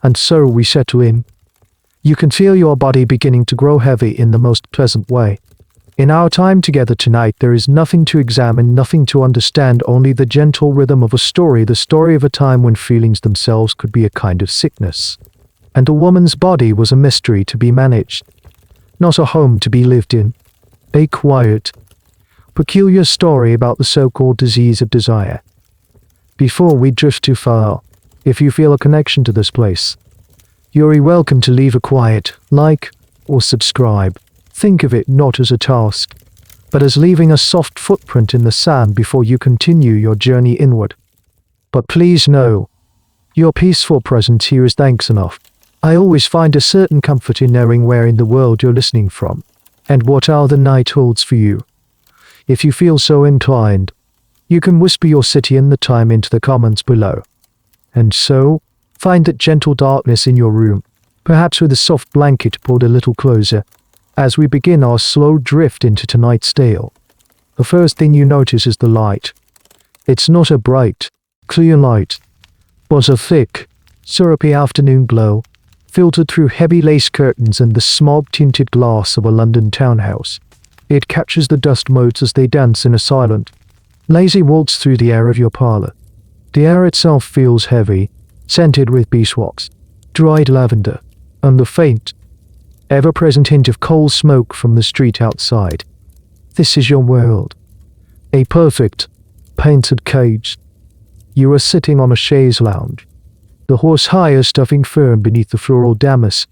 And so we settle in. You can feel your body beginning to grow heavy in the most pleasant way. In our time together tonight, there is nothing to examine, nothing to understand, only the gentle rhythm of a story, the story of a time when feelings themselves could be a kind of sickness. And a woman's body was a mystery to be managed, not a home to be lived in. A quiet, peculiar story about the so-called disease of desire. Before we drift too far, if you feel a connection to this place, you're welcome to leave a quiet like or subscribe. Think of it not as a task, but as leaving a soft footprint in the sand before you continue your journey inward. But please know, your peaceful presence here is thanks enough. I always find a certain comfort in knowing where in the world you're listening from, and what our the night holds for you. If you feel so inclined, you can whisper your city and the time into the comments below. And so, find that gentle darkness in your room, perhaps with a soft blanket pulled a little closer, as we begin our slow drift into tonight's tale. The first thing you notice is the light. It's not a bright, clear light, but a thick, syrupy afternoon glow, filtered through heavy lace curtains and the smog-tinted glass of a London townhouse. It catches the dust motes as they dance in a silent, lazy waltz through the air of your parlor. The air itself feels heavy, scented with beeswax, dried lavender, and the faint, ever-present hint of coal smoke from the street outside. This is your world. A perfect, painted cage. You are sitting on a chaise lounge, the horse-hire stuffing firm beneath the floral damask.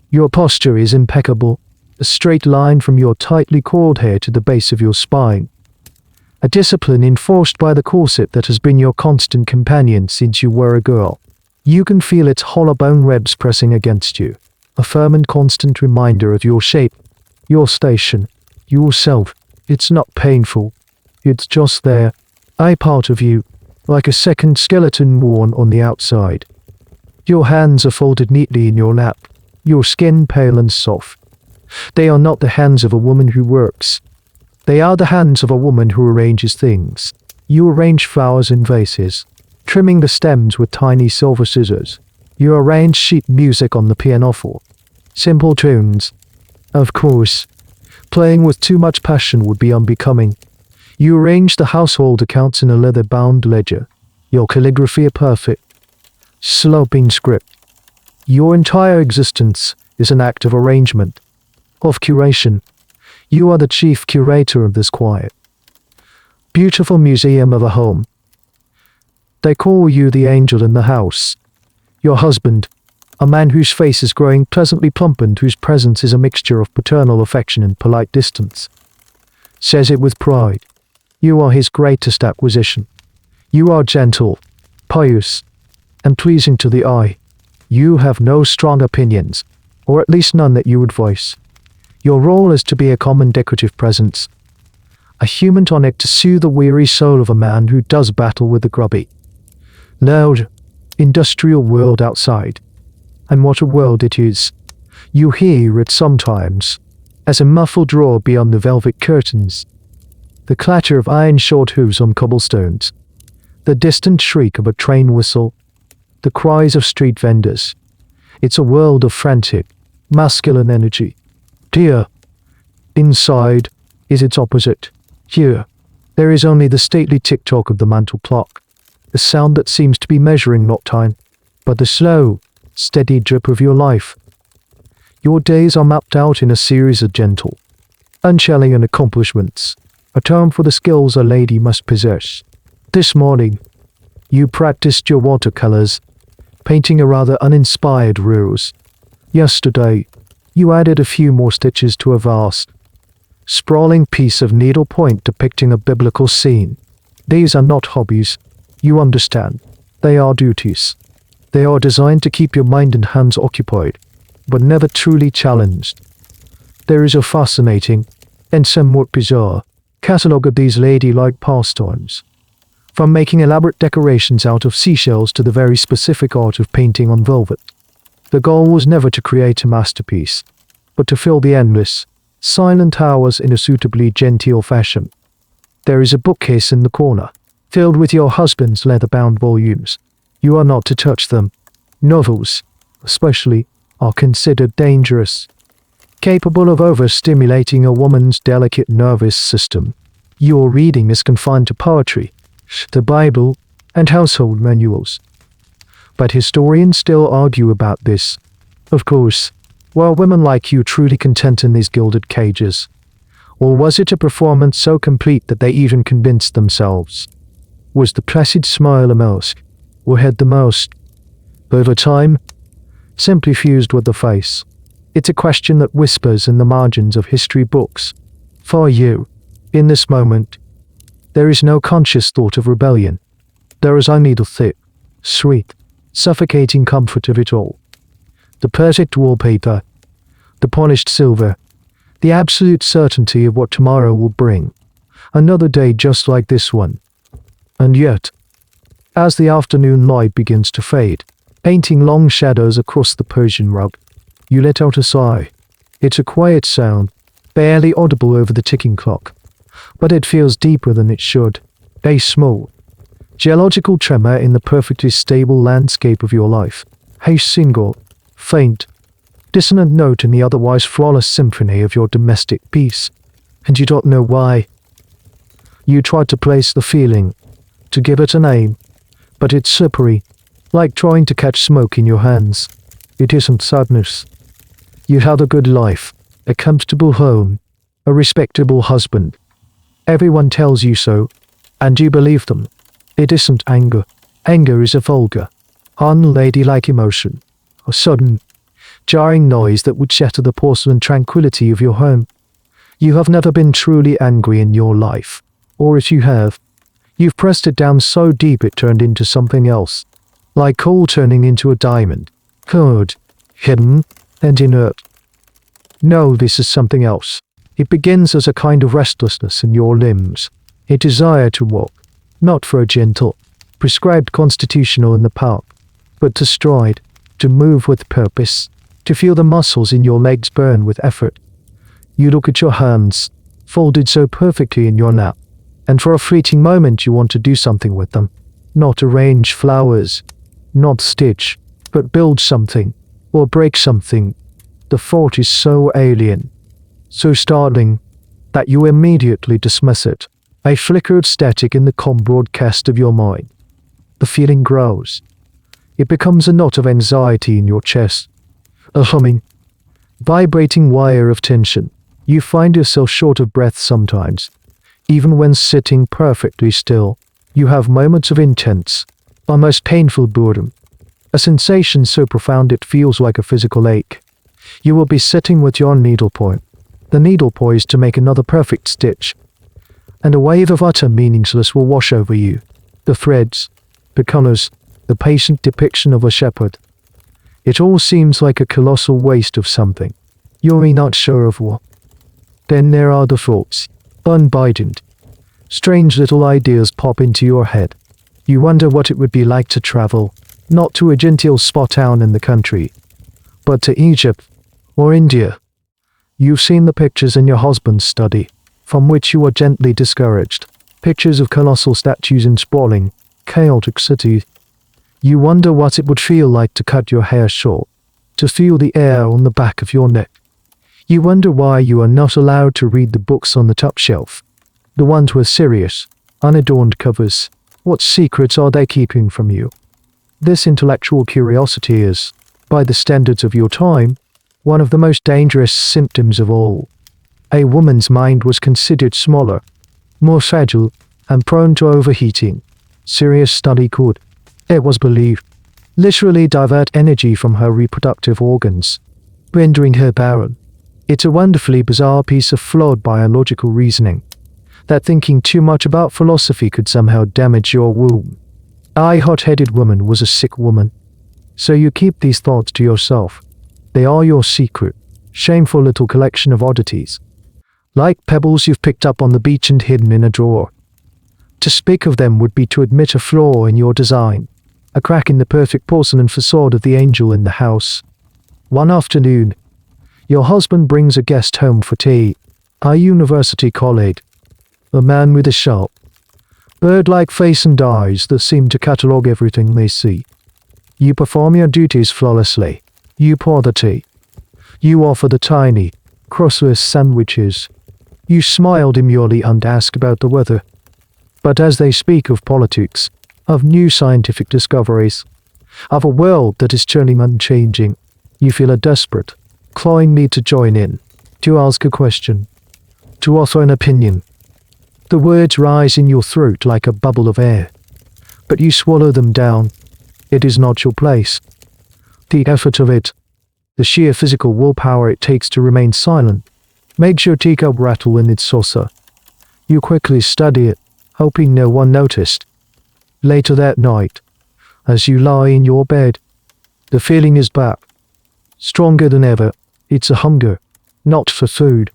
Your posture is impeccable, a straight line from your tightly coiled hair to the base of your spine. A discipline enforced by the corset that has been your constant companion since you were a girl. You can feel its hollow bone ribs pressing against you, a firm and constant reminder of your shape, your station, yourself. It's not painful. It's just there, a part of you, like a second skeleton worn on the outside. Your hands are folded neatly in your lap, your skin pale and soft. They are not the hands of a woman who works. They are the hands of a woman who arranges things. You arrange flowers in vases, trimming the stems with tiny silver scissors. You arrange sheet music on the pianoforte. Simple tunes. Of course, playing with too much passion would be unbecoming. You arrange the household accounts in a leather-bound ledger. Your calligraphy a perfect, sloping script. Your entire existence is an act of arrangement, of curation. You are the chief curator of this quiet, beautiful museum of a home. They call you the angel in the house. Your husband, a man whose face is growing pleasantly plump and whose presence is a mixture of paternal affection and polite distance, says it with pride. You are his greatest acquisition. You are gentle, pious, and pleasing to the eye. You have no strong opinions, or at least none that you would voice. Your role is to be a common decorative presence, a human tonic to soothe the weary soul of a man who does battle with the grubby, loud, industrial world outside. And what a world it is. You hear it sometimes, as a muffled roar beyond the velvet curtains, the clatter of iron-shod hooves on cobblestones, the distant shriek of a train whistle, the cries of street vendors. It's a world of frantic, masculine energy. Here, inside, is its opposite. Here, there is only the stately tick-tock of the mantel clock, the sound that seems to be measuring not time, but the slow, steady drip of your life. Your days are mapped out in a series of gentle, unchallenging accomplishments, a term for the skills a lady must possess. This morning, you practiced your watercolors, painting a rather uninspired rose. Yesterday, you added a few more stitches to a vast, sprawling piece of needlepoint depicting a biblical scene. These are not hobbies, you understand. They are duties. They are designed to keep your mind and hands occupied, but never truly challenged. There is a fascinating, and somewhat bizarre, catalogue of these ladylike pastimes. From making elaborate decorations out of seashells to the very specific art of painting on velvet. The goal was never to create a masterpiece, but to fill the endless, silent hours in a suitably genteel fashion. There is a bookcase in the corner, filled with your husband's leather-bound volumes. You are not to touch them. Novels, especially, are considered dangerous. Capable of overstimulating a woman's delicate nervous system. Your reading is confined to poetry, the Bible, and household manuals. But historians still argue about this. Of course, were women like you truly content in these gilded cages? Or was it a performance so complete that they even convinced themselves? Was the placid smile a mask, or had the most, over time, simply fused with the face? It's a question that whispers in the margins of history books. For you, in this moment, there is no conscious thought of rebellion. There is only the thick, sweet, suffocating comfort of it all. The perfect wallpaper, the polished silver, the absolute certainty of what tomorrow will bring. Another day just like this one. And yet, as the afternoon light begins to fade, painting long shadows across the Persian rug, you let out a sigh. It's a quiet sound, barely audible over the ticking clock, but it feels deeper than it should. A small, geological tremor in the perfectly stable landscape of your life. A single, faint, dissonant note in the otherwise flawless symphony of your domestic peace, and you don't know why. You try to place the feeling, to give it a name, but it's slippery, like trying to catch smoke in your hands. It isn't sadness. You had a good life, a comfortable home, a respectable husband. Everyone tells you so, and you believe them. It isn't anger. Anger is a vulgar, unladylike emotion, a sudden, jarring noise that would shatter the porcelain tranquility of your home. You have never been truly angry in your life, or if you have, you've pressed it down so deep it turned into something else, like coal turning into a diamond, cold, hidden, and inert. No, this is something else. It begins as a kind of restlessness in your limbs, a desire to walk, not for a gentle, prescribed constitutional in the park, but to stride, to move with purpose, to feel the muscles in your legs burn with effort. You look at your hands, folded so perfectly in your lap, and for a fleeting moment you want to do something with them. Not arrange flowers, not stitch, but build something, or break something. The thought is so alien, so startling, that you immediately dismiss it, a flicker of static in the calm broadcast of your mind. The feeling grows. It becomes a knot of anxiety in your chest, a humming, vibrating wire of tension. You find yourself short of breath sometimes. Even when sitting perfectly still, you have moments of intense, almost painful boredom, a sensation so profound it feels like a physical ache. You will be sitting with your needlepoint, the needle poised to make another perfect stitch, and a wave of utter meaninglessness will wash over you. The threads, the colors, the patient depiction of a shepherd. It all seems like a colossal waste of something. You're not sure of what. Then there are the thoughts, unbidened. Strange little ideas pop into your head. You wonder what it would be like to travel, not to a genteel spa town in the country, but to Egypt or India. You've seen the pictures in your husband's study, from which you are gently discouraged. Pictures of colossal statues in sprawling, chaotic cities. You wonder what it would feel like to cut your hair short, to feel the air on the back of your neck. You wonder why you are not allowed to read the books on the top shelf, the ones with serious, unadorned covers. What secrets are they keeping from you? This intellectual curiosity is, by the standards of your time, one of the most dangerous symptoms of all. A woman's mind was considered smaller, more fragile, and prone to overheating. Serious study could, it was believed, literally divert energy from her reproductive organs, rendering her barren. It's a wonderfully bizarre piece of flawed biological reasoning, that thinking too much about philosophy could somehow damage your womb. A hot-headed woman was a sick woman. So you keep these thoughts to yourself. They are your secret, shameful little collection of oddities, like pebbles you've picked up on the beach and hidden in a drawer. To speak of them would be to admit a flaw in your design, a crack in the perfect porcelain facade of the angel in the house. One afternoon, your husband brings a guest home for tea, a university colleague, a man with a sharp, bird-like face and eyes that seem to catalogue everything they see. You perform your duties flawlessly, You pour the tea. You offer the tiny, crustless sandwiches. You smile demurely and ask about the weather. But as they speak of politics, of new scientific discoveries, of a world that is turning unchanging, you feel a desperate, clawing need to join in, to ask a question, to offer an opinion. The words rise in your throat like a bubble of air, but you swallow them down. It is not your place. The effort of it, the sheer physical willpower it takes to remain silent, makes your teacup rattle in its saucer. You quickly study it, hoping no one noticed. Later that night, as you lie in your bed, the feeling is back. Stronger than ever. It's a hunger, not for food,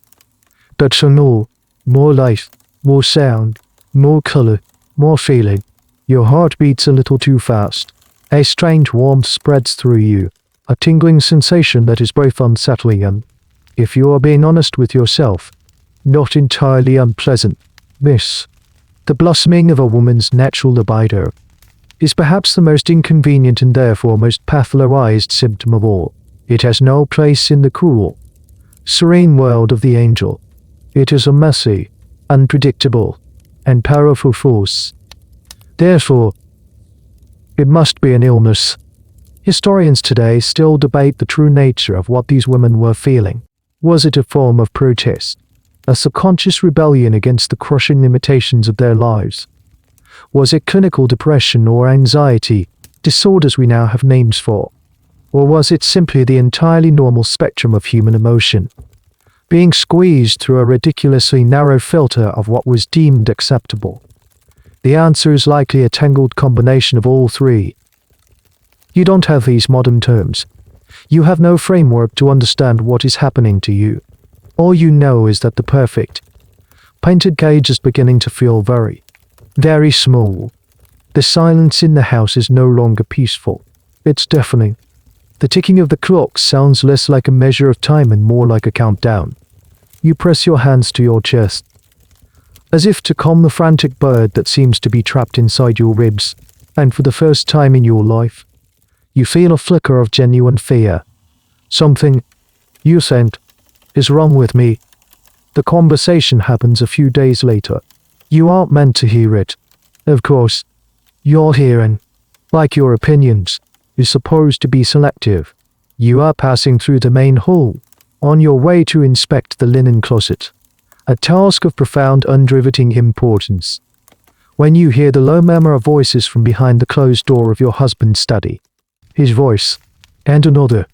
but for more life, more sound, more color, more feeling. Your heart beats a little too fast. A strange warmth spreads through you, a tingling sensation that is both unsettling and, if you are being honest with yourself, not entirely unpleasant. This, the blossoming of a woman's natural libido, is perhaps the most inconvenient and therefore most pathologized symptom of all. It has no place in the cool, serene world of the angel. It is a messy, unpredictable, and powerful force. Therefore, it must be an illness. Historians today still debate the true nature of what these women were feeling. Was it a form of protest, a subconscious rebellion against the crushing limitations of their lives? Was it clinical depression or anxiety, disorders we now have names for? Or was it simply the entirely normal spectrum of human emotion, being squeezed through a ridiculously narrow filter of what was deemed acceptable? The answer is likely a tangled combination of all three. You don't have these modern terms. You have no framework to understand what is happening to you. All you know is that the perfect, painted cage is beginning to feel very, very small. The silence in the house is no longer peaceful. It's deafening. The ticking of the clock sounds less like a measure of time and more like a countdown. You press your hands to your chest, as if to calm the frantic bird that seems to be trapped inside your ribs, and for the first time in your life, you feel a flicker of genuine fear. Something, you think, is wrong with me. The conversation happens a few days later. You aren't meant to hear it. Of course, your hearing, like your opinions, is supposed to be selective. You are passing through the main hall, on your way to inspect the linen closet, a task of profound unriveting importance, when you hear the low murmur of voices from behind the closed door of your husband's study. His voice, and another,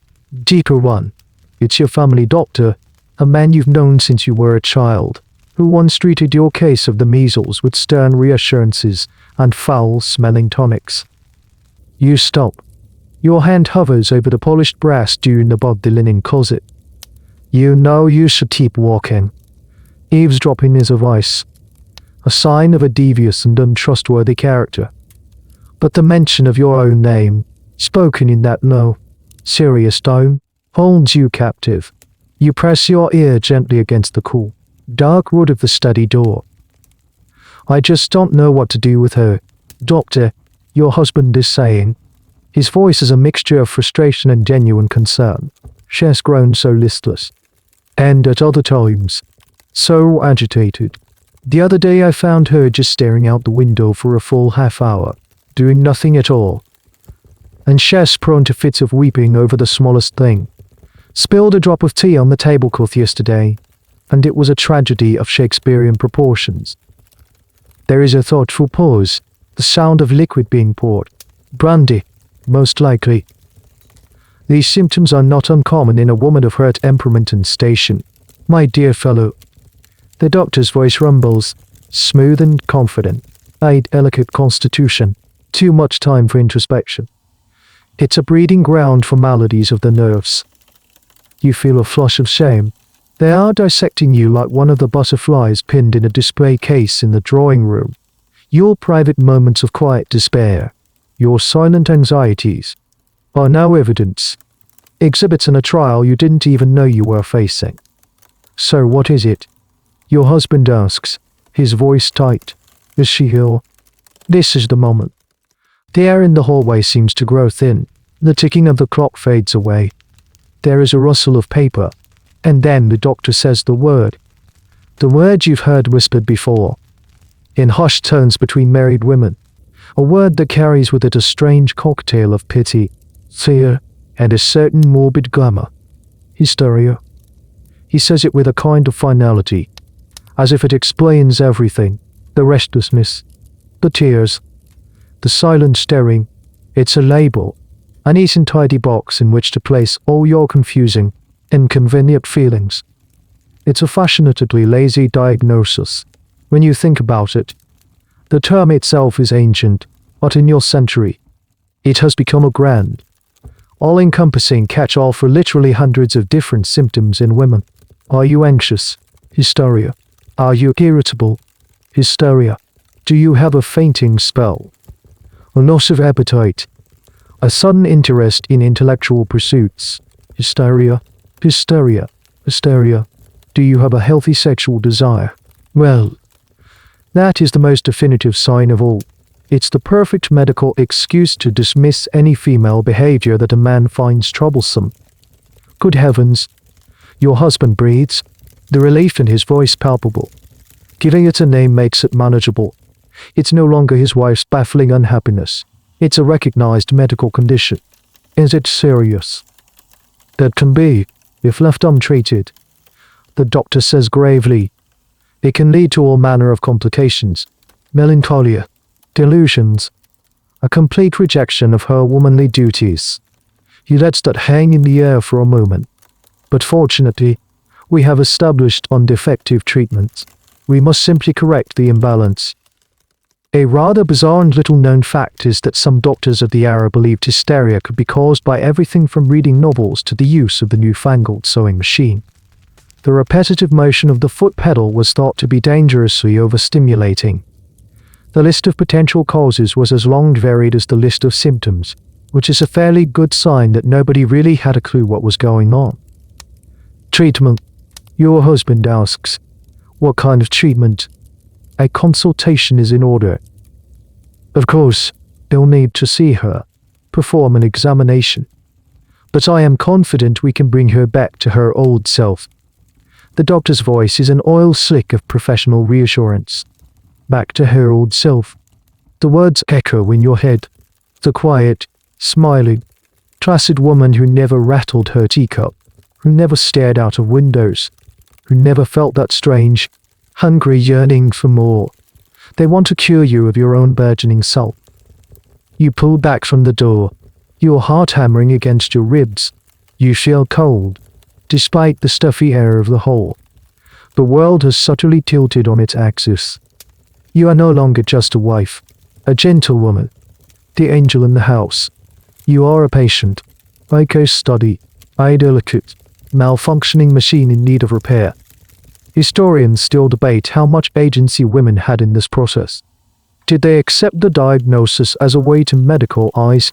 deeper one. It's your family doctor, a man you've known since you were a child, who once treated your case of the measles with stern reassurances and foul-smelling tonics. You stop. Your hand hovers over the polished brass dune above the linen closet. You know you should keep walking. Eavesdropping is a vice, a sign of a devious and untrustworthy character. But the mention of your own name, spoken in that low, serious tone, holds you captive. You press your ear gently against the cool, dark wood of the study door. I just don't know what to do with her, doctor, your husband is saying. His voice is a mixture of frustration and genuine concern. She has grown so listless, and at other times, so agitated. The other day I found her just staring out the window for a full half hour, doing nothing at all. And she's prone to fits of weeping over the smallest thing. Spilled a drop of tea on the tablecloth yesterday, and it was a tragedy of Shakespearean proportions. There is a thoughtful pause, the sound of liquid being poured. Brandy, most likely. These symptoms are not uncommon in a woman of her temperament and station. My dear fellow. The doctor's voice rumbles, smooth and confident. A delicate constitution. Too much time for introspection. It's a breeding ground for maladies of the nerves. You feel a flush of shame. They are dissecting you like one of the butterflies pinned in a display case in the drawing room. Your private moments of quiet despair, your silent anxieties, are now evidence, exhibits in a trial you didn't even know you were facing. So what is it? Your husband asks, his voice tight. Is she ill? This is the moment. The air in the hallway seems to grow thin. The ticking of the clock fades away. There is a rustle of paper, and then the doctor says the word. The word you've heard whispered before, in hushed tones between married women. A word that carries with it a strange cocktail of pity, fear, and a certain morbid glamour. Hysteria. He says it with a kind of finality, as if it explains everything. The restlessness, the tears, the silent staring. It's a label, a neat and tidy box in which to place all your confusing, inconvenient feelings. It's a fascinatingly lazy diagnosis, when you think about it. The term itself is ancient, but in your century, it has become a grand, all-encompassing catch-all for literally hundreds of different symptoms in women. Are you anxious? Hysteria. Are you irritable? Hysteria. Do you have a fainting spell? A loss of appetite? A sudden interest in intellectual pursuits? Hysteria. Hysteria. Hysteria. Do you have a healthy sexual desire? Well, that is the most definitive sign of all. It's the perfect medical excuse to dismiss any female behavior that a man finds troublesome. Good heavens, your husband breathes, the relief in his voice palpable. Giving it a name makes it manageable. It's no longer his wife's baffling unhappiness. It's a recognized medical condition. Is it serious? That can be, if left untreated. The doctor says gravely, it can lead to all manner of complications, melancholia, delusions, a complete rejection of her womanly duties. He lets that hang in the air for a moment. But fortunately, we have established on effective treatments. We must simply correct the imbalance. A rather bizarre and little-known fact is that some doctors of the era believed hysteria could be caused by everything from reading novels to the use of the newfangled sewing machine. The repetitive motion of the foot pedal was thought to be dangerously overstimulating. The list of potential causes was as long and varied as the list of symptoms, which is a fairly good sign that nobody really had a clue what was going on. Treatment. Your husband asks, what kind of treatment? A consultation is in order. Of course, they'll need to see her, perform an examination. But I am confident we can bring her back to her old self. The doctor's voice is an oil slick of professional reassurance. Back to her old self. The words echo in your head. The quiet, smiling, placid woman who never rattled her teacup, who never stared out of windows, who never felt that strange, hungry yearning for more. They want to cure you of your own burgeoning self. You pull back from the door, your heart hammering against your ribs. You feel cold, despite the stuffy air of the hall. The world has subtly tilted on its axis. You are no longer just a wife, a gentlewoman, the angel in the house. You are a patient, a case study, a delicate, malfunctioning machine in need of repair. Historians still debate how much agency women had in this process. Did they accept the diagnosis as a way to medicalize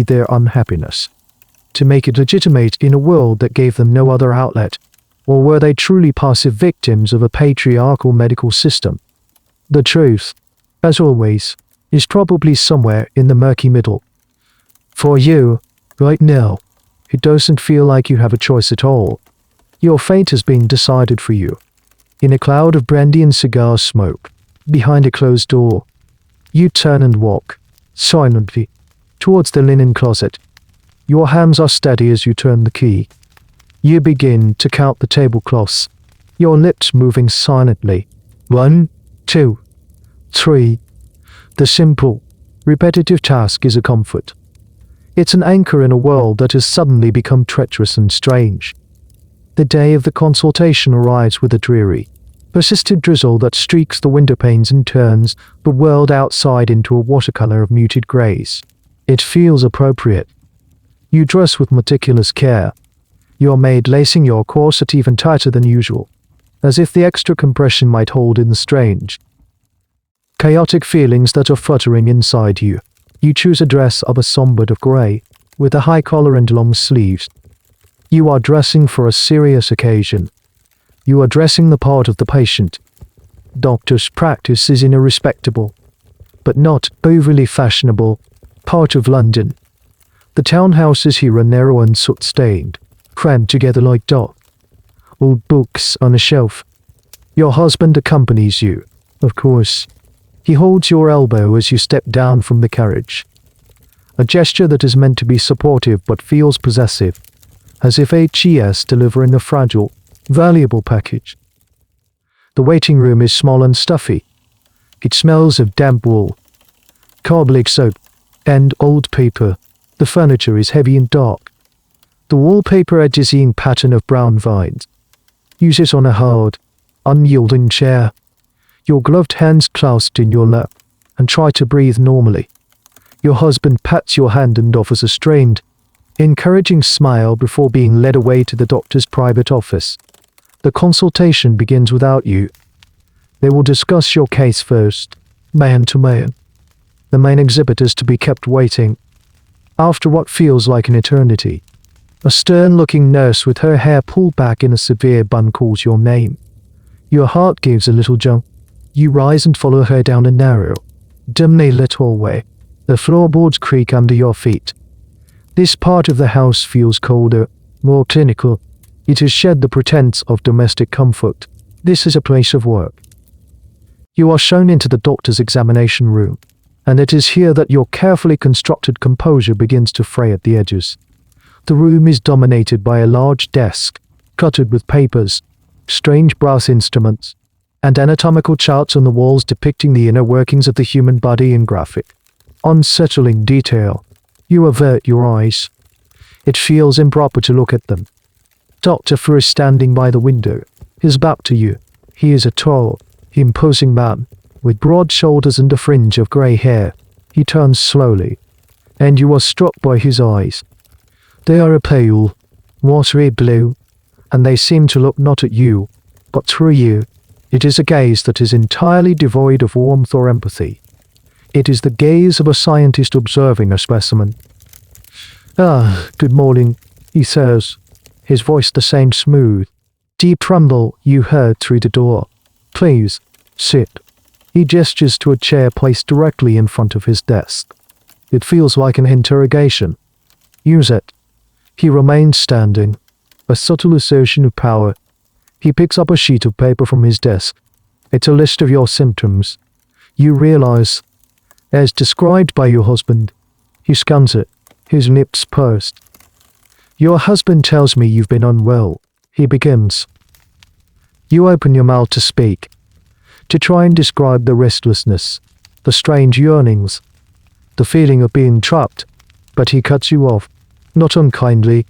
their unhappiness, to make it legitimate in a world that gave them no other outlet, or were they truly passive victims of a patriarchal medical system? The truth, as always, is probably somewhere in the murky middle. For you, right now, it doesn't feel like you have a choice at all. Your fate has been decided for you. In a cloud of brandy and cigar smoke, behind a closed door, you turn and walk, silently, towards the linen closet. Your hands are steady as you turn the key. You begin to count the tablecloths, your lips moving silently. 1, 2, 3. The simple, repetitive task is a comfort. It's an anchor in a world that has suddenly become treacherous and strange. The day of the consultation arrives with a dreary, persistent drizzle that streaks the window panes and turns the world outside into a watercolor of muted grays. It feels appropriate. You dress with meticulous care, your maid lacing your corset even tighter than usual, as if the extra compression might hold in the strange, chaotic feelings that are fluttering inside you. You choose a dress of a sombre of grey, with a high collar and long sleeves. You are dressing for a serious occasion. You are dressing the part of the patient. Doctor's practice is in a respectable, but not overly fashionable, part of London. The townhouses here are narrow and soot-stained, crammed together like old books on a shelf. Your husband accompanies you, of course. He holds your elbow as you step down from the carriage. A gesture that is meant to be supportive but feels possessive, as if HES delivering a fragile, valuable package. The waiting room is small and stuffy. It smells of damp wool, carbolic soap, and old paper. The furniture is heavy and dark. The wallpaper edges in pattern of brown vines. You sit on a hard, unyielding chair, your gloved hands clasped in your lap, and try to breathe normally. Your husband pats your hand and offers a strained, encouraging smile before being led away to the doctor's private office. The consultation begins without you. They will discuss your case first, man to man. The main exhibit is to be kept waiting. After what feels like an eternity, a stern-looking nurse with her hair pulled back in a severe bun calls your name. Your heart gives a little jump. You rise and follow her down a narrow, dimly lit hallway. The floorboards creak under your feet. This part of the house feels colder, more clinical. It has shed the pretense of domestic comfort. This is a place of work. You are shown into the doctor's examination room, and it is here that your carefully constructed composure begins to fray at the edges. The room is dominated by a large desk, cluttered with papers, strange brass instruments, and anatomical charts on the walls depicting the inner workings of the human body in graphic, unsettling detail. You avert your eyes. It feels improper to look at them. Dr. Fu is standing by the window, his back to you. He is a tall, imposing man, with broad shoulders and a fringe of grey hair. He turns slowly, and you are struck by his eyes. They are a pale, watery blue, and they seem to look not at you, but through you. It is a gaze that is entirely devoid of warmth or empathy. It is the gaze of a scientist observing a specimen. "Ah, good morning," he says, his voice the same smooth, deep tremble you heard through the door. "Please, sit." He gestures to a chair placed directly in front of his desk. It feels like an interrogation. "Use it." He remains standing, a subtle assertion of power. He picks up a sheet of paper from his desk. It's a list of your symptoms. You realize, as described by your husband. He scans it, his lips pursed. "Your husband tells me you've been unwell," he begins. You open your mouth to speak, to try and describe the restlessness, the strange yearnings, the feeling of being trapped, but he cuts you off, not unkindly,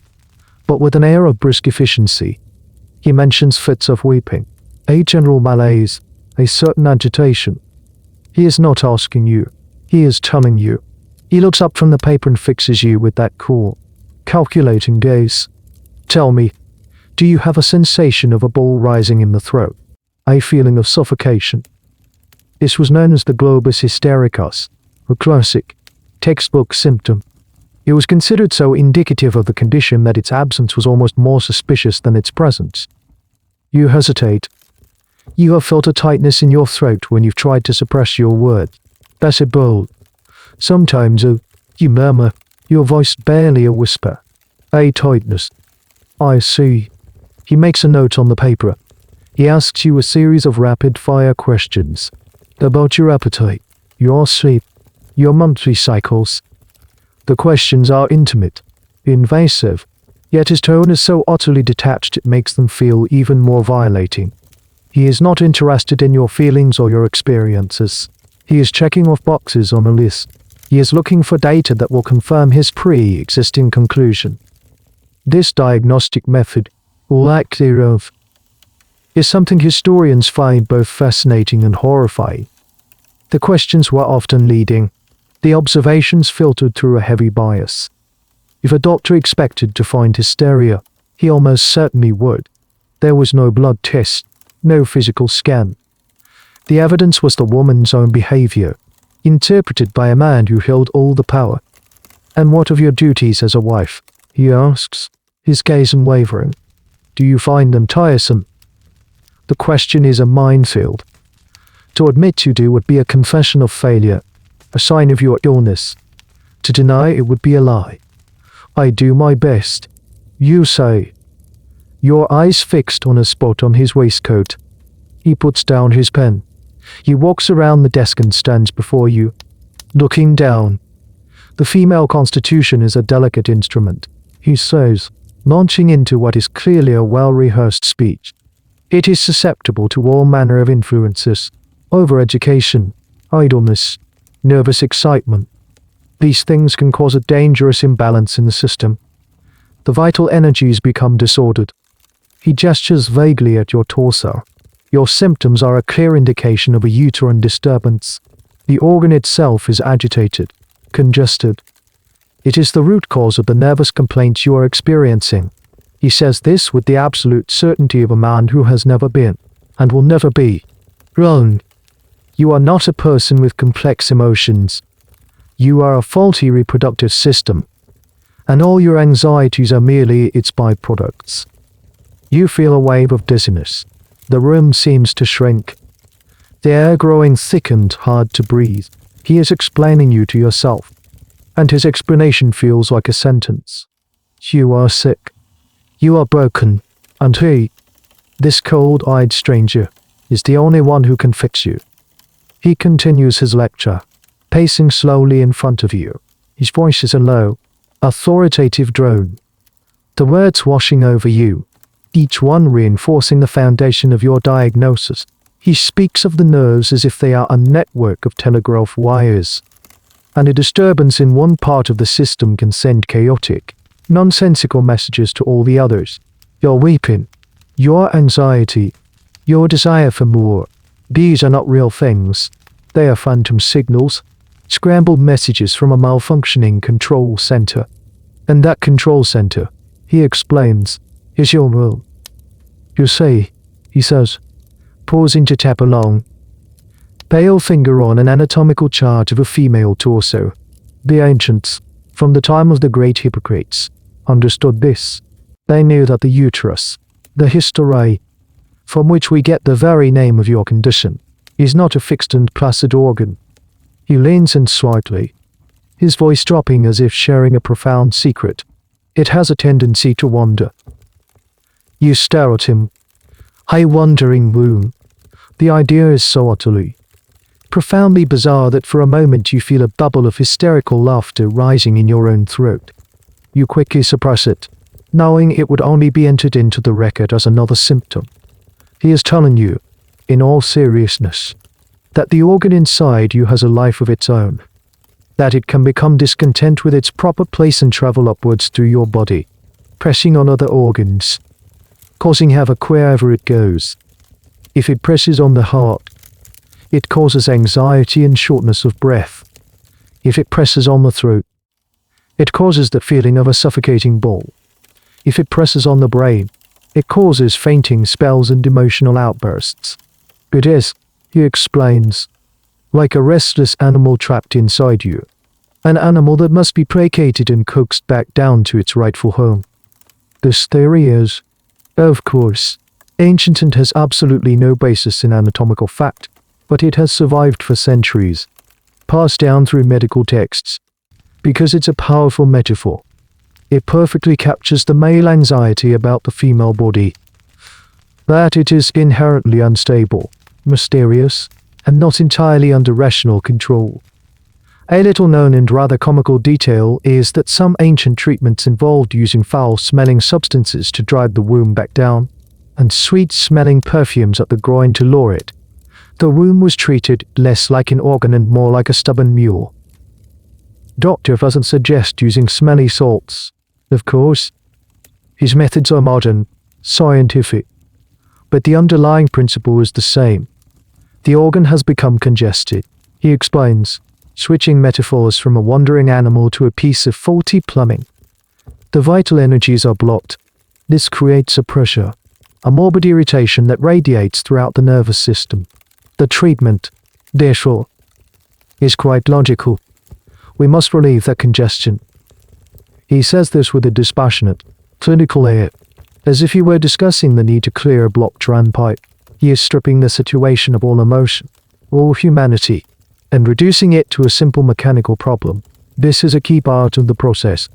but with an air of brisk efficiency. He mentions fits of weeping, a general malaise, a certain agitation. He is not asking you. He is telling you. He looks up from the paper and fixes you with that cool, calculating gaze. "Tell me, do you have a sensation of a ball rising in the throat? A feeling of suffocation?" This was known as the globus hystericus, a classic, textbook symptom. It was considered so indicative of the condition that its absence was almost more suspicious than its presence. You hesitate. You have felt a tightness in your throat when you've tried to suppress your words. That's a bold. Sometimes you murmur, your voice barely a whisper. A tightness. I see. He makes a note on the paper. He asks you a series of rapid-fire questions about your appetite, your sleep, your monthly cycles. The questions are intimate, invasive, yet his tone is so utterly detached it makes them feel even more violating. He is not interested in your feelings or your experiences. He is checking off boxes on a list. He is looking for data that will confirm his pre-existing conclusion. This diagnostic method, or lack thereof, is something historians find both fascinating and horrifying. The questions were often leading, the observations filtered through a heavy bias. If a doctor expected to find hysteria, he almost certainly would. There was no blood test, no physical scan. The evidence was the woman's own behavior, interpreted by a man who held all the power. "And what of your duties as a wife?" he asks, his gaze unwavering. "Do you find them tiresome?" The question is a minefield. To admit you do would be a confession of failure, a sign of your illness. To deny it would be a lie. "I do my best," you say, your eyes fixed on a spot on his waistcoat. He puts down his pen. He walks around the desk and stands before you, looking down. The female constitution is a delicate instrument, he says, launching into what is clearly a well-rehearsed speech. It is susceptible to all manner of influences, overeducation, idleness, nervous excitement. These things can cause a dangerous imbalance in the system. The vital energies become disordered. He gestures vaguely at your torso. Your symptoms are a clear indication of a uterine disturbance. The organ itself is agitated, congested. It is the root cause of the nervous complaints you are experiencing. He says this with the absolute certainty of a man who has never been, and will never be, wrong. You are not a person with complex emotions. You are a faulty reproductive system, and all your anxieties are merely its byproducts. You feel a wave of dizziness. The room seems to shrink. The air growing thick and hard to breathe. He is explaining you to yourself, and his explanation feels like a sentence. You are sick. You are broken, and he, this cold-eyed stranger, is the only one who can fix you. He continues his lecture, pacing slowly in front of you. His voice is a low, authoritative drone. The words washing over you, each one reinforcing the foundation of your diagnosis. He speaks of the nerves as if they are a network of telegraph wires, and a disturbance in one part of the system can send chaotic, nonsensical messages to all the others. Your weeping, your anxiety, your desire for more, these are not real things. They are phantom signals, scrambled messages from a malfunctioning control center. And that control center, he explains, is your will. You see, he says, pausing to tap along. Pale finger on an anatomical chart of a female torso. The ancients, from the time of the great Hippocrates, understood this. They knew that the uterus, the hysteria, from which we get the very name of your condition, is not a fixed and placid organ. He leans in slightly, his voice dropping as if sharing a profound secret. It has a tendency to wander. You stare at him. A wandering womb. The idea is so utterly, profoundly bizarre that for a moment you feel a bubble of hysterical laughter rising in your own throat. You quickly suppress it, knowing it would only be entered into the record as another symptom. He is telling you, in all seriousness, that the organ inside you has a life of its own, that it can become discontent with its proper place and travel upwards through your body, pressing on other organs, causing havoc wherever it goes. If it presses on the heart, it causes anxiety and shortness of breath. If it presses on the throat, it causes the feeling of a suffocating ball. If it presses on the brain, it causes fainting spells and emotional outbursts. It is, he explains, like a restless animal trapped inside you, an animal that must be placated and coaxed back down to its rightful home. This theory is, of course, ancient and has absolutely no basis in anatomical fact, but it has survived for centuries, passed down through medical texts, because it's a powerful metaphor. It perfectly captures the male anxiety about the female body, that it is inherently unstable, mysterious, and not entirely under rational control. A little known and rather comical detail is that some ancient treatments involved using foul-smelling substances to drive the womb back down, and sweet-smelling perfumes at the groin to lure it. The womb was treated less like an organ and more like a stubborn mule. Doctor doesn't suggest using smelly salts, of course. His methods are modern, scientific, but the underlying principle is the same. The organ has become congested, he explains, switching metaphors from a wandering animal to a piece of faulty plumbing. The vital energies are blocked. This creates a pressure, a morbid irritation that radiates throughout the nervous system. The treatment, therefore, is quite logical. We must relieve that congestion. He says this with a dispassionate, clinical air, as if he were discussing the need to clear a blocked drain pipe. He is stripping the situation of all emotion, all humanity, and reducing it to a simple mechanical problem. This is a key part of the process.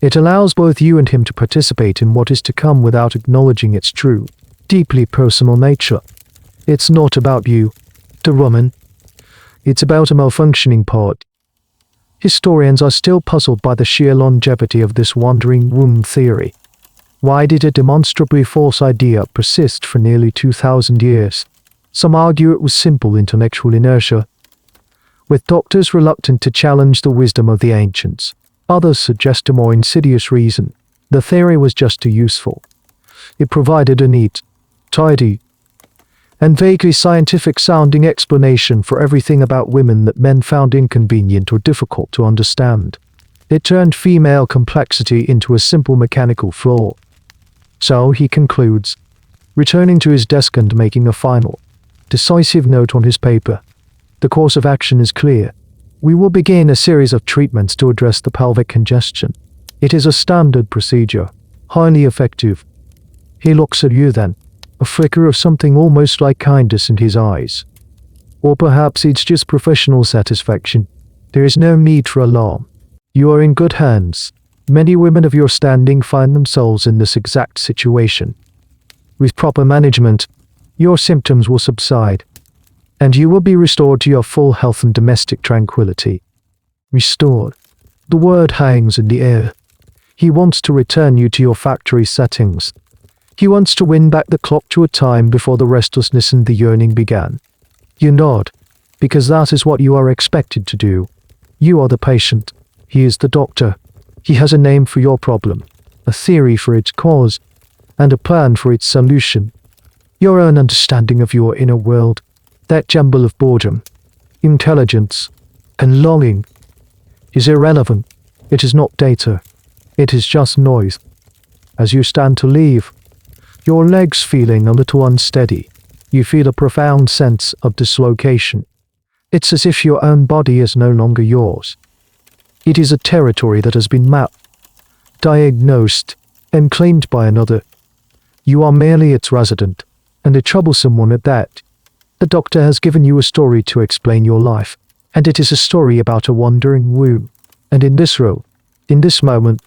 It allows both you and him to participate in what is to come without acknowledging its true, deeply personal nature. It's not about you, the woman. It's about a malfunctioning part. Historians are still puzzled by the sheer longevity of this wandering womb theory. Why did a demonstrably false idea persist for nearly 2,000 years? Some argue it was simple intellectual inertia, with doctors reluctant to challenge the wisdom of the ancients. Others suggest a more insidious reason. The theory was just too useful. It provided a neat, tidy, and vaguely scientific-sounding explanation for everything about women that men found inconvenient or difficult to understand. It turned female complexity into a simple mechanical flaw. So, he concludes, returning to his desk and making a final, decisive note on his paper. The course of action is clear. We will begin a series of treatments to address the pelvic congestion. It is a standard procedure, highly effective. He looks at you then, a flicker of something almost like kindness in his eyes. Or perhaps it's just professional satisfaction. There is no need for alarm. You are in good hands. Many women of your standing find themselves in this exact situation. With proper management, your symptoms will subside, and you will be restored to your full health and domestic tranquility. Restored. The word hangs in the air. He wants to return you to your factory settings. He wants to win back the clock to a time before the restlessness and the yearning began. You nod, because that is what you are expected to do. You are the patient. He is the doctor. He has a name for your problem, a theory for its cause, and a plan for its solution. Your own understanding of your inner world, that jumble of boredom, intelligence, and longing, is irrelevant. It is not data. It is just noise. As you stand to leave, your legs feeling a little unsteady, you feel a profound sense of dislocation. It's as if your own body is no longer yours. It is a territory that has been mapped, diagnosed, and claimed by another. You are merely its resident, and a troublesome one at that. The doctor has given you a story to explain your life, and it is a story about a wandering womb. And in this role, in this moment,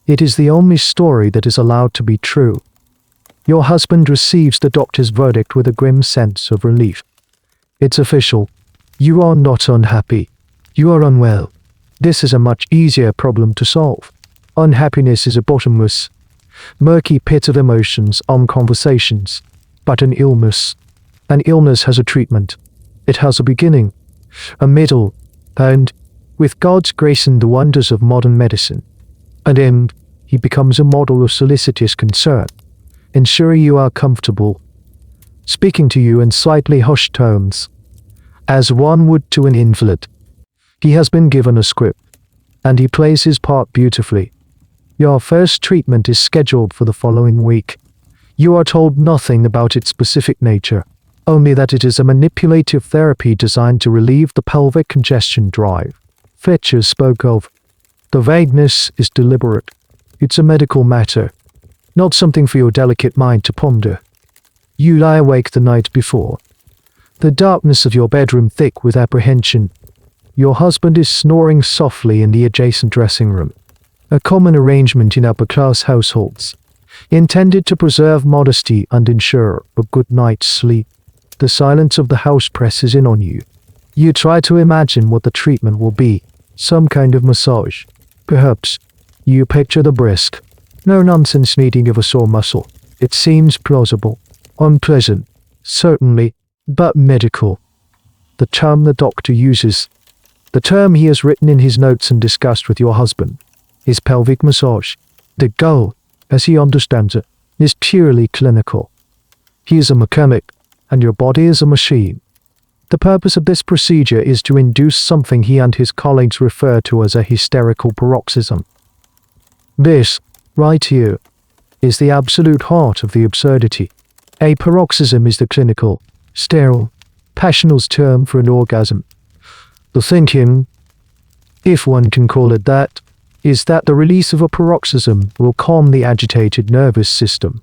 it is the only story that is allowed to be true. Your husband receives the doctor's verdict with a grim sense of relief. It's official. You are not unhappy. You are unwell. This is a much easier problem to solve. Unhappiness is a bottomless, murky pit of emotions on conversations. But an illness has a treatment. It has a beginning, a middle, and, with God's grace and the wonders of modern medicine, an end. He becomes a model of solicitous concern, ensuring you are comfortable, speaking to you in slightly hushed tones, as one would to an invalid. He has been given a script, and he plays his part beautifully. Your first treatment is scheduled for the following week. You are told nothing about its specific nature, only that it is a manipulative therapy designed to relieve the pelvic congestion drive Fletcher spoke of. The vagueness is deliberate. It's a medical matter, not something for your delicate mind to ponder. You lie awake the night before, the darkness of your bedroom thick with apprehension. Your husband is snoring softly in the adjacent dressing room, a common arrangement in upper-class households, intended to preserve modesty and ensure a good night's sleep. The silence of the house presses in on you. You try to imagine what the treatment will be, some kind of massage, perhaps. You picture the brisk, no-nonsense kneading of a sore muscle. It seems plausible, unpleasant, certainly, but medical. The term the doctor uses, the term he has written in his notes and discussed with your husband, is pelvic massage. The goal, as he understands it, is purely clinical. He is a mechanic, and your body is a machine. The purpose of this procedure is to induce something he and his colleagues refer to as a hysterical paroxysm. This, right here, is the absolute heart of the absurdity. A paroxysm is the clinical, sterile, passional term for an orgasm. The thinking, if one can call it that, is that the release of a paroxysm will calm the agitated nervous system,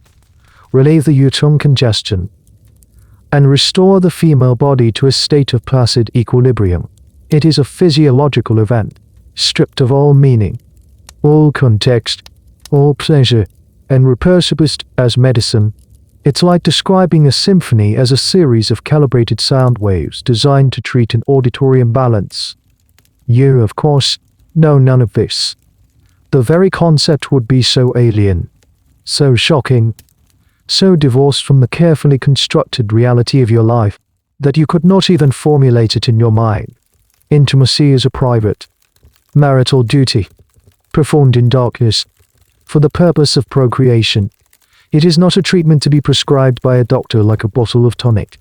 relieve the uterine congestion, and restore the female body to a state of placid equilibrium. It is a physiological event, stripped of all meaning, all context, all pleasure, and repurposed as medicine. It's like describing a symphony as a series of calibrated sound waves designed to treat an auditory imbalance. You, of course, know none of this. The very concept would be so alien, so shocking, so divorced from the carefully constructed reality of your life, that you could not even formulate it in your mind. Intimacy is a private, marital duty, performed in darkness, for the purpose of procreation. It is not a treatment to be prescribed by a doctor like a bottle of tonic.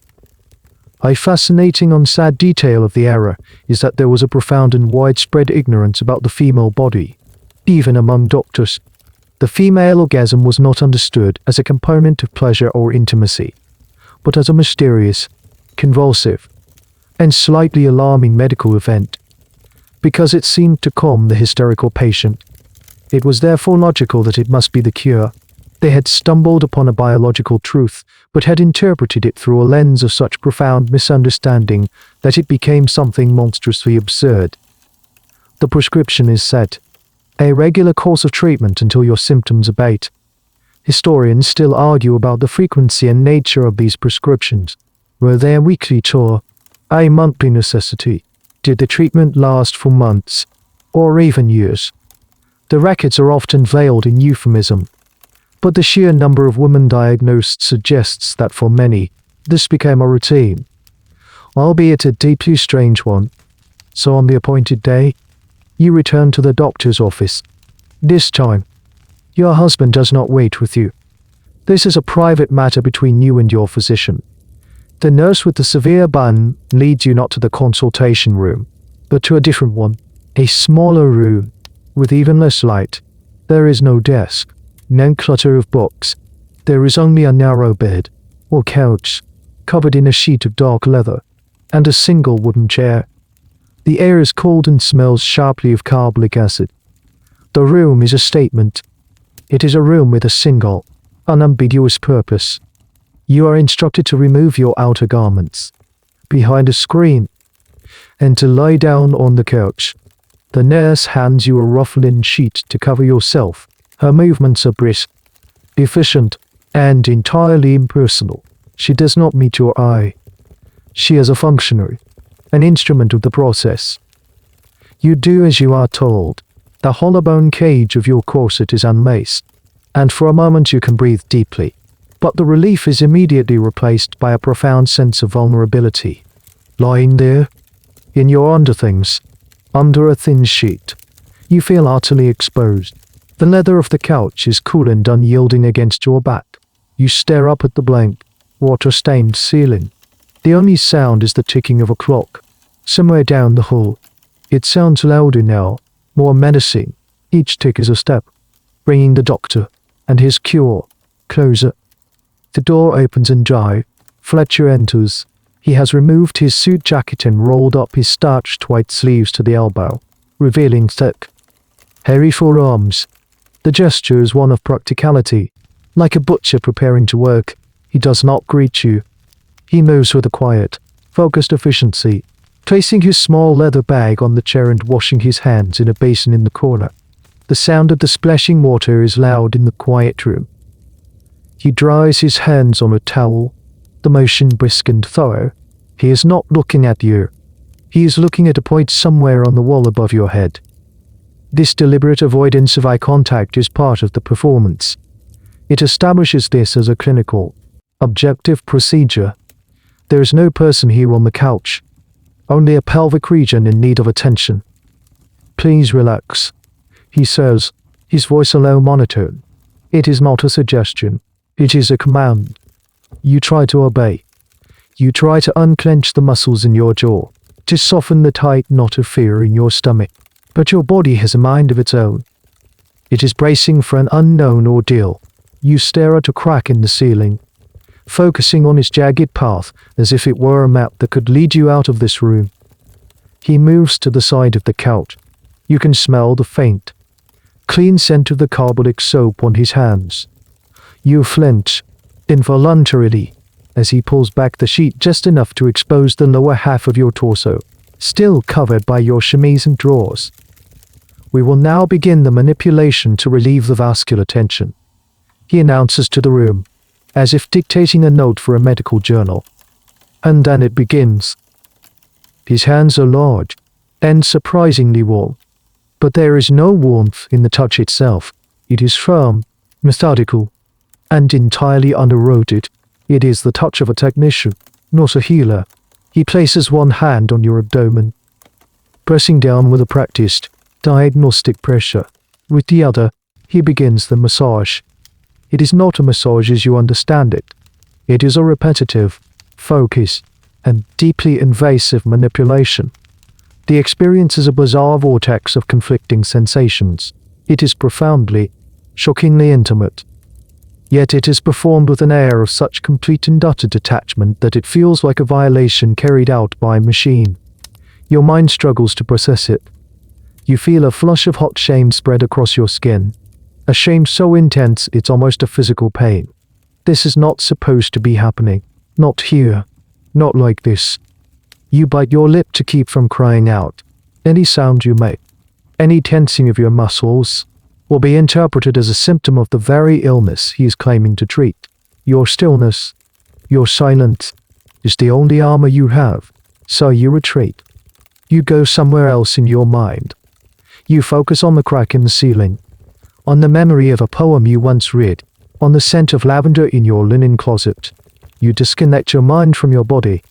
A fascinating and sad detail of the era is that there was a profound and widespread ignorance about the female body, even among doctors. The female orgasm was not understood as a component of pleasure or intimacy, but as a mysterious, convulsive, and slightly alarming medical event. Because it seemed to calm the hysterical patient, it was therefore logical that it must be the cure. They had stumbled upon a biological truth, but had interpreted it through a lens of such profound misunderstanding that it became something monstrously absurd. The prescription is set: a regular course of treatment until your symptoms abate. Historians still argue about the frequency and nature of these prescriptions. Were they a weekly chore, a monthly necessity? Did the treatment last for months, or even years? The records are often veiled in euphemism, but the sheer number of women diagnosed suggests that for many, this became a routine, albeit a deeply strange one. So on the appointed day, you return to the doctor's office. This time, your husband does not wait with you. This is a private matter between you and your physician. The nurse with the severe bun leads you not to the consultation room, but to a different one, a smaller room, with even less light. There is no desk, no clutter of books. There is only a narrow bed, or couch, covered in a sheet of dark leather, and a single wooden chair. The air is cold and smells sharply of carbolic acid. The room is a statement. It is a room with a single, unambiguous purpose. You are instructed to remove your outer garments, behind a screen, and to lie down on the couch. The nurse hands you a rough linen sheet to cover yourself. Her movements are brisk, efficient, and entirely impersonal. She does not meet your eye. She is a functionary, an instrument of the process. You do as you are told. The hollow bone cage of your corset is unlaced, and for a moment you can breathe deeply. But the relief is immediately replaced by a profound sense of vulnerability. Lying there, in your underthings, under a thin sheet, you feel utterly exposed. The leather of the couch is cool and unyielding against your back. You stare up at the blank, water-stained ceiling. The only sound is the ticking of a clock, somewhere down the hall. It sounds louder now, more menacing. Each tick is a step, bringing the doctor and his cure closer. The door opens and Jive, Fletcher enters. He has removed his suit jacket and rolled up his starched white sleeves to the elbow, revealing thick, hairy forearms. The gesture is one of practicality. Like a butcher preparing to work, he does not greet you. He moves with a quiet, focused efficiency, placing his small leather bag on the chair and washing his hands in a basin in the corner. The sound of the splashing water is loud in the quiet room. He dries his hands on a towel, the motion brisk and thorough. He is not looking at you. He is looking at a point somewhere on the wall above your head. This deliberate avoidance of eye contact is part of the performance. It establishes this as a clinical, objective procedure. There is no person here on the couch, only a pelvic region in need of attention. Please relax, he says, his voice a low monotone. It is not a suggestion. It is a command. You try to obey. You try to unclench the muscles in your jaw, to soften the tight knot of fear in your stomach. But your body has a mind of its own. It is bracing for an unknown ordeal. You stare at a crack in the ceiling, focusing on its jagged path as if it were a map that could lead you out of this room. He moves to the side of the couch. You can smell the faint, clean scent of the carbolic soap on his hands. You flinch, involuntarily, as he pulls back the sheet just enough to expose the lower half of your torso, still covered by your chemise and drawers. We will now begin the manipulation to relieve the vascular tension, he announces to the room, as if dictating a note for a medical journal. And then it begins. His hands are large and surprisingly warm, but there is no warmth in the touch itself. It is firm, methodical, and entirely uneroded. It is the touch of a technician, not a healer. He places one hand on your abdomen, pressing down with a practiced, diagnostic pressure. With the other, he begins the massage. It is not a massage as you understand it. It is a repetitive, focused, and deeply invasive manipulation. The experience is a bizarre vortex of conflicting sensations. It is profoundly, shockingly intimate. Yet it is performed with an air of such complete and utter detachment that it feels like a violation carried out by a machine. Your mind struggles to process it. You feel a flush of hot shame spread across your skin. A shame so intense it's almost a physical pain. This is not supposed to be happening. Not here. Not like this. You bite your lip to keep from crying out. Any sound you make, any tensing of your muscles, will be interpreted as a symptom of the very illness he is claiming to treat. Your stillness, your silence, is the only armor you have, so you retreat. You go somewhere else in your mind. You focus on the crack in the ceiling, on the memory of a poem you once read, on the scent of lavender in your linen closet. You disconnect your mind from your body,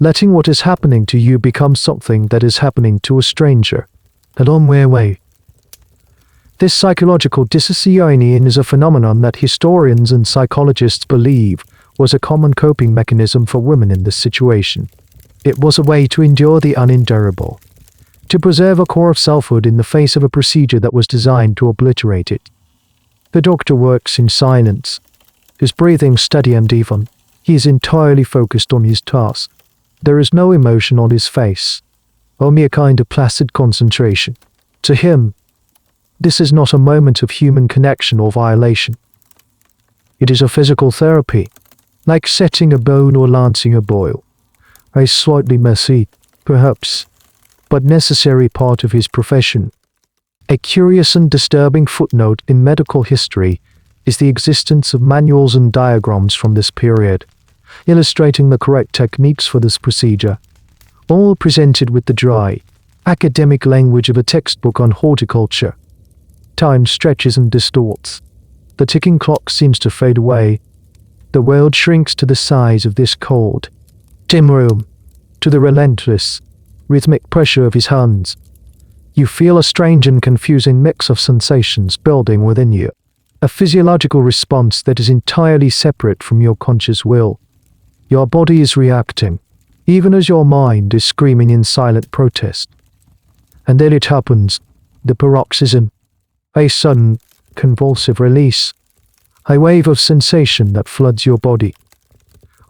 letting what is happening to you become something that is happening to a stranger, a long way away. This psychological dissociation is a phenomenon that historians and psychologists believe was a common coping mechanism for women in this situation. It was a way to endure the unendurable, to preserve a core of selfhood in the face of a procedure that was designed to obliterate it. The doctor works in silence, his breathing steady and even. He is entirely focused on his task. There is no emotion on his face, only a kind of placid concentration. To him, this is not a moment of human connection or violation. It is a physical therapy, like setting a bone or lancing a boil. A slightly messy, perhaps, but necessary part of his profession. A curious and disturbing footnote in medical history is the existence of manuals and diagrams from this period, illustrating the correct techniques for this procedure, all presented with the dry, academic language of a textbook on horticulture. Time stretches and distorts. The ticking clock seems to fade away. The world shrinks to the size of this cold, dim room, to the relentless, rhythmic pressure of his hands. You feel a strange and confusing mix of sensations building within you, a physiological response that is entirely separate from your conscious will. Your body is reacting, even as your mind is screaming in silent protest. And then it happens, the paroxysm, a sudden, convulsive release, a wave of sensation that floods your body.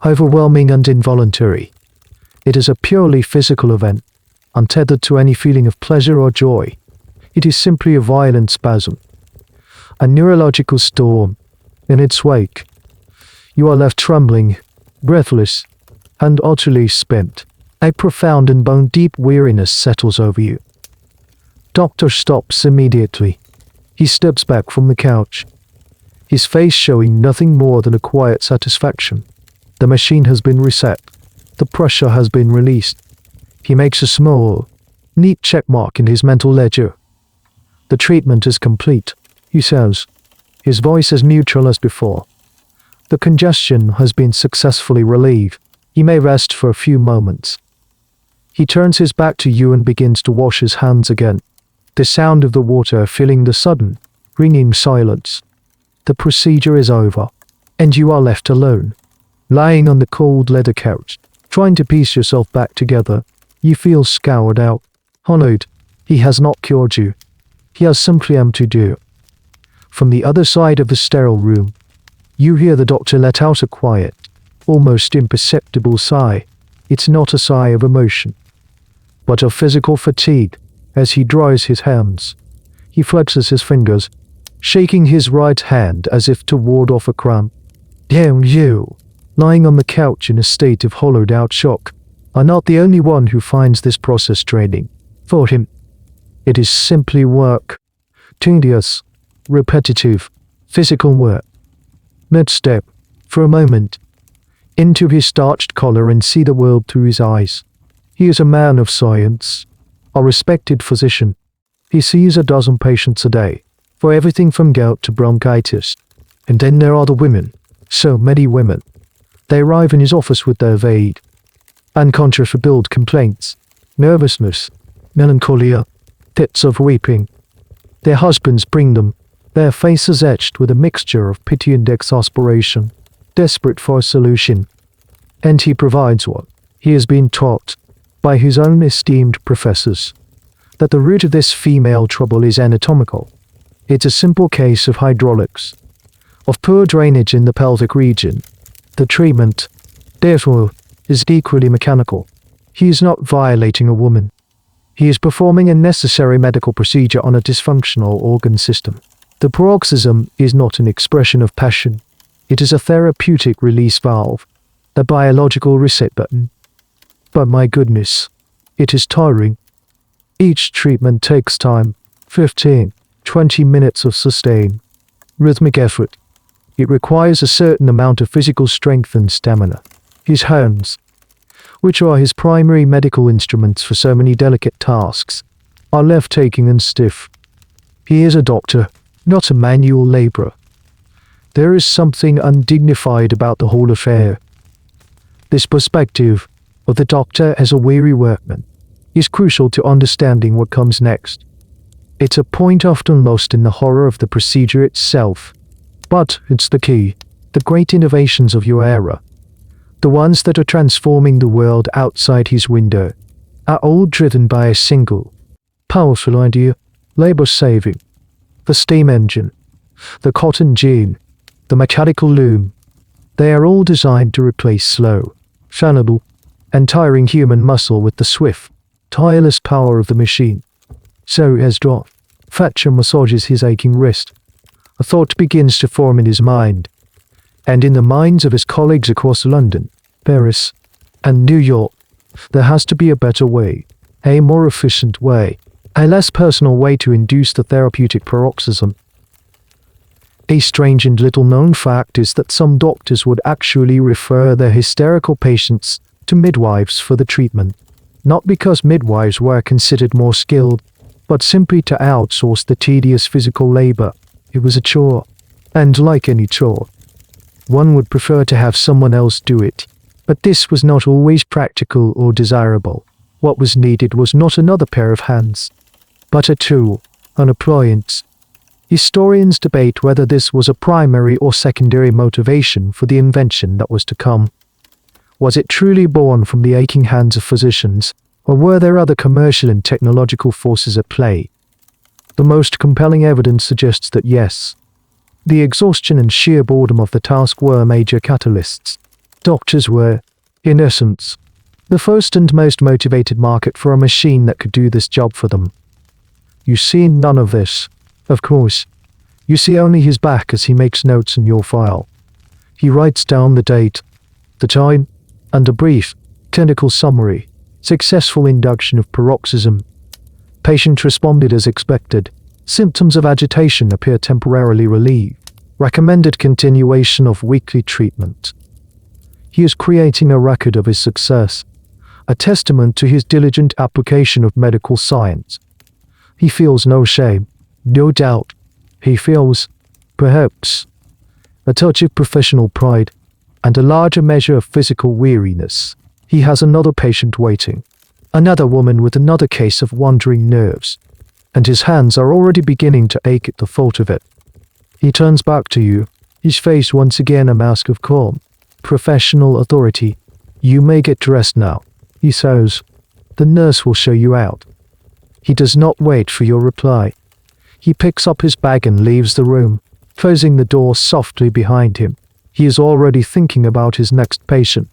Overwhelming and involuntary. It is a purely physical event, untethered to any feeling of pleasure or joy. It is simply a violent spasm, a neurological storm. In its wake, you are left trembling, breathless, and utterly spent. A profound and bone-deep weariness settles over you. Doctor stops immediately. He steps back from the couch, his face showing nothing more than a quiet satisfaction. The machine has been reset. The pressure has been released. He makes a small, neat checkmark in his mental ledger. The treatment is complete, he says, his voice as neutral as before. The congestion has been successfully relieved. He may rest for a few moments. He turns his back to you and begins to wash his hands again, the sound of the water filling the sudden, ringing silence. The procedure is over, and you are left alone, lying on the cold leather couch, trying to piece yourself back together. You feel scoured out, hollowed. He has not cured you. He has simply emptied you. From the other side of the sterile room, you hear the doctor let out a quiet, almost imperceptible sigh. It's not a sigh of emotion, but of physical fatigue. As he dries his hands, he flexes his fingers, shaking his right hand as if to ward off a cramp. You, lying on the couch in a state of hollowed-out shock, are not the only one who finds this process draining. For him, it is simply work. Tedious, repetitive, physical work. Let's step, for a moment, into his starched collar and see the world through his eyes. He is a man of science, a respected physician. He sees a dozen patients a day, for everything from gout to bronchitis. And then there are the women, so many women. They arrive in his office with their vague, uncontrollable complaints, nervousness, melancholia, fits of weeping. Their husbands bring them, their faces etched with a mixture of pity and exasperation, desperate for a solution. And he provides one. He has been taught, by his own esteemed professors, that the root of this female trouble is anatomical. It's a simple case of hydraulics, of poor drainage in the pelvic region. The treatment, therefore, is equally mechanical. He is not violating a woman. He is performing a necessary medical procedure on a dysfunctional organ system. The paroxysm is not an expression of passion. It is a therapeutic release valve, a biological reset button. But my goodness, it is tiring. Each treatment takes time, 15, 20 minutes of sustained, rhythmic effort. It requires a certain amount of physical strength and stamina. His hands, which are his primary medical instruments for so many delicate tasks, are left aching and stiff. He is a doctor, not a manual laborer. There is something undignified about the whole affair. This perspective of the doctor as a weary workman is crucial to understanding what comes next. It's a point often lost in the horror of the procedure itself, but it's the key. The great innovations of your era, the ones that are transforming the world outside his window, are all driven by a single, powerful idea: labor-saving. The steam engine, the cotton gin, the mechanical loom, they are all designed to replace slow, flammable, and tiring human muscle with the swift, tireless power of the machine. So as Thatcher massages his aching wrist, a thought begins to form in his mind, and in the minds of his colleagues across London, Paris, and New York. There has to be a better way, a more efficient way, a less personal way to induce the therapeutic paroxysm. A strange and little-known fact is that some doctors would actually refer their hysterical patients to midwives for the treatment, not because midwives were considered more skilled, but simply to outsource the tedious physical labor. It was a chore, and like any chore, one would prefer to have someone else do it. But this was not always practical or desirable. What was needed was not another pair of hands, but a tool, an appliance. Historians debate whether this was a primary or secondary motivation for the invention that was to come. Was it truly born from the aching hands of physicians, or were there other commercial and technological forces at play? The most compelling evidence suggests that yes. The exhaustion and sheer boredom of the task were major catalysts. Doctors were, in essence, the first and most motivated market for a machine that could do this job for them. You see none of this, of course. You see only his back as he makes notes in your file. He writes down the date, the time, and a brief, clinical summary. Successful induction of paroxysm. Patient responded as expected. Symptoms of agitation appear temporarily relieved. Recommended continuation of weekly treatment. He is creating a record of his success, a testament to his diligent application of medical science. He feels no shame, no doubt. He feels, perhaps, a touch of professional pride, and a larger measure of physical weariness. He has another patient waiting, another woman with another case of wandering nerves, and his hands are already beginning to ache at the thought of it. He turns back to you, his face once again a mask of calm, professional authority. You may get dressed now, he says. The nurse will show you out. He does not wait for your reply. He picks up his bag and leaves the room, closing the door softly behind him. He is already thinking about his next patient,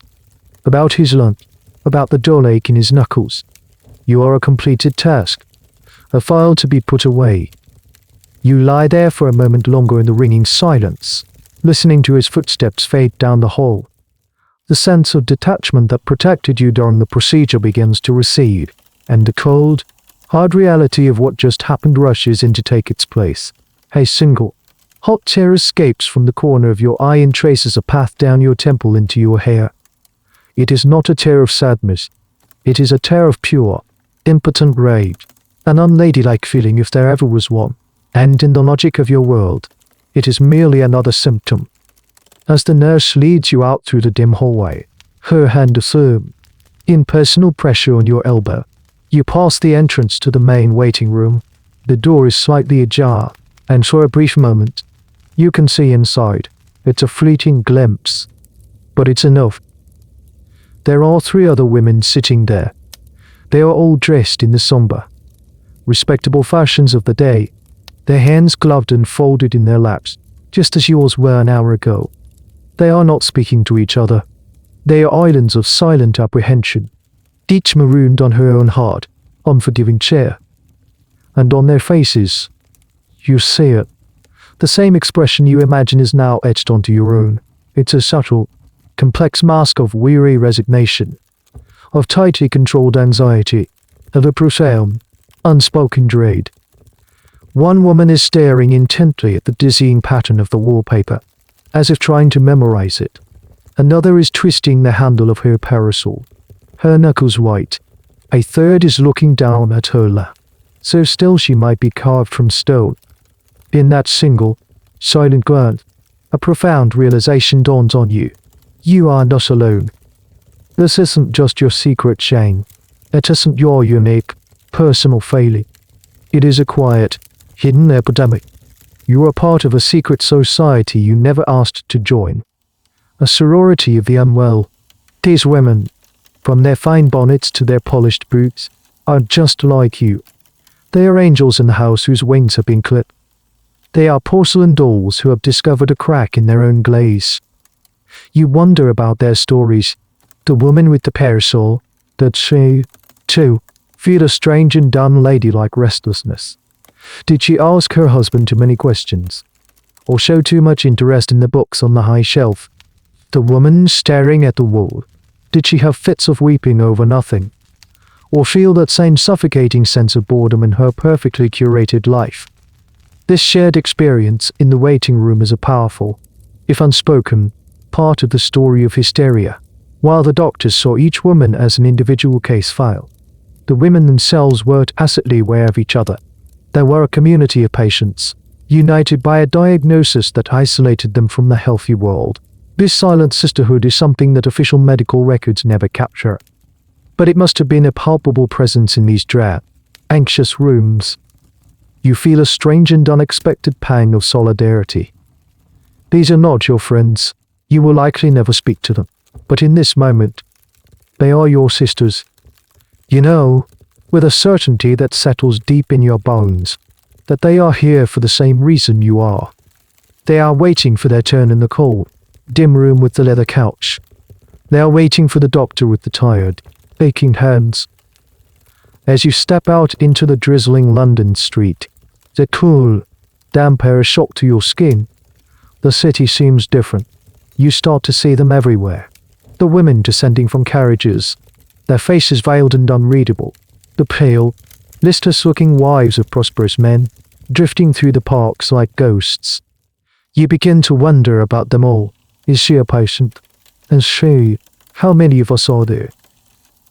about his lunch, about the dull ache in his knuckles. You are a completed task, a file to be put away. You lie there for a moment longer in the ringing silence, listening to his footsteps fade down the hall. The sense of detachment that protected you during the procedure begins to recede, and the cold, Hard reality of what just happened rushes in to take its place. A single, hot tear escapes from the corner of your eye and traces a path down your temple into your hair. It is not a tear of sadness. It is a tear of pure, impotent rage, an unladylike feeling if there ever was one, and in the logic of your world, it is merely another symptom. As the nurse leads you out through the dim hallway, her hand firm, impersonal pressure on your elbow, you pass the entrance to the main waiting room. The door is slightly ajar, and for a brief moment, you can see inside. It's a fleeting glimpse, but it's enough. There are 3 other women sitting there. They are all dressed in the somber, respectable fashions of the day, their hands gloved and folded in their laps, just as yours were an hour ago. They are not speaking to each other. They are islands of silent apprehension, each marooned on her own hard, unforgiving chair. And on their faces, you see it. The same expression you imagine is now etched onto your own. It's a subtle, complex mask of weary resignation, of tightly controlled anxiety, of a profound, unspoken dread. One woman is staring intently at the dizzying pattern of the wallpaper, as if trying to memorize it. Another is twisting the handle of her parasol, her knuckles white. A third is looking down at her lap, so still she might be carved from stone. In that single, silent glance, a profound realization dawns on you. You are not alone. This isn't just your secret shame. It isn't your unique, personal failing. It is a quiet, hidden epidemic. You are part of a secret society you never asked to join. A sorority of the unwell. These women, from their fine bonnets to their polished boots, are just like you. They are angels in the house whose wings have been clipped. They are porcelain dolls who have discovered a crack in their own glaze. You wonder about their stories. The woman with the parasol, that she, too, feel a strange and unladylike restlessness. Did she ask her husband too many questions? Or show too much interest in the books on the high shelf? The woman staring at the wall, did she have fits of weeping over nothing? Or feel that same suffocating sense of boredom in her perfectly curated life? This shared experience in the waiting room is a powerful, if unspoken, part of the story of Hysteria. While the doctors saw each woman as an individual case file, the women themselves were tacitly aware of each other. They were a community of patients, united by a diagnosis that isolated them from the healthy world. This silent sisterhood is something that official medical records never capture. But it must have been a palpable presence in these drab, anxious rooms. You feel a strange and unexpected pang of solidarity. These are not your friends. You will likely never speak to them. But in this moment, they are your sisters. You know, with a certainty that settles deep in your bones, that they are here for the same reason you are. They are waiting for their turn in the cold, dim room with the leather couch. They are waiting for the doctor with the tired, aching hands. As you step out into the drizzling London street, the cool, damp air is shock to your skin. The city seems different. You start to see them everywhere. The women descending from carriages, their faces veiled and unreadable. The pale, listless-looking wives of prosperous men, drifting through the parks like ghosts. You begin to wonder about them all. Is she a patient? And she, how many of us are there?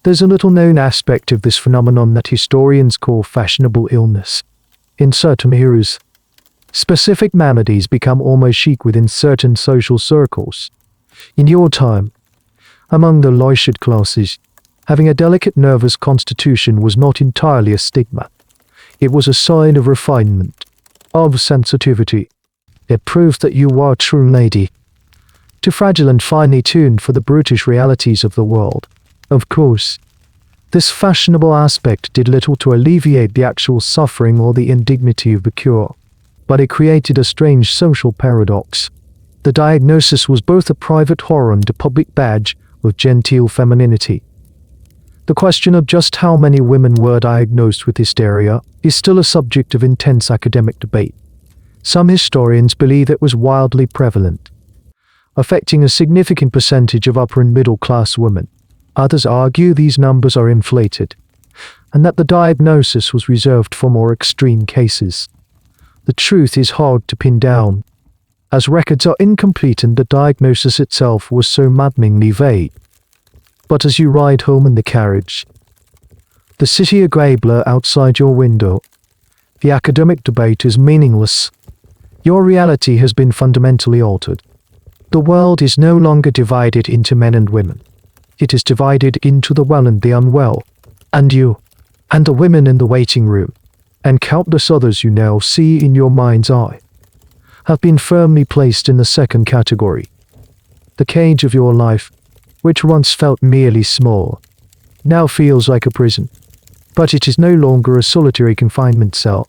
There's a little-known aspect of this phenomenon that historians call fashionable illness. In certain eras, specific maladies become almost chic within certain social circles. In your time, among the leisured classes, having a delicate nervous constitution was not entirely a stigma. It was a sign of refinement, of sensitivity. It proved that you were a true lady. Too fragile and finely tuned for the brutish realities of the world. Of course, this fashionable aspect did little to alleviate the actual suffering or the indignity of the cure, but it created a strange social paradox. The diagnosis was both a private horror and a public badge of genteel femininity. The question of just how many women were diagnosed with hysteria is still a subject of intense academic debate. Some historians believe it was wildly prevalent, affecting a significant percentage of upper and middle class women. Others argue these numbers are inflated, and that the diagnosis was reserved for more extreme cases. The truth is hard to pin down, as records are incomplete and the diagnosis itself was so maddeningly vague. But as you ride home in the carriage, the city a grey blur outside your window, the academic debate is meaningless. Your reality has been fundamentally altered. The world is no longer divided into men and women. It is divided into the well and the unwell, and you, and the women in the waiting room, and countless others you now see in your mind's eye, have been firmly placed in the second category. The cage of your life, which once felt merely small, now feels like a prison. But it is no longer a solitary confinement cell.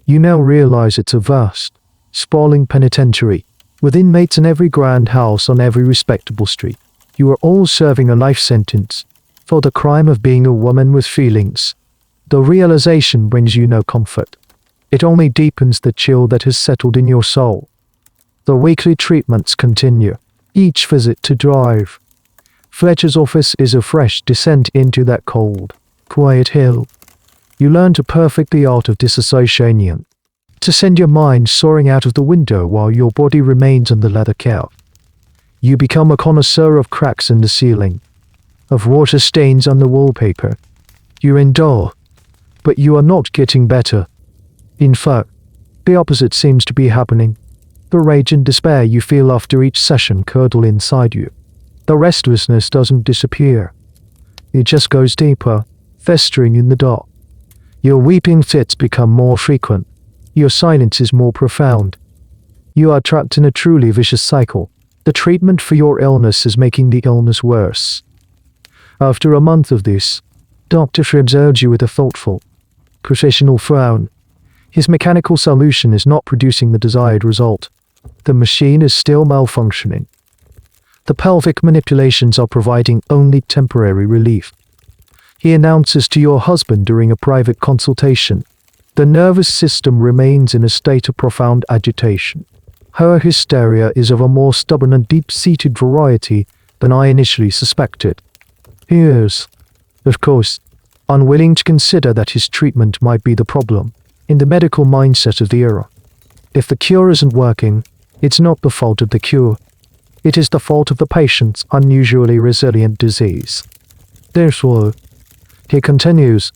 You now realize it's a vast, sprawling penitentiary, with inmates in every grand house on every respectable street. You are all serving a life sentence for the crime of being a woman with feelings. The realization brings you no comfort. It only deepens the chill that has settled in your soul. The weekly treatments continue, each visit to drive. Fletcher's office is a fresh descent into that cold, quiet hill. You learn to perfect the art of disassociation, to send your mind soaring out of the window while your body remains on the leather couch. You become a connoisseur of cracks in the ceiling, of water stains on the wallpaper. You endure, but you are not getting better. In fact, the opposite seems to be happening. The rage and despair you feel after each session curdle inside you. The restlessness doesn't disappear. It just goes deeper, festering in the dark. Your weeping fits become more frequent. Your silence is more profound. You are trapped in a truly vicious cycle. The treatment for your illness is making the illness worse. After a month of this, Dr. Fritz observes you with a thoughtful, professional frown. His mechanical solution is not producing the desired result. The machine is still malfunctioning. The pelvic manipulations are providing only temporary relief. He announces to your husband during a private consultation, the nervous system remains in a state of profound agitation. Her hysteria is of a more stubborn and deep-seated variety than I initially suspected. He is, of course, unwilling to consider that his treatment might be the problem, in the medical mindset of the era. If the cure isn't working, it's not the fault of the cure. It is the fault of the patient's unusually resilient disease. Therefore, he continues,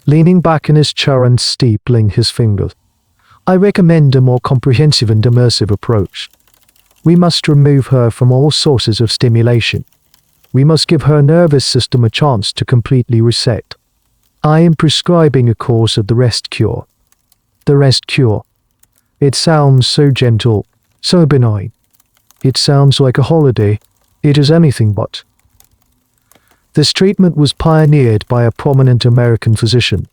leaning back in his chair and steepling his fingers, I recommend a more comprehensive and immersive approach. We must remove her from all sources of stimulation. We must give her nervous system a chance to completely reset. I am prescribing a course of the rest cure. The rest cure. It sounds so gentle, so benign. It sounds like a holiday. It is anything but. This treatment was pioneered by a prominent American physician,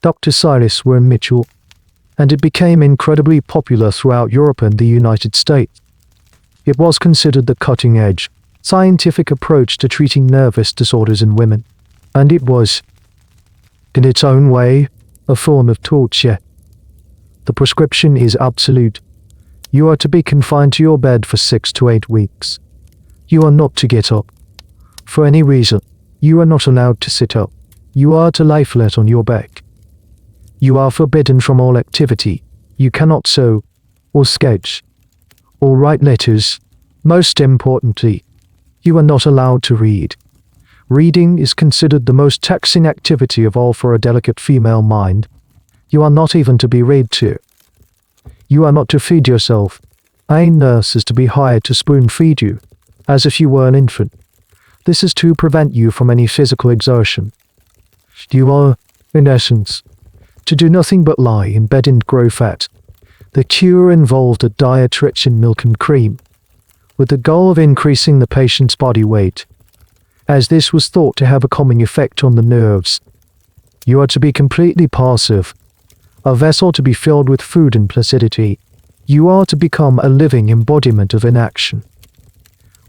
Dr. Cyrus Warren Mitchell, and it became incredibly popular throughout Europe and the United States. It was considered the cutting-edge, scientific approach to treating nervous disorders in women, and it was, in its own way, a form of torture. The prescription is absolute. You are to be confined to your bed for 6 to 8 weeks. You are not to get up. For any reason, you are not allowed to sit up. You are to lie flat on your back. You are forbidden from all activity. You cannot sew, or sketch, or write letters. Most importantly, you are not allowed to read. Reading is considered the most taxing activity of all for a delicate female mind. You are not even to be read to. You are not to feed yourself. A nurse is to be hired to spoon-feed you, as if you were an infant. This is to prevent you from any physical exertion. You are, in essence, to do nothing but lie in bed and grow fat. The cure involved a diet rich in milk and cream, with the goal of increasing the patient's body weight, as this was thought to have a calming effect on the nerves. You are to be completely passive, a vessel to be filled with food and placidity. You are to become a living embodiment of inaction.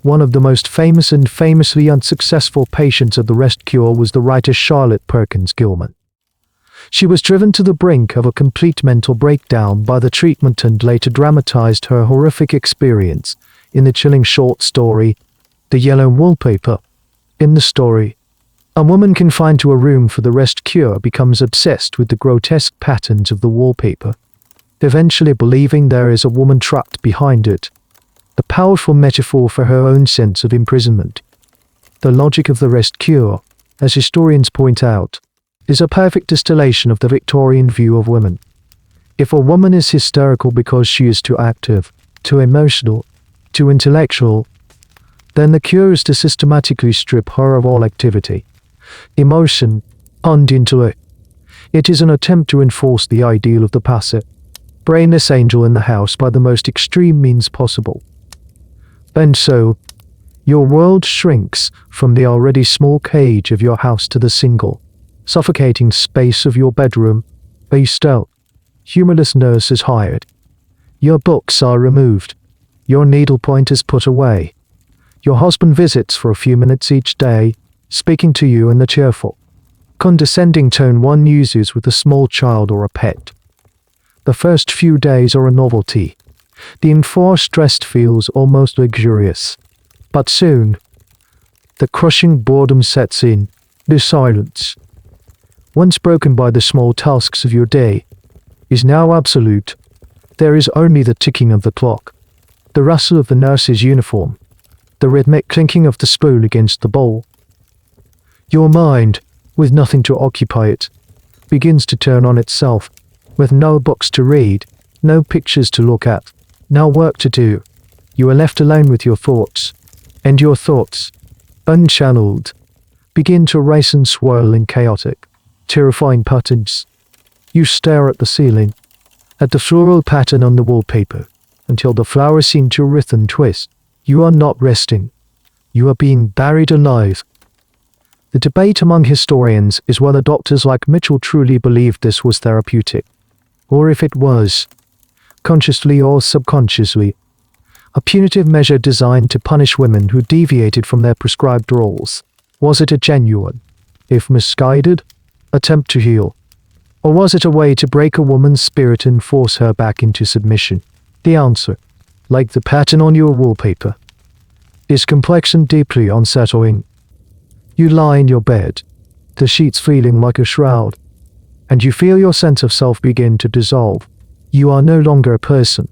One of the most famous and famously unsuccessful patients of the rest cure was the writer Charlotte Perkins Gilman. She was driven to the brink of a complete mental breakdown by the treatment and later dramatized her horrific experience in the chilling short story, The Yellow Wallpaper. In the story, A woman confined to a room for the rest cure becomes obsessed with the grotesque patterns of the wallpaper, eventually believing there is a woman trapped behind it, a powerful metaphor for her own sense of imprisonment. The logic of the rest cure, as historians point out, is a perfect distillation of the Victorian view of women. If a woman is hysterical because she is too active, too emotional, too intellectual, then the cure is to systematically strip her of all activity, emotion, and intellect. It is an attempt to enforce the ideal of the passive, brainless angel in the house by the most extreme means possible. And so, your world shrinks from the already small cage of your house to the single, suffocating space of your bedroom. A stout, humorless nurse is hired. Your books are removed. Your needlepoint is put away. Your husband visits for a few minutes each day, speaking to you in the cheerful, condescending tone one uses with a small child or a pet. The first few days are a novelty. The enforced rest feels almost luxurious. But soon, the crushing boredom sets in, the silence, once broken by the small tasks of your day, is now absolute. There is only the ticking of the clock, the rustle of the nurse's uniform, the rhythmic clinking of the spoon against the bowl. Your mind, with nothing to occupy it, begins to turn on itself, with no books to read, no pictures to look at, no work to do. You are left alone with your thoughts, and your thoughts, unchanneled, begin to race and swirl in chaotic, terrifying patterns. You stare at the ceiling, at the floral pattern on the wallpaper, until the flowers seem to writhe and twist. You are not resting. You are being buried alive. The debate among historians is whether doctors like Mitchell truly believed this was therapeutic, or if it was, consciously or subconsciously, a punitive measure designed to punish women who deviated from their prescribed roles. Was it a genuine, if misguided, attempt to heal? Or was it a way to break a woman's spirit and force her back into submission? The answer, like the pattern on your wallpaper, is complex and deeply unsettling. You lie in your bed, the sheets feeling like a shroud, and you feel your sense of self begin to dissolve. You are no longer a person.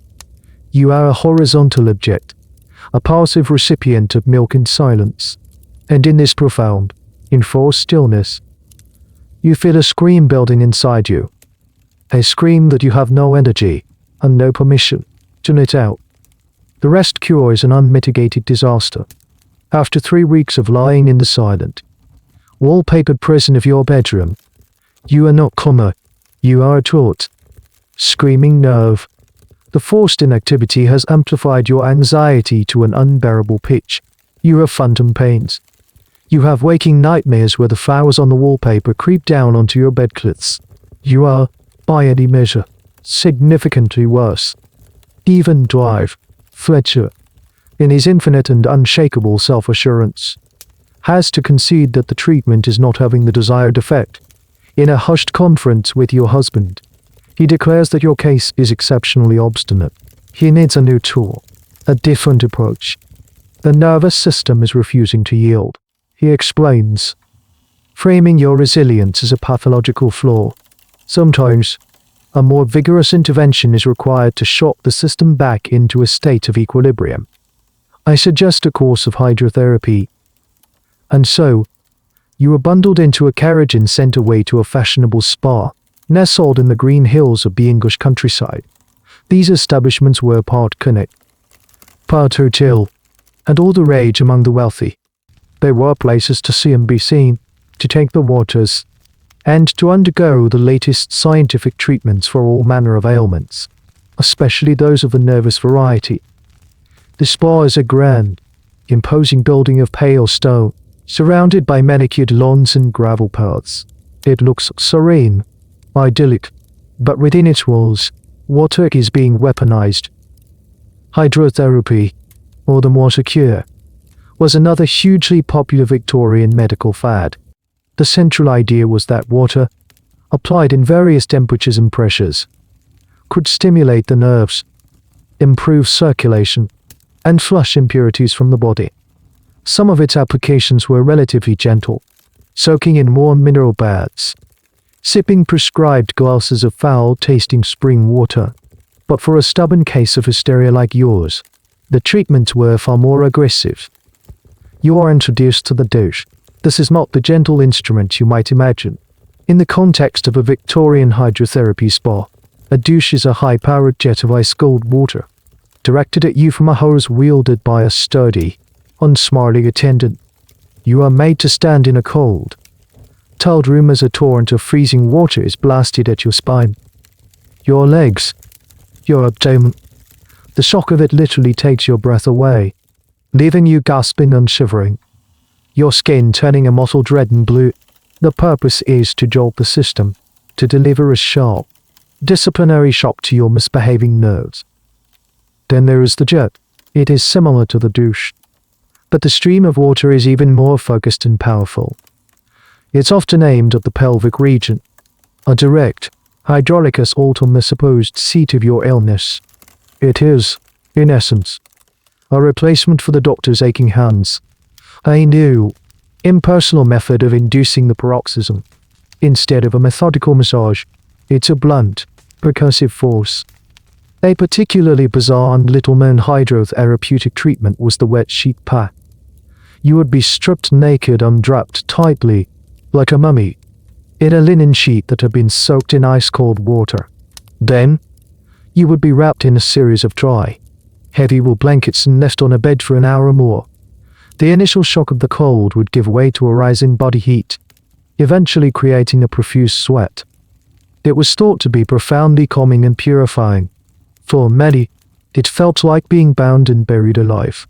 You are a horizontal object, a passive recipient of milk and silence. And in this profound, enforced stillness, you feel a scream building inside you. A scream that you have no energy and no permission to let out. The rest cure is an unmitigated disaster. After 3 weeks of lying in the silent, wallpapered prison of your bedroom, you are not coma, you are a taut, screaming nerve. The forced inactivity has amplified your anxiety to an unbearable pitch. You have phantom pains. You have waking nightmares where the flowers on the wallpaper creep down onto your bedclothes. You are, by any measure, significantly worse. Even Drive, Fletcher, in his infinite and unshakable self-assurance, has to concede that the treatment is not having the desired effect. In a hushed conference with your husband, he declares that your case is exceptionally obstinate. He needs a new tool, a different approach. The nervous system is refusing to yield, he explains, framing your resilience as a pathological flaw. Sometimes, a more vigorous intervention is required to shock the system back into a state of equilibrium. I suggest a course of hydrotherapy. And so, you are bundled into a carriage and sent away to a fashionable spa, nestled in the green hills of the English countryside. These establishments were part clinic, part hotel, and all the rage among the wealthy. They were places to see and be seen, to take the waters, and to undergo the latest scientific treatments for all manner of ailments, especially those of the nervous variety. The spa is a grand, imposing building of pale stone, surrounded by manicured lawns and gravel paths. It looks serene, idyllic, but within its walls, water is being weaponized. Hydrotherapy, or the water cure, was another hugely popular Victorian medical fad. The central idea was that water, applied in various temperatures and pressures, could stimulate the nerves, improve circulation, and flush impurities from the body. Some of its applications were relatively gentle, soaking in warm mineral baths, sipping prescribed glasses of foul-tasting spring water. But for a stubborn case of hysteria like yours, the treatments were far more aggressive. You are introduced to the douche. This is not the gentle instrument you might imagine. In the context of a Victorian hydrotherapy spa, a douche is a high-powered jet of ice-cold water, directed at you from a hose wielded by a sturdy, unsmartly attendant. You are made to stand in a cold, tiled room as a torrent of freezing water is blasted at your spine, your legs, your abdomen. The shock of it literally takes your breath away, leaving you gasping and shivering, your skin turning a mottled red and blue. The purpose is to jolt the system, to deliver a sharp, disciplinary shock to your misbehaving nerves. Then there is the jet. It is similar to the douche, but the stream of water is even more focused and powerful. It's often aimed at the pelvic region, a direct, hydraulic assault on the supposed seat of your illness. It is, in essence, a replacement for the doctor's aching hands, a new, impersonal method of inducing the paroxysm. Instead of a methodical massage, it's a blunt, percussive force. A particularly bizarre and little-known hydrotherapeutic treatment was the wet sheet pack. You would be stripped naked and wrapped tightly, like a mummy, in a linen sheet that had been soaked in ice-cold water. Then, you would be wrapped in a series of dry, heavy wool blankets and left on a bed for an hour or more. The initial shock of the cold would give way to a rise in body heat, eventually creating a profuse sweat. It was thought to be profoundly calming and purifying. For many, it felt like being bound and buried alive.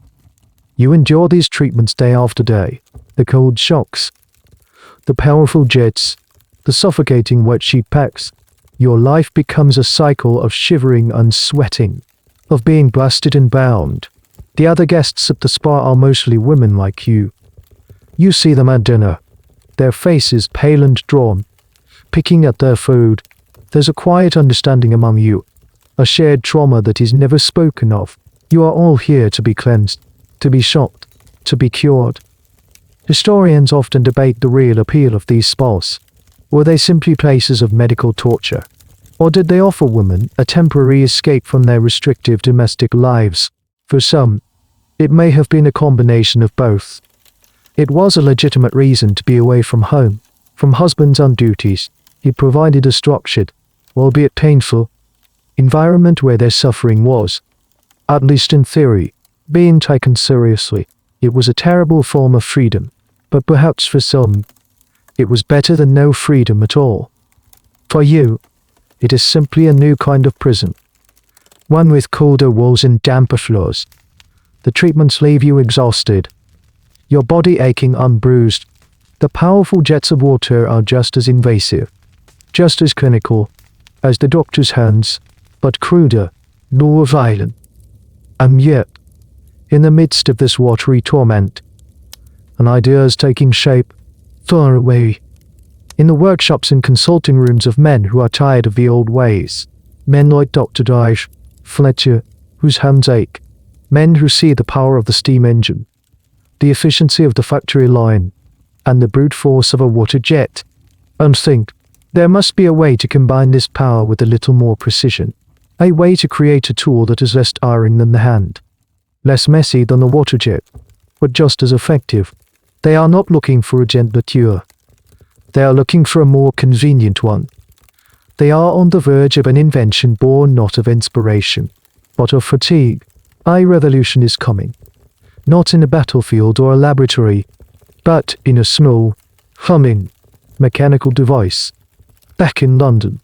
You endure these treatments day after day, the cold shocks, the powerful jets, the suffocating wet sheet packs. Your life becomes a cycle of shivering and sweating, of being blasted and bound. The other guests at the spa are mostly women like you. You see them at dinner, their faces pale and drawn, picking at their food. There's a quiet understanding among you, a shared trauma that is never spoken of. You are all here to be cleansed, to be shocked, to be cured. Historians often debate the real appeal of these spas. Were they simply places of medical torture? Or did they offer women a temporary escape from their restrictive domestic lives? For some, it may have been a combination of both. It was a legitimate reason to be away from home, from husbands and duties. It provided a structured, albeit painful, environment where their suffering was, at least in theory, being taken seriously. It was a terrible form of freedom, but perhaps for some, it was better than no freedom at all. For you, it is simply a new kind of prison, one with colder walls and damper floors. The treatments leave you exhausted, your body aching and bruised. The powerful jets of water are just as invasive, just as clinical, as the doctor's hands, but cruder, more violent. And yet, in the midst of this watery torment, an idea is taking shape, far away, in the workshops and consulting rooms of men who are tired of the old ways. Men like Dr. Dyche, Fletcher, whose hands ache. Men who see the power of the steam engine, the efficiency of the factory line, and the brute force of a water jet, and think, there must be a way to combine this power with a little more precision, a way to create a tool that is less tiring than the hand, less messy than the water jet, but just as effective. They are not looking for a gentler cure. They are looking for a more convenient one. They are on the verge of an invention born not of inspiration, but of fatigue. A revolution is coming, not in a battlefield or a laboratory, but in a small, humming, mechanical device. Back in London,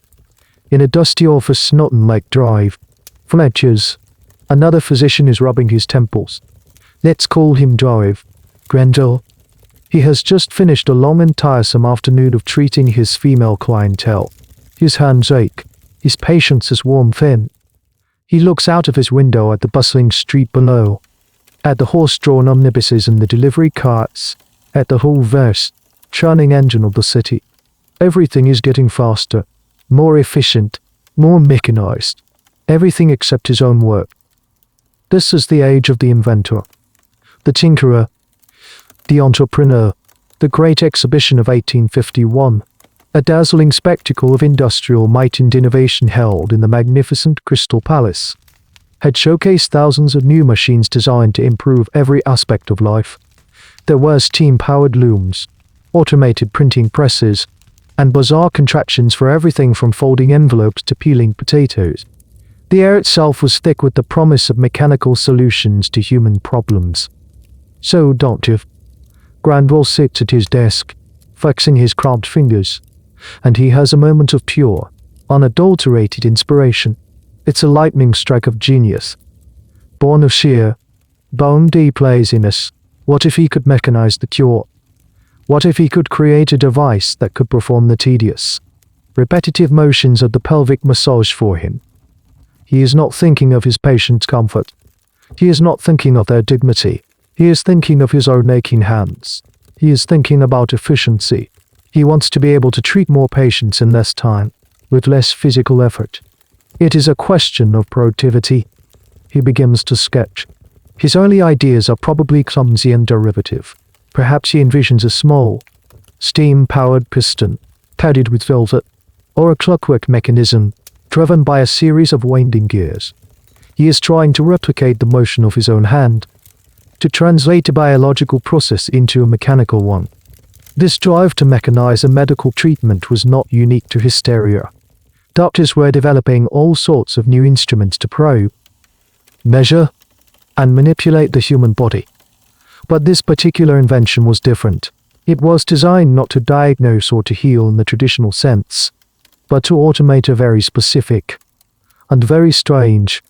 in a dusty office not in Lake Drive, Fletcher's, another physician is rubbing his temples. Let's call him Drive. Grendel. He has just finished a long and tiresome afternoon of treating his female clientele. His hands ache, his patience is worn thin. He looks out of his window at the bustling street below, at the horse-drawn omnibuses and the delivery carts, at the whole vast, churning engine of the city. Everything is getting faster, more efficient, more mechanized. Everything except his own work. This is the age of the inventor, the tinkerer, the entrepreneur. The Great Exhibition of 1851, a dazzling spectacle of industrial might and innovation held in the magnificent Crystal Palace, had showcased thousands of new machines designed to improve every aspect of life. There were steam-powered looms, automated printing presses, and bizarre contraptions for everything from folding envelopes to peeling potatoes. The air itself was thick with the promise of mechanical solutions to human problems. So Dr. Granville sits at his desk, flexing his cramped fingers, and he has a moment of pure, unadulterated inspiration. It's a lightning strike of genius, born of sheer, bone-deep laziness. What if he could mechanize the cure? What if he could create a device that could perform the tedious, repetitive motions of the pelvic massage for him? He is not thinking of his patient's comfort. He is not thinking of their dignity. He is thinking of his own aching hands. He is thinking about efficiency. He wants to be able to treat more patients in less time, with less physical effort. It is a question of productivity. He begins to sketch. His only ideas are probably clumsy and derivative. Perhaps he envisions a small, steam-powered piston, padded with velvet, or a clockwork mechanism, driven by a series of winding gears. He is trying to replicate the motion of his own hand, to translate a biological process into a mechanical one. This drive to mechanize a medical treatment was not unique to Hysteria. Doctors were developing all sorts of new instruments to probe, measure, and manipulate the human body. But this particular invention was different. It was designed not to diagnose or to heal in the traditional sense, but to automate a very specific and very strange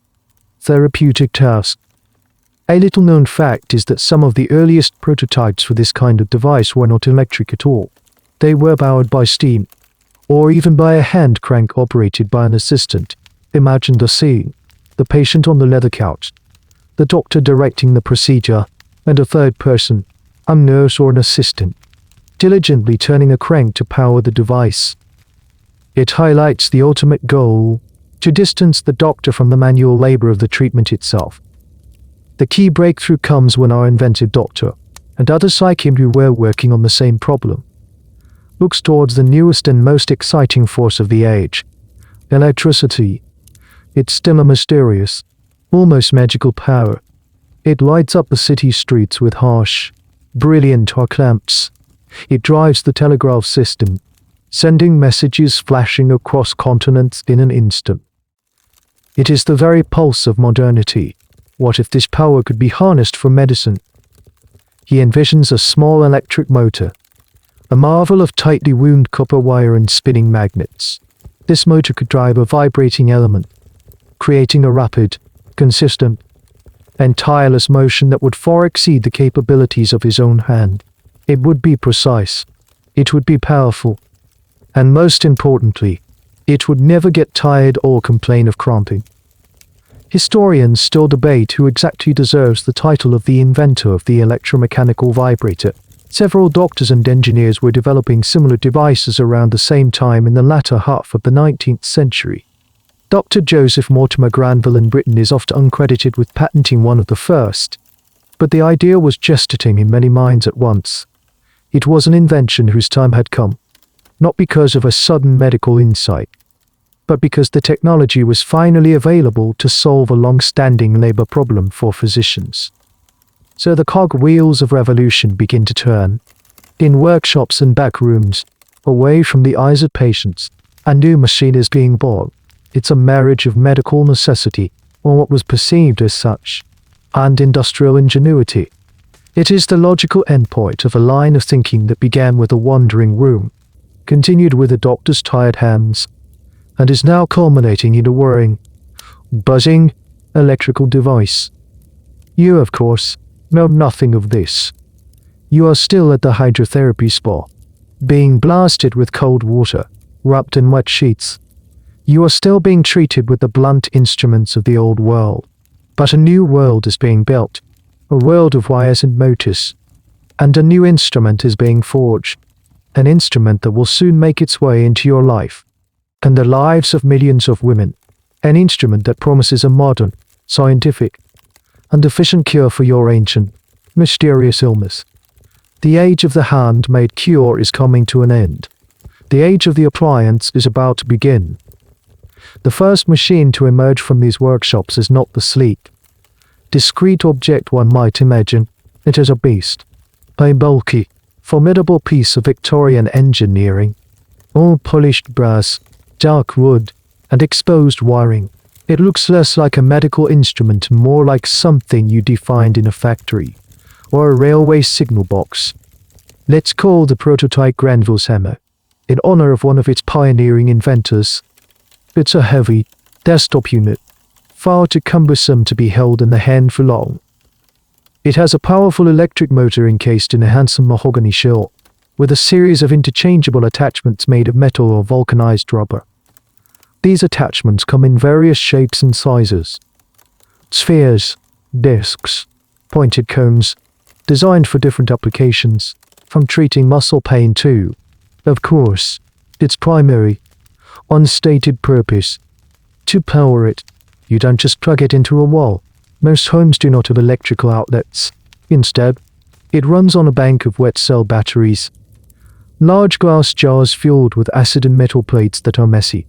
therapeutic task. A little-known fact is that some of the earliest prototypes for this kind of device were not electric at all. They were powered by steam, or even by a hand crank operated by an assistant. Imagine the scene: the patient on the leather couch, the doctor directing the procedure, and a third person, a nurse or an assistant, diligently turning a crank to power the device. It highlights the ultimate goal: to distance the doctor from the manual labor of the treatment itself. The key breakthrough comes when our inventive doctor, and others like him who were working on the same problem, looks towards the newest and most exciting force of the age: electricity. It's still a mysterious, almost magical power. It lights up the city streets with harsh, brilliant arc lamps. It drives the telegraph system, sending messages flashing across continents in an instant. It is the very pulse of modernity. What if this power could be harnessed for medicine? He envisions a small electric motor, a marvel of tightly wound copper wire and spinning magnets. This motor could drive a vibrating element, creating a rapid, consistent, and tireless motion that would far exceed the capabilities of his own hand. It would be precise, it would be powerful, and most importantly, it would never get tired or complain of cramping. Historians still debate who exactly deserves the title of the inventor of the electromechanical vibrator. Several doctors and engineers were developing similar devices around the same time in the latter half of the 19th century. Dr. Joseph Mortimer Granville in Britain is often uncredited with patenting one of the first, but the idea was gestating in many minds at once. It was an invention whose time had come, not because of a sudden medical insight, but because the technology was finally available to solve a long-standing labor problem for physicians. So the cogwheels of revolution begin to turn. In workshops and back rooms, away from the eyes of patients, a new machine is being born. It's a marriage of medical necessity, or what was perceived as such, and industrial ingenuity. It is the logical endpoint of a line of thinking that began with a wandering room, continued with a doctor's tired hands, and is now culminating in a whirring, buzzing, electrical device. You, of course, know nothing of this. You are still at the hydrotherapy spa, being blasted with cold water, wrapped in wet sheets. You are still being treated with the blunt instruments of the old world. But a new world is being built, a world of wires and motors, and a new instrument is being forged, an instrument that will soon make its way into your life, and the lives of millions of women, an instrument that promises a modern, scientific, and efficient cure for your ancient, mysterious illness. The age of the handmade cure is coming to an end. The age of the appliance is about to begin. The first machine to emerge from these workshops is not the sleek, discreet object one might imagine. It is a beast. A bulky, formidable piece of Victorian engineering. All polished brass, dark wood, and exposed wiring. It looks less like a medical instrument and more like something you'd find in a factory, or a railway signal box. Let's call the prototype Granville's hammer, in honor of one of its pioneering inventors. It's a heavy, desktop unit, far too cumbersome to be held in the hand for long. It has a powerful electric motor encased in a handsome mahogany shell, with a series of interchangeable attachments made of metal or vulcanized rubber. These attachments come in various shapes and sizes. Spheres, discs, pointed cones, designed for different applications, from treating muscle pain to, of course, its primary, unstated purpose, to power it. You don't just plug it into a wall. Most homes do not have electrical outlets. Instead, it runs on a bank of wet cell batteries. Large glass jars filled with acid and metal plates that are messy,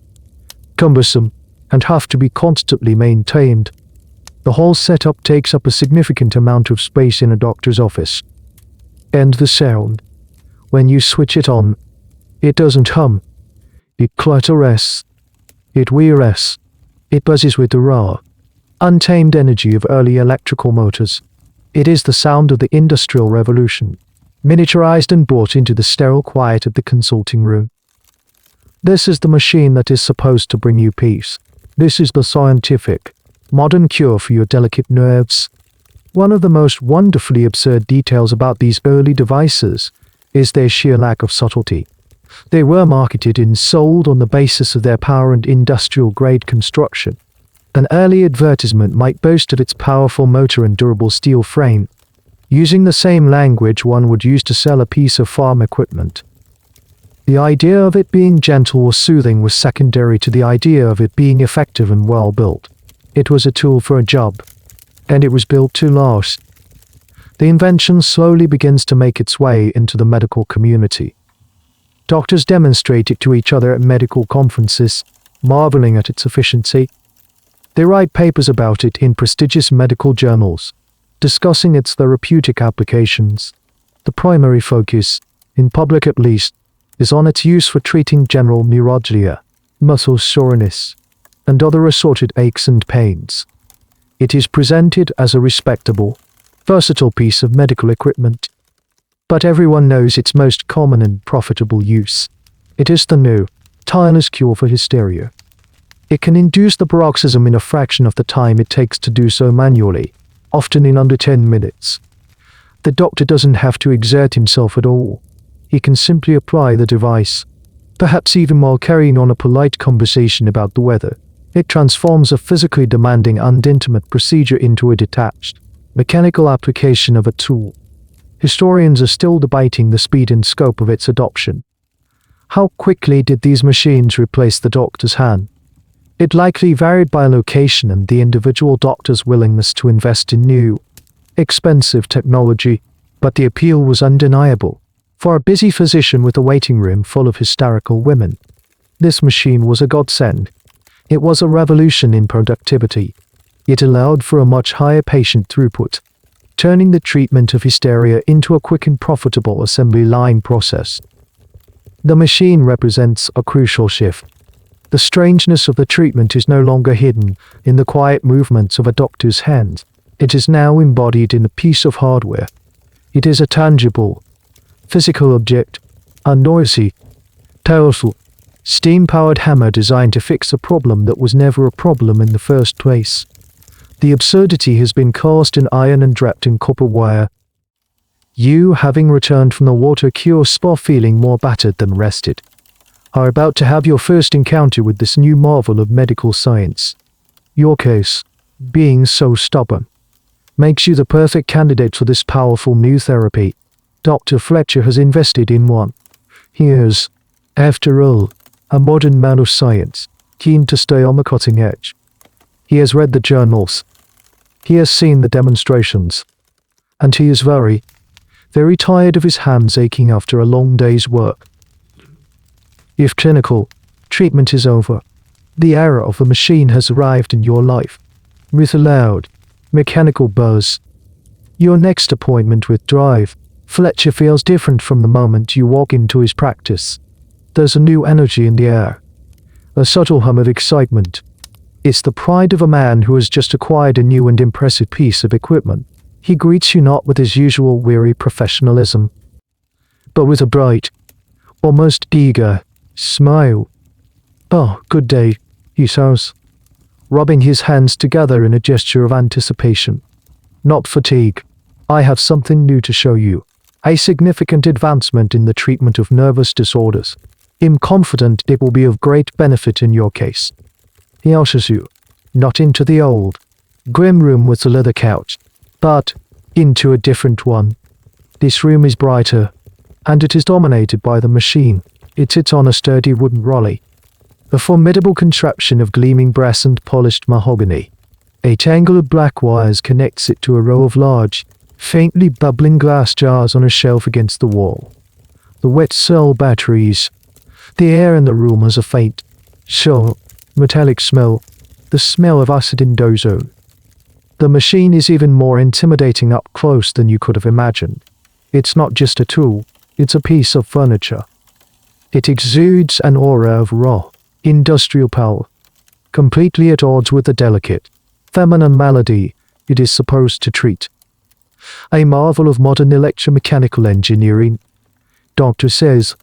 cumbersome, and have to be constantly maintained. The whole setup takes up a significant amount of space in a doctor's office. And the sound. When you switch it on, it doesn't hum. It clutters. It whirs. It buzzes with the raw, untamed energy of early electrical motors. It is the sound of the Industrial Revolution, miniaturized and brought into the sterile quiet of the consulting room. This is the machine that is supposed to bring you peace. This is the scientific, modern cure for your delicate nerves. One of the most wonderfully absurd details about these early devices is their sheer lack of subtlety. They were marketed and sold on the basis of their power and industrial-grade construction. An early advertisement might boast of its powerful motor and durable steel frame, using the same language one would use to sell a piece of farm equipment. The idea of it being gentle or soothing was secondary to the idea of it being effective and well built. It was a tool for a job, and it was built to last. The invention slowly begins to make its way into the medical community. Doctors demonstrate it to each other at medical conferences, marveling at its efficiency. They write papers about it in prestigious medical journals, discussing its therapeutic applications. The primary focus, in public at least, is on its use for treating general neuralgia, muscle soreness, and other assorted aches and pains. It is presented as a respectable, versatile piece of medical equipment. But everyone knows its most common and profitable use. It is the new, tireless cure for hysteria. It can induce the paroxysm in a fraction of the time it takes to do so manually, often in under 10 minutes. The doctor doesn't have to exert himself at all. He can simply apply the device, perhaps even while carrying on a polite conversation about the weather. It transforms a physically demanding and intimate procedure into a detached, mechanical application of a tool. Historians are still debating the speed and scope of its adoption. How quickly did these machines replace the doctor's hand? It likely varied by location and the individual doctor's willingness to invest in new, expensive technology, but the appeal was undeniable. For a busy physician with a waiting room full of hysterical women, this machine was a godsend. It was a revolution in productivity. It allowed for a much higher patient throughput, turning the treatment of hysteria into a quick and profitable assembly line process. The machine represents a crucial shift. The strangeness of the treatment is no longer hidden in the quiet movements of a doctor's hand. It is now embodied in a piece of hardware. It is a tangible, physical object, a noisy, powerful, steam-powered hammer designed to fix a problem that was never a problem in the first place. The absurdity has been cast in iron and draped in copper wire. You, having returned from the water cure spa feeling more battered than rested, are about to have your first encounter with this new marvel of medical science. Your case, being so stubborn, makes you the perfect candidate for this powerful new therapy. Dr. Fletcher has invested in one. He is, after all, a modern man of science, keen to stay on the cutting edge. He has read the journals. He has seen the demonstrations. And he is very very tired of his hands aching after a long day's work. If clinical treatment is over, the era of the machine has arrived in your life. With a loud, mechanical buzz. Your next appointment with Drive, Fletcher feels different from the moment you walk into his practice. There's a new energy in the air. A subtle hum of excitement. It's the pride of a man who has just acquired a new and impressive piece of equipment. He greets you not with his usual weary professionalism, but with a bright, almost eager smile. "Oh, good day," he says, rubbing his hands together in a gesture of anticipation. "Not fatigue. I have something new to show you. A significant advancement in the treatment of nervous disorders. I'm confident it will be of great benefit in your case." He ushers you, not into the old, grim room with the leather couch, but into a different one. This room is brighter, and it is dominated by the machine. It sits on a sturdy wooden trolley, a formidable contraption of gleaming brass and polished mahogany. A tangle of black wires connects it to a row of large, faintly bubbling glass jars on a shelf against the wall. The wet cell batteries. The air in the room has a faint, sure, metallic smell, the smell of acid in ozone. The machine is even more intimidating up close than you could have imagined. It's not just a tool, it's a piece of furniture. It exudes an aura of raw, industrial power, completely at odds with the delicate, feminine malady it is supposed to treat. A marvel of modern electromechanical engineering, Doctor says,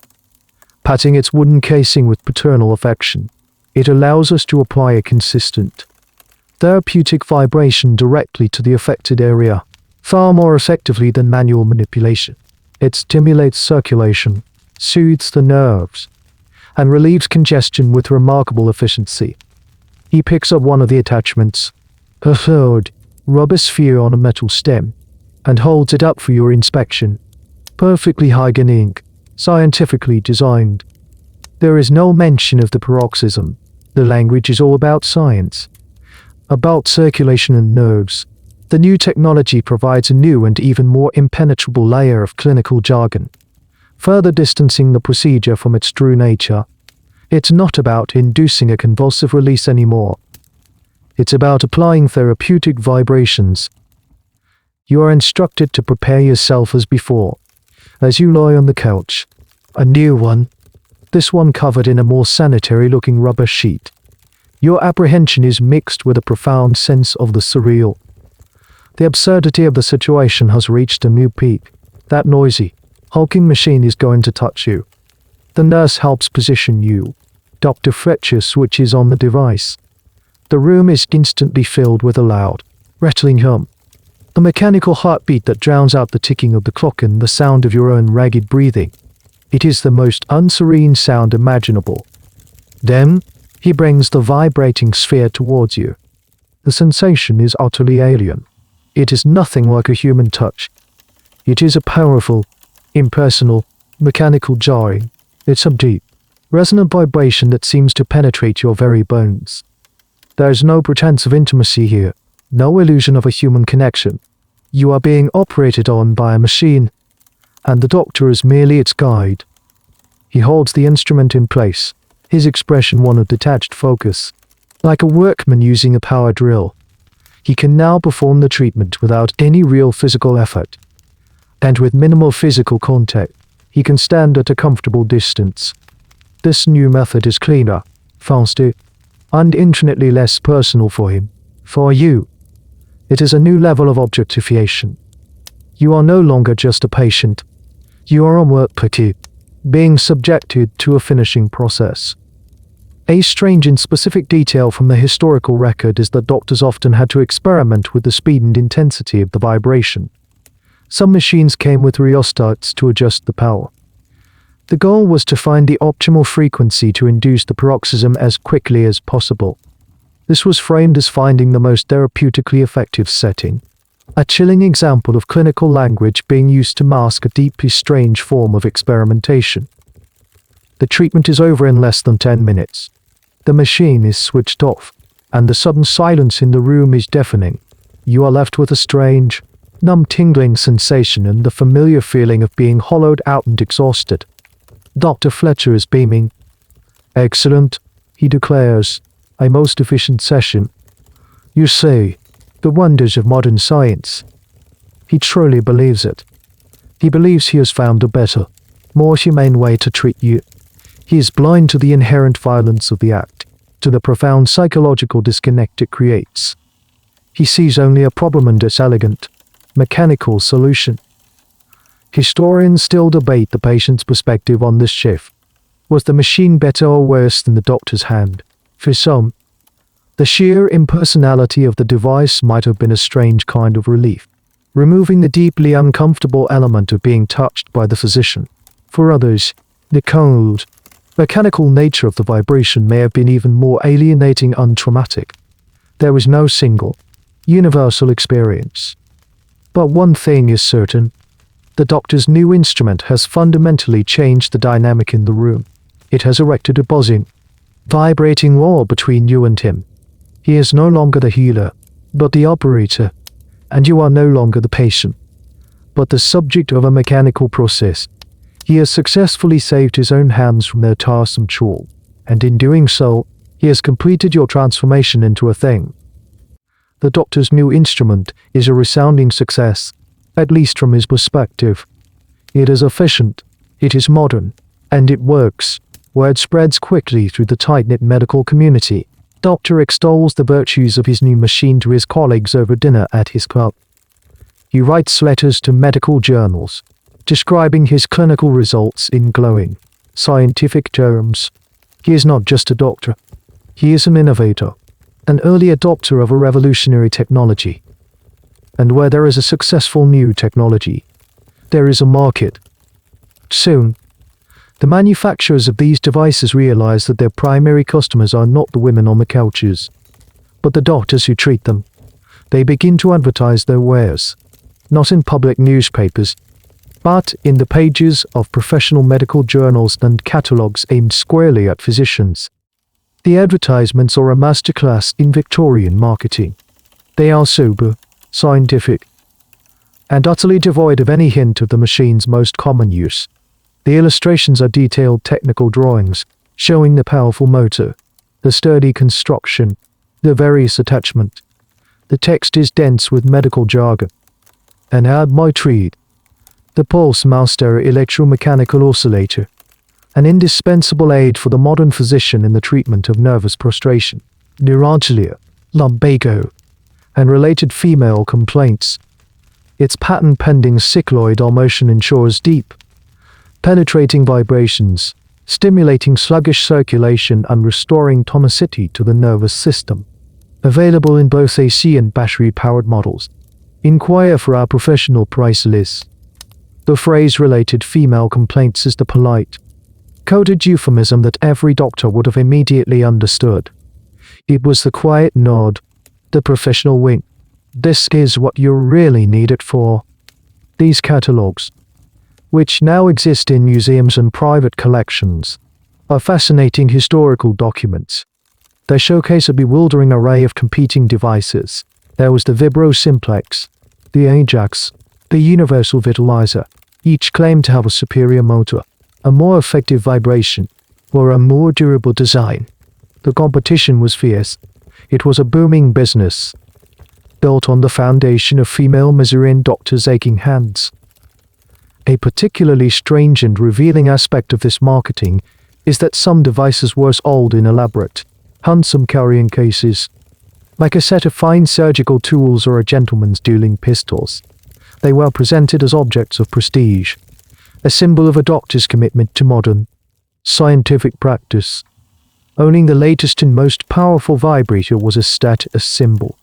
patting its wooden casing with paternal affection. It allows us to apply a consistent, therapeutic vibration directly to the affected area, far more effectively than manual manipulation. It stimulates circulation, soothes the nerves, and relieves congestion with remarkable efficiency. He picks up one of the attachments, a third, rubber sphere on a metal stem, and holds it up for your inspection. Perfectly hygienic, scientifically designed. There is no mention of the paroxysm. The language is all about science, about circulation and nerves. The new technology provides a new and even more impenetrable layer of clinical jargon, further distancing the procedure from its true nature. It's not about inducing a convulsive release anymore. It's about applying therapeutic vibrations. You are instructed to prepare yourself as before, as you lie on the couch. A new one, this one covered in a more sanitary-looking rubber sheet. Your apprehension is mixed with a profound sense of the surreal. The absurdity of the situation has reached a new peak. That noisy, hulking machine is going to touch you. The nurse helps position you. Dr. Fletcher switches on the device. The room is instantly filled with a loud, rattling hum. A mechanical heartbeat that drowns out the ticking of the clock and the sound of your own ragged breathing. It is the most unserene sound imaginable. Then, he brings the vibrating sphere towards you. The sensation is utterly alien. It is nothing like a human touch. It is a powerful, impersonal, mechanical jarring. It's a deep, resonant vibration that seems to penetrate your very bones. There is no pretense of intimacy here, no illusion of a human connection. You are being operated on by a machine, and the doctor is merely its guide. He holds the instrument in place, his expression one of detached focus. Like a workman using a power drill, he can now perform the treatment without any real physical effort. And with minimal physical contact, he can stand at a comfortable distance. This new method is cleaner, faster, and infinitely less personal for him. For you, it is a new level of objectification. You are no longer just a patient. You are a work party, being subjected to a finishing process. A strange and specific detail from the historical record is that doctors often had to experiment with the speed and intensity of the vibration. Some machines came with rheostats to adjust the power. The goal was to find the optimal frequency to induce the paroxysm as quickly as possible. This was framed as finding the most therapeutically effective setting, a chilling example of clinical language being used to mask a deeply strange form of experimentation. The treatment is over in less than 10 minutes. The machine is switched off, and the sudden silence in the room is deafening. You are left with a strange, numb tingling sensation and the familiar feeling of being hollowed out and exhausted. Dr. Fletcher is beaming. "Excellent," he declares. "A most efficient session. You see, the wonders of modern science." He truly believes it. He believes he has found a better, more humane way to treat you. He is blind to the inherent violence of the act, to the profound psychological disconnect it creates. He sees only a problem and its elegant, mechanical solution. Historians still debate the patient's perspective on this shift. Was the machine better or worse than the doctor's hand? For some, the sheer impersonality of the device might have been a strange kind of relief, removing the deeply uncomfortable element of being touched by the physician. For others, the cold, mechanical nature of the vibration may have been even more alienating and untraumatic. There was no single, universal experience. But one thing is certain. The doctor's new instrument has fundamentally changed the dynamic in the room. It has erected a buzzing, vibrating wall between you and him. He is no longer the healer, but the operator, and you are no longer the patient, but the subject of a mechanical process. He has successfully saved his own hands from their tiresome chore, and in doing so, he has completed your transformation into a thing. The doctor's new instrument is a resounding success, at least from his perspective. It is efficient, it is modern, and it works. Word spreads quickly through the tight-knit medical community. Doctor extols the virtues of his new machine to his colleagues over dinner at his club. He writes letters to medical journals, describing his clinical results in glowing, scientific terms. He is not just a doctor. He is an innovator, an early adopter of a revolutionary technology. And where there is a successful new technology, there is a market. Soon, the manufacturers of these devices realize that their primary customers are not the women on the couches, but the doctors who treat them. They begin to advertise their wares, not in public newspapers, but in the pages of professional medical journals and catalogs aimed squarely at physicians. The advertisements are a masterclass in Victorian marketing. They are sober, scientific, and utterly devoid of any hint of the machine's most common use. The illustrations are detailed technical drawings, showing the powerful motor, the sturdy construction, the various attachment. The text is dense with medical jargon. And add my treat, the Pulse Master electromechanical oscillator, an indispensable aid for the modern physician in the treatment of nervous prostration, neuralgia, lumbago, and related female complaints. Its patent-pending cycloid motion ensures deep, penetrating vibrations, stimulating sluggish circulation and restoring tonicity to the nervous system. Available in both AC and battery-powered models. Inquire for our professional price list. The phrase related female complaints is the polite, coded euphemism that every doctor would have immediately understood. It was the quiet nod, the professional wink. This is what you really need it for. These catalogs, which now exist in museums and private collections, are fascinating historical documents. They showcase a bewildering array of competing devices. There was the Vibro Simplex, the Ajax, the Universal Vitalizer. Each claimed to have a superior motor, a more effective vibration, or a more durable design. The competition was fierce. It was a booming business, built on the foundation of female misery and doctors' aching hands. A particularly strange and revealing aspect of this marketing is that some devices were sold in elaborate, handsome carrying cases, like a set of fine surgical tools or a gentleman's dueling pistols. They were presented as objects of prestige, a symbol of a doctor's commitment to modern, scientific practice. Owning the latest and most powerful vibrator was a status symbol.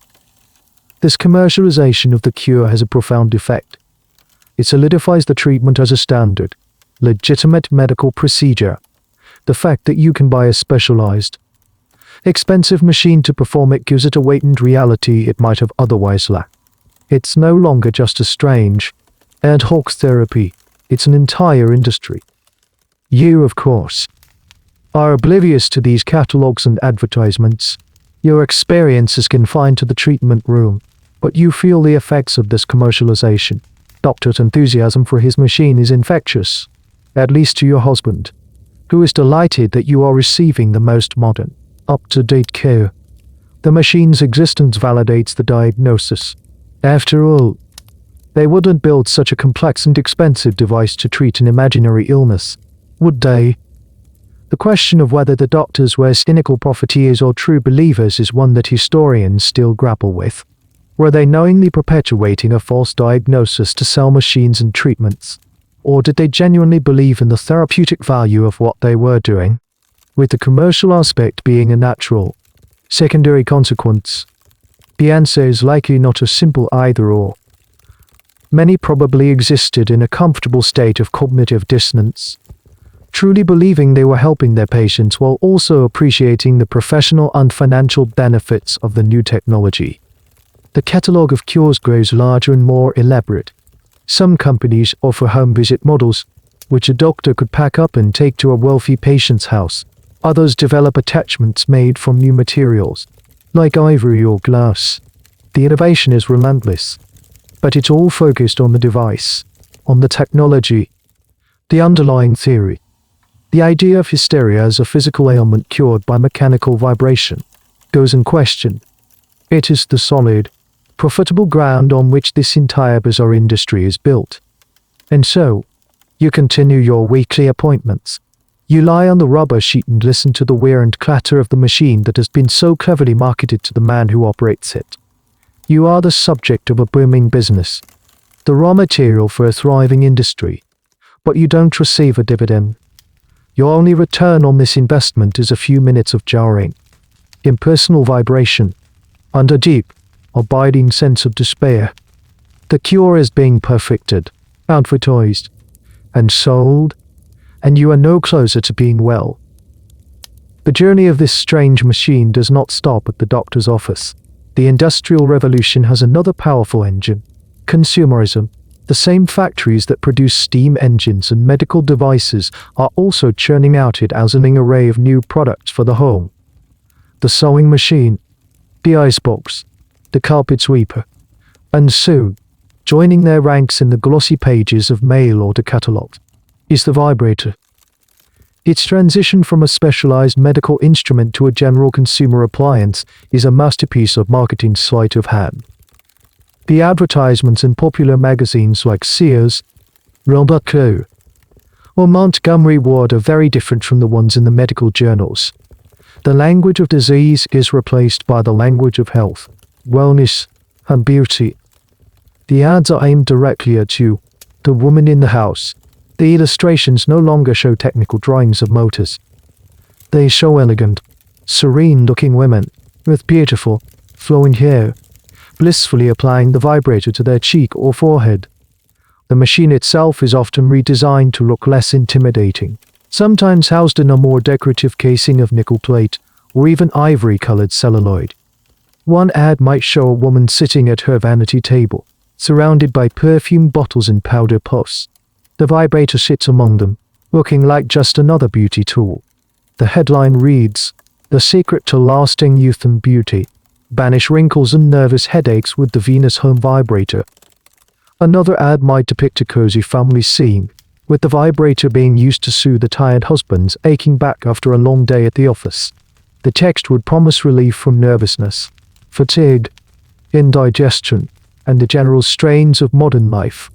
This commercialization of the cure has a profound effect. It solidifies the treatment as a standard, legitimate medical procedure. The fact that you can buy a specialized, expensive machine to perform it gives it a weight and reality it might have otherwise lacked. It's no longer just a strange, ad hoc therapy. It's an entire industry. You, of course, are oblivious to these catalogs and advertisements. Your experience is confined to the treatment room. But you feel the effects of this commercialization. Doctor's enthusiasm for his machine is infectious, at least to your husband, who is delighted that you are receiving the most modern, up-to-date care. The machine's existence validates the diagnosis. After all, they wouldn't build such a complex and expensive device to treat an imaginary illness, would they? The question of whether the doctors were cynical profiteers or true believers is one that historians still grapple with. Were they knowingly perpetuating a false diagnosis to sell machines and treatments? Or did they genuinely believe in the therapeutic value of what they were doing? With the commercial aspect being a natural, secondary consequence, the answer is likely not a simple either-or. Many probably existed in a comfortable state of cognitive dissonance, truly believing they were helping their patients while also appreciating the professional and financial benefits of the new technology. The catalogue of cures grows larger and more elaborate. Some companies offer home visit models, which a doctor could pack up and take to a wealthy patient's house. Others develop attachments made from new materials, like ivory or glass. The innovation is relentless, but it's all focused on the device, on the technology, the underlying theory. The idea of hysteria as a physical ailment cured by mechanical vibration goes unquestioned. It is the solid, profitable ground on which this entire bizarre industry is built. And so, you continue your weekly appointments. You lie on the rubber sheet and listen to the whir and clatter of the machine that has been so cleverly marketed to the man who operates it. You are the subject of a booming business, the raw material for a thriving industry, but you don't receive a dividend. Your only return on this investment is a few minutes of jarring, impersonal vibration, and a deep, abiding sense of despair. The cure is being perfected, advertised, and sold, and you are no closer to being well. The journey of this strange machine does not stop at the doctor's office. The Industrial Revolution has another powerful engine: consumerism. The same factories that produce steam engines and medical devices are also churning out a dazzling array of new products for the home. The sewing machine, the icebox, the carpet sweeper, and soon, joining their ranks in the glossy pages of mail order catalogs, is the Vibrator. Its transition from a specialized medical instrument to a general consumer appliance is a masterpiece of marketing sleight of hand. The advertisements in popular magazines like Sears, Roebuck, or Montgomery Ward are very different from the ones in the medical journals. The language of disease is replaced by the language of health, wellness, and beauty. The ads are aimed directly at you, the woman in the house. The illustrations no longer show technical drawings of motors. They show elegant, serene-looking women with beautiful, flowing hair, blissfully applying the vibrator to their cheek or forehead. The machine itself is often redesigned to look less intimidating, sometimes housed in a more decorative casing of nickel plate or even ivory-colored celluloid. One ad might show a woman sitting at her vanity table, surrounded by perfume bottles and powder puffs. The vibrator sits among them, looking like just another beauty tool. The headline reads, "The secret to lasting youth and beauty. Banish wrinkles and nervous headaches with the Venus Home Vibrator." Another ad might depict a cozy family scene, with the vibrator being used to soothe the tired husbands aching back after a long day at the office. The text would promise relief from nervousness, fatigue, indigestion, and the general strains of modern life.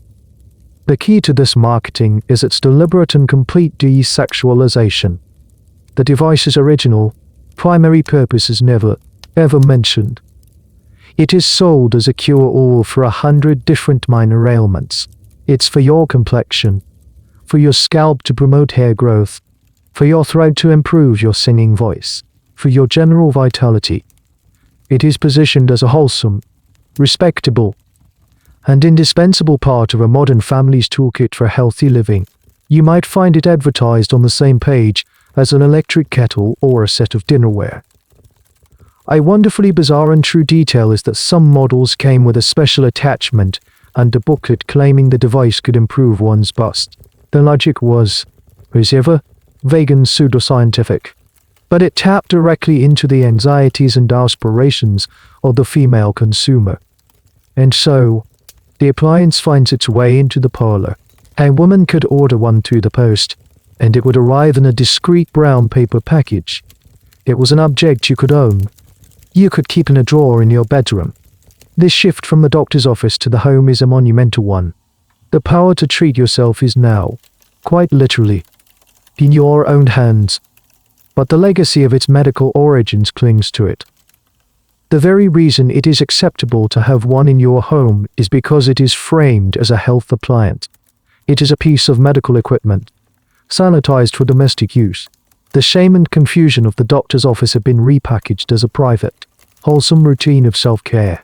The key to this marketing is its deliberate and complete desexualization. The device's original, primary purpose is never, ever mentioned. It is sold as a cure-all for 100 different minor ailments. It's for your complexion, for your scalp to promote hair growth, for your throat to improve your singing voice, for your general vitality. It is positioned as a wholesome, respectable, and indispensable part of a modern family's toolkit for healthy living. You might find it advertised on the same page as an electric kettle or a set of dinnerware. A wonderfully bizarre and true detail is that some models came with a special attachment and a booklet claiming the device could improve one's bust. The logic was, as ever, vague and pseudoscientific, but it tapped directly into the anxieties and aspirations of the female consumer. And so, the appliance finds its way into the parlor. A woman could order one through the post, and it would arrive in a discreet brown paper package. It was an object you could own. You could keep in a drawer in your bedroom. This shift from the doctor's office to the home is a monumental one. The power to treat yourself is now, quite literally, in your own hands. But the legacy of its medical origins clings to it. The very reason it is acceptable to have one in your home is because it is framed as a health appliance. It is a piece of medical equipment, sanitized for domestic use. The shame and confusion of the doctor's office have been repackaged as a private, wholesome routine of self-care.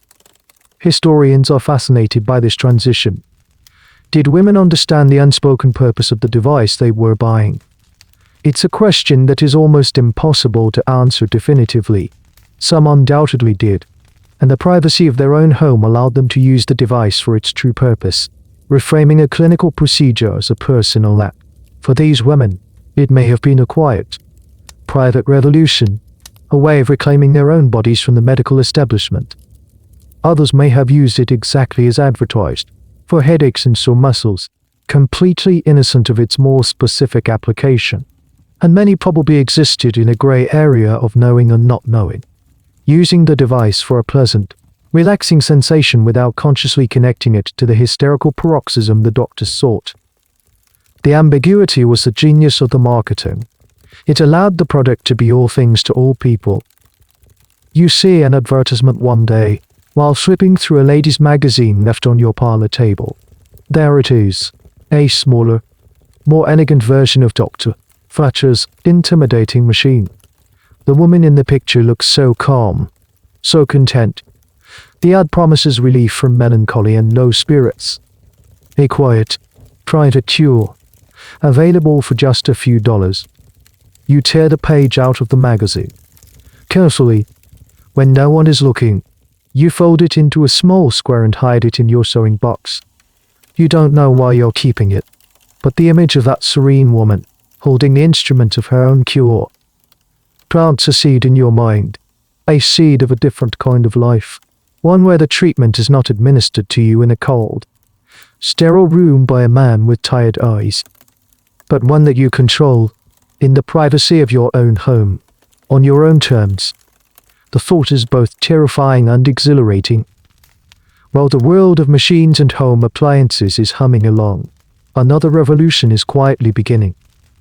Historians are fascinated by this transition. Did women understand the unspoken purpose of the device they were buying? It's a question that is almost impossible to answer definitively. Some undoubtedly did, and the privacy of their own home allowed them to use the device for its true purpose, reframing a clinical procedure as a personal act. For these women, it may have been a quiet, private revolution, a way of reclaiming their own bodies from the medical establishment. Others may have used it exactly as advertised, for headaches and sore muscles, completely innocent of its more specific application. And many probably existed in a grey area of knowing and not knowing, using the device for a pleasant, relaxing sensation without consciously connecting it to the hysterical paroxysm the doctors sought. The ambiguity was the genius of the marketing. It allowed the product to be all things to all people. You see an advertisement one day, while flipping through a ladies' magazine left on your parlor table. There it is, a smaller, more elegant version of Dr. Thatcher's intimidating machine. The woman in the picture looks so calm, so content. The ad promises relief from melancholy and low spirits. A quiet, private cure, available for just a few dollars. You tear the page out of the magazine. Carefully, when no one is looking, you fold it into a small square and hide it in your sewing box. You don't know why you're keeping it, but the image of that serene woman, holding the instrument of her own cure, plants a seed in your mind, a seed of a different kind of life, one where the treatment is not administered to you in a cold, sterile room by a man with tired eyes, but one that you control, in the privacy of your own home, on your own terms. The thought is both terrifying and exhilarating. While the world of machines and home appliances is humming along, another revolution is quietly beginning.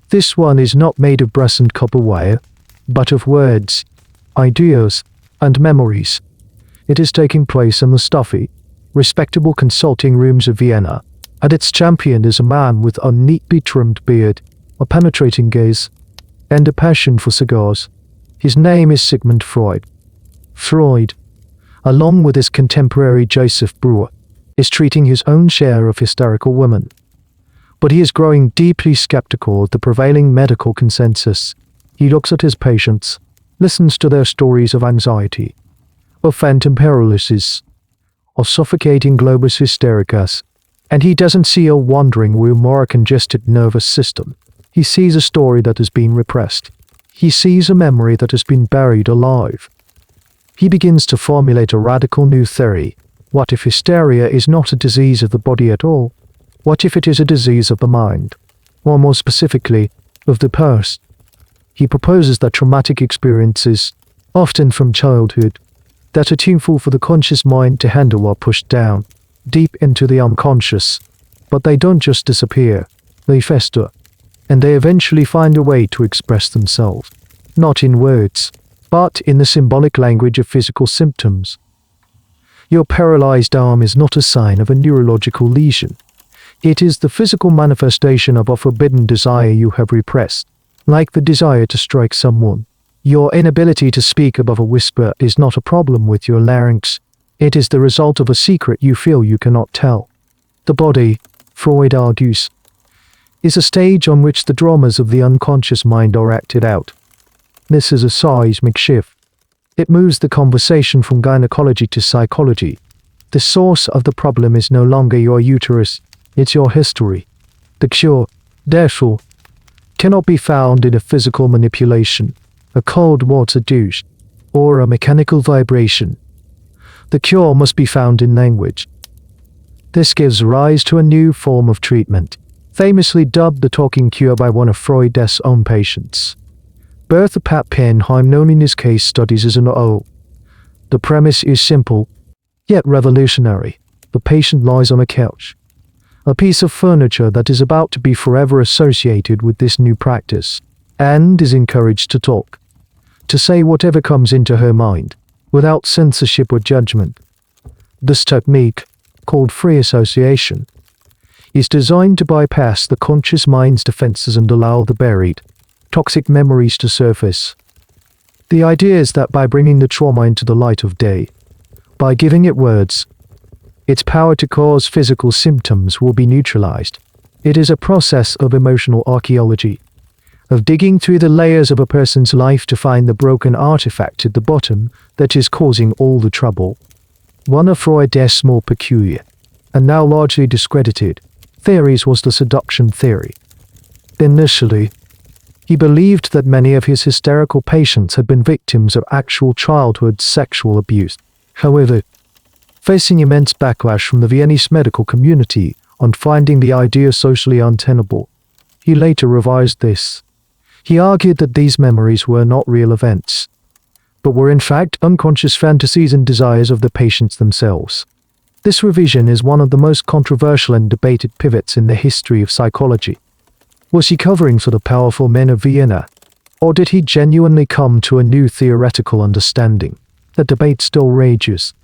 This one is not made of brass and copper wire, but of words, ideas, and memories. It is taking place in the stuffy, respectable consulting rooms of Vienna, and its champion is a man with a neatly trimmed beard, a penetrating gaze, and a passion for cigars. His name is Sigmund Freud. Freud, along with his contemporary Joseph Breuer, is treating his own share of hysterical women. But he is growing deeply skeptical of the prevailing medical consensus. He looks at his patients, listens to their stories of anxiety, of phantom paralysis, of suffocating globus hystericus, and he doesn't see a wandering womb or a congested nervous system. He sees a story that has been repressed. He sees a memory that has been buried alive. He begins to formulate a radical new theory. What if hysteria is not a disease of the body at all? What if it is a disease of the mind? Or more specifically, of the past? He proposes that traumatic experiences, often from childhood, that are tuneful for the conscious mind to handle are pushed down, deep into the unconscious. But they don't just disappear, they fester, and they eventually find a way to express themselves, not in words, but in the symbolic language of physical symptoms. Your paralyzed arm is not a sign of a neurological lesion. It is the physical manifestation of a forbidden desire you have repressed, like the desire to strike someone. Your inability to speak above a whisper is not a problem with your larynx. It is the result of a secret you feel you cannot tell. The body, Freud argues, is a stage on which the dramas of the unconscious mind are acted out. This is a seismic shift. It moves the conversation from gynecology to psychology. The source of the problem is no longer your uterus, it's your history. The cure, therefore, cannot be found in a physical manipulation, a cold water douche, or a mechanical vibration. The cure must be found in language. This gives rise to a new form of treatment, famously dubbed the talking cure by one of Freud's own patients. Bertha Pappenheim, known in his case studies as an O. The premise is simple, yet revolutionary. The patient lies on a couch, a piece of furniture that is about to be forever associated with this new practice, and is encouraged to talk, to say whatever comes into her mind, without censorship or judgment. This technique, called free association, is designed to bypass the conscious mind's defenses and allow the buried, toxic memories to surface. The idea is that by bringing the trauma into the light of day, by giving it words, its power to cause physical symptoms will be neutralized. It is a process of emotional archaeology, of digging through the layers of a person's life to find the broken artifact at the bottom that is causing all the trouble. One of Freud's more peculiar, and now largely discredited, theories was the seduction theory. Initially, he believed that many of his hysterical patients had been victims of actual childhood sexual abuse. However, facing immense backlash from the Viennese medical community on finding the idea socially untenable, he later revised this. He argued that these memories were not real events, but were in fact unconscious fantasies and desires of the patients themselves. This revision is one of the most controversial and debated pivots in the history of psychology. Was he covering for the powerful men of Vienna, or did he genuinely come to a new theoretical understanding? The debate still rages.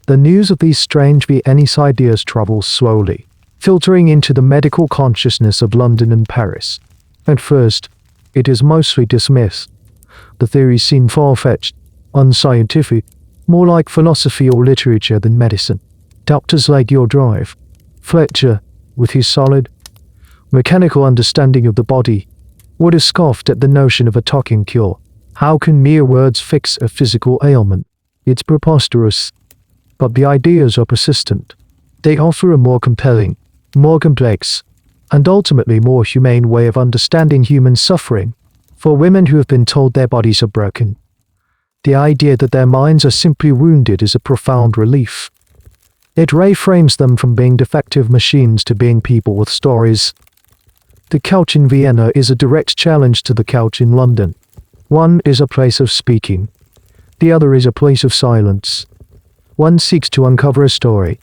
The news of these strange Viennese ideas travels slowly, filtering into the medical consciousness of London and Paris. At first, it is mostly dismissed. The theories seem far-fetched, unscientific, more like philosophy or literature than medicine. Doctors like your drive. Fletcher, with his solid, mechanical understanding of the body, would have scoffed at the notion of a talking cure. How can mere words fix a physical ailment? It's preposterous. But the ideas are persistent. They offer a more compelling, more complex, and ultimately more humane way of understanding human suffering for women who have been told their bodies are broken. The idea that their minds are simply wounded is a profound relief. It reframes them from being defective machines to being people with stories. The couch in Vienna is a direct challenge to the couch in London. One is a place of speaking. The other is a place of silence. One seeks to uncover a story.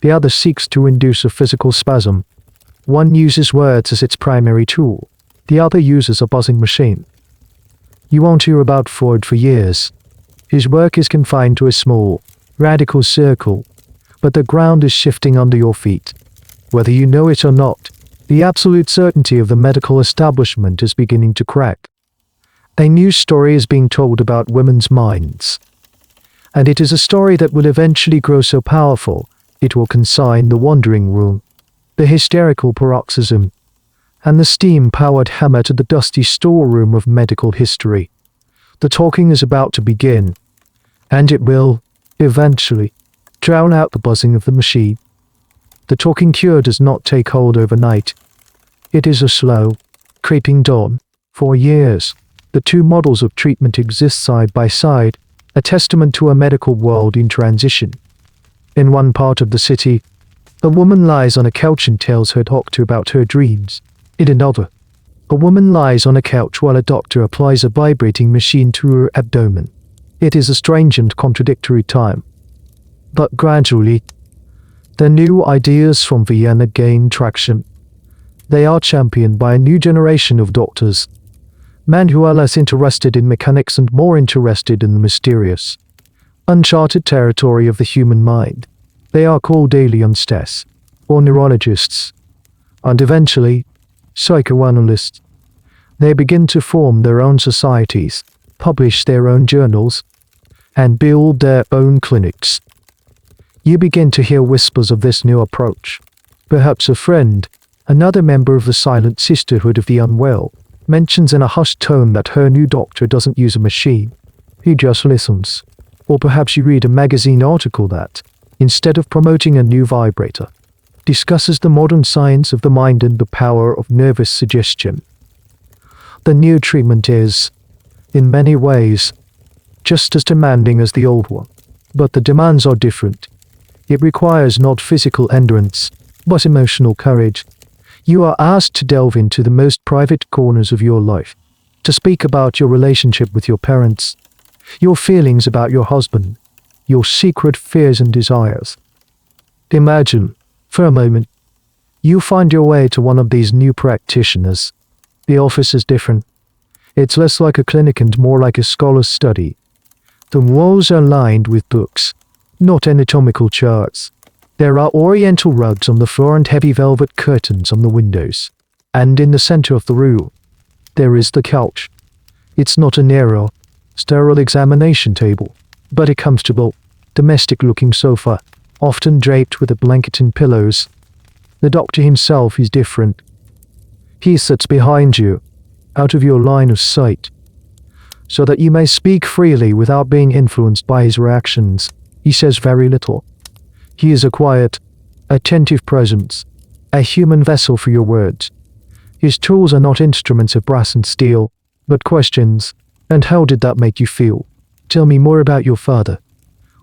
The other seeks to induce a physical spasm. One uses words as its primary tool. The other uses a buzzing machine. You won't hear about Freud for years. His work is confined to a small, radical circle, but the ground is shifting under your feet. Whether you know it or not, the absolute certainty of the medical establishment is beginning to crack. A new story is being told about women's minds. And it is a story that will eventually grow so powerful, it will consign the wandering room, the hysterical paroxysm, and the steam-powered hammer to the dusty storeroom of medical history. The talking is about to begin, and it will, eventually, drown out the buzzing of the machine. The talking cure does not take hold overnight. It is a slow, creeping dawn. For years, the two models of treatment exist side by side, a testament to a medical world in transition. In one part of the city, a woman lies on a couch and tells her doctor about her dreams. In another, a woman lies on a couch while a doctor applies a vibrating machine to her abdomen. It is a strange and contradictory time. But gradually, the new ideas from Vienna gain traction. They are championed by a new generation of doctors, men who are less interested in mechanics and more interested in the mysterious, uncharted territory of the human mind. They are called alienists, or neurologists, and eventually, psychoanalysts. They begin to form their own societies, publish their own journals, and build their own clinics. You begin to hear whispers of this new approach. Perhaps a friend, another member of the silent sisterhood of the unwell, mentions in a hushed tone that her new doctor doesn't use a machine. He just listens. Or perhaps you read a magazine article that, instead of promoting a new vibrator, discusses the modern science of the mind and the power of nervous suggestion. The new treatment is, in many ways, just as demanding as the old one. But the demands are different. It requires not physical endurance, but emotional courage. You are asked to delve into the most private corners of your life, to speak about your relationship with your parents, your feelings about your husband, your secret fears and desires. Imagine, for a moment, you find your way to one of these new practitioners. The office is different. It's less like a clinic and more like a scholar's study. The walls are lined with books, not anatomical charts. There are oriental rugs on the floor and heavy velvet curtains on the windows. And in the center of the room, there is the couch. It's not a narrow, sterile examination table, but a comfortable, domestic-looking sofa, often draped with a blanket and pillows. The doctor himself is different. He sits behind you, out of your line of sight, so that you may speak freely without being influenced by his reactions. He says very little. He is a quiet, attentive presence, a human vessel for your words. His tools are not instruments of brass and steel, but questions. And how did that make you feel? Tell me more about your father.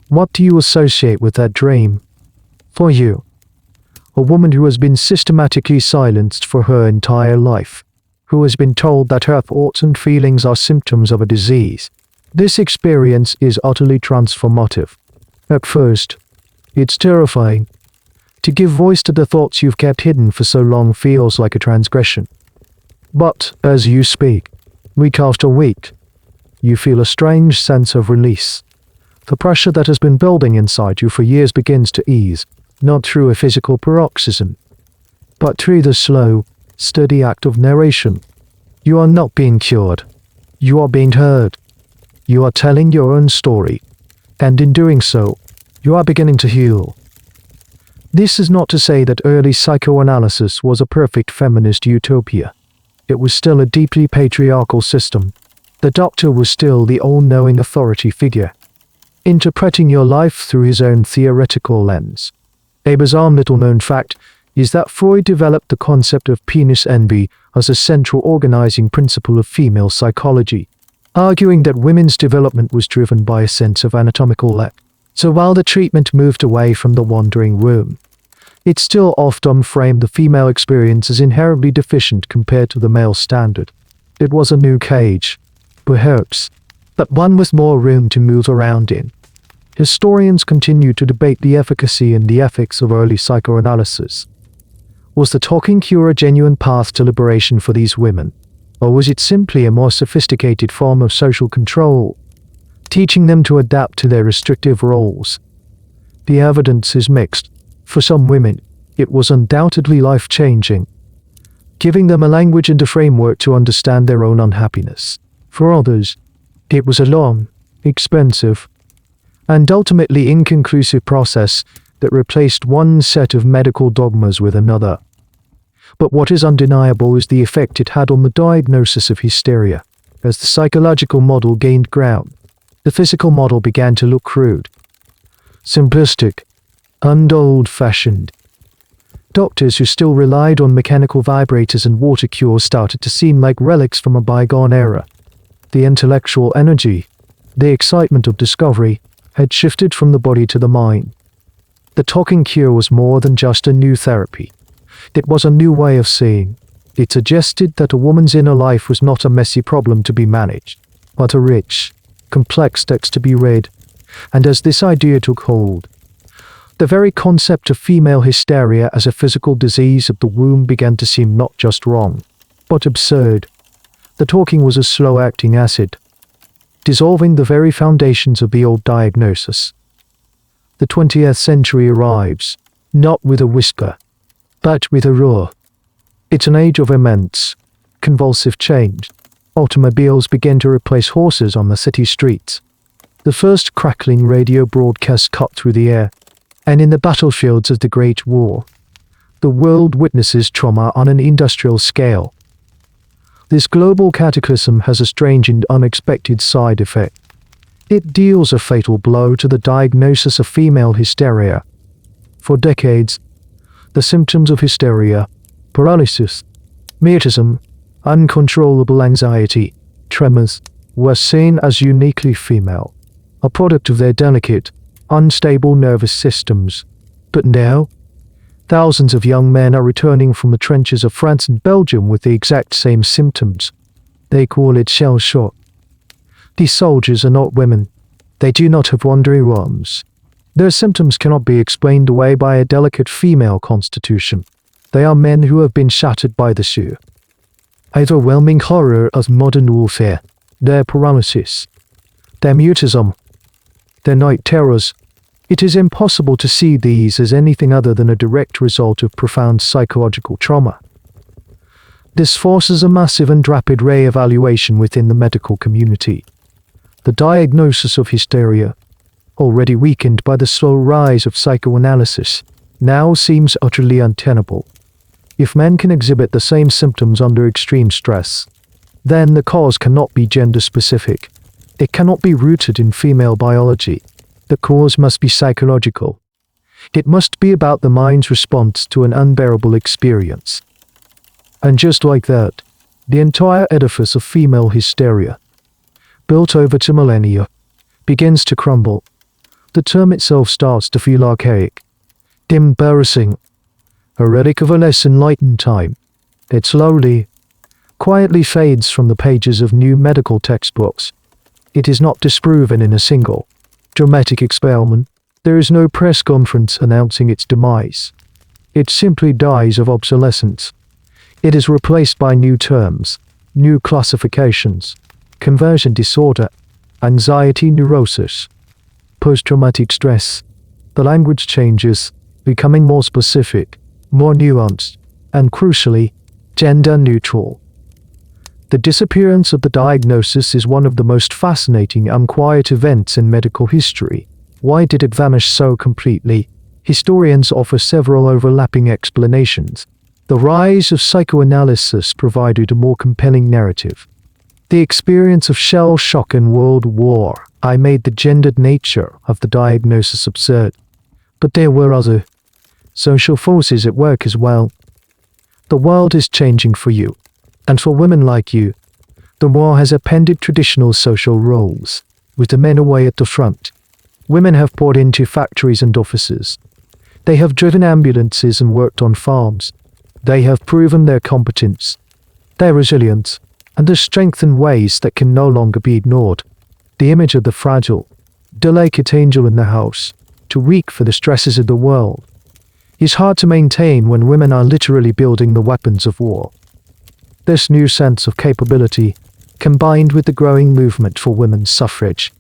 What do you associate with that dream? For you, a woman who has been systematically silenced for her entire life, who has been told that her thoughts and feelings are symptoms of a disease. This experience is utterly transformative. At first, it's terrifying. To give voice to the thoughts you've kept hidden for so long feels like a transgression. But as you speak, week after week, you feel a strange sense of release. The pressure that has been building inside you for years begins to ease, not through a physical paroxysm, but through the slow, steady act of narration. You are not being cured. You are being heard. You are telling your own story, and in doing so, you are beginning to heal. This is not to say that early psychoanalysis was a perfect feminist utopia. It was still a deeply patriarchal system. The doctor was still the all-knowing authority figure, interpreting your life through his own theoretical lens. A bizarre little-known fact is that Freud developed the concept of penis envy as a central organizing principle of female psychology, arguing that women's development was driven by a sense of anatomical lack. So while the treatment moved away from the wandering womb, it still often framed the female experience as inherently deficient compared to the male standard. It was a new cage, perhaps, but one with more room to move around in. Historians continue to debate the efficacy and the ethics of early psychoanalysis. Was the talking cure a genuine path to liberation for these women, or was it simply a more sophisticated form of social control, teaching them to adapt to their restrictive roles? The evidence is mixed. For some women, it was undoubtedly life-changing, giving them a language and a framework to understand their own unhappiness. For others, it was a long, expensive, and ultimately inconclusive process that replaced one set of medical dogmas with another. But what is undeniable is the effect it had on the diagnosis of hysteria. As the psychological model gained ground, the physical model began to look crude, simplistic, and old-fashioned. Doctors who still relied on mechanical vibrators and water cures started to seem like relics from a bygone era. The intellectual energy, the excitement of discovery, had shifted from the body to the mind. The talking cure was more than just a new therapy. It was a new way of seeing. It suggested that a woman's inner life was not a messy problem to be managed, but a rich, complex text to be read. And as this idea took hold, the very concept of female hysteria as a physical disease of the womb began to seem not just wrong, but absurd. The talking was a slow-acting acid, dissolving the very foundations of the old diagnosis. The 20th century arrives, not with a whisper, but with a roar. It's an age of immense, convulsive change. Automobiles began to replace horses on the city streets. The first crackling radio broadcasts cut through the air, and in the battlefields of the Great War, the world witnesses trauma on an industrial scale. This global cataclysm has a strange and unexpected side effect. It deals a fatal blow to the diagnosis of female hysteria. For decades, the symptoms of hysteria, paralysis, mutism, uncontrollable anxiety, tremors, were seen as uniquely female, a product of their delicate, unstable nervous systems. But now, thousands of young men are returning from the trenches of France and Belgium with the exact same symptoms. They call it shell shock. These soldiers are not women. They do not have wandering worms. Their symptoms cannot be explained away by a delicate female constitution. They are men who have been shattered by the sheer overwhelming horror of modern warfare, their paralysis, their mutism, their night terrors. It is impossible to see these as anything other than a direct result of profound psychological trauma. This forces a massive and rapid re-evaluation within the medical community. The diagnosis of hysteria, already weakened by the slow rise of psychoanalysis, now seems utterly untenable. If men can exhibit the same symptoms under extreme stress, then the cause cannot be gender-specific. It cannot be rooted in female biology. The cause must be psychological. It must be about the mind's response to an unbearable experience. And just like that, the entire edifice of female hysteria, built over 2 millennia, begins to crumble. The term itself starts to feel archaic, embarrassing, a relic of a less enlightened time. It slowly, quietly fades from the pages of new medical textbooks. It is not disproven in a single dramatic experiment. There is no press conference announcing its demise. It simply dies of obsolescence. It is replaced by new terms, new classifications, conversion disorder, anxiety neurosis, post-traumatic stress. The language changes, becoming more specific, more nuanced, and crucially, gender-neutral. The disappearance of the diagnosis is one of the most fascinating unquiet events in medical history. Why did it vanish so completely? Historians offer several overlapping explanations. The rise of psychoanalysis provided a more compelling narrative. The experience of shell shock in World War I made the gendered nature of the diagnosis absurd. But there were other social forces at work as well. The world is changing for you, and for women like you. The war has appended traditional social roles, with the men away at the front. Women have poured into factories and offices. They have driven ambulances and worked on farms. They have proven their competence, their resilience, and their strength in ways that can no longer be ignored. The image of the fragile, delicate angel in the house, to wreak for the stresses of the world, is hard to maintain when women are literally building the weapons of war. This new sense of capability, combined with the growing movement for women's suffrage,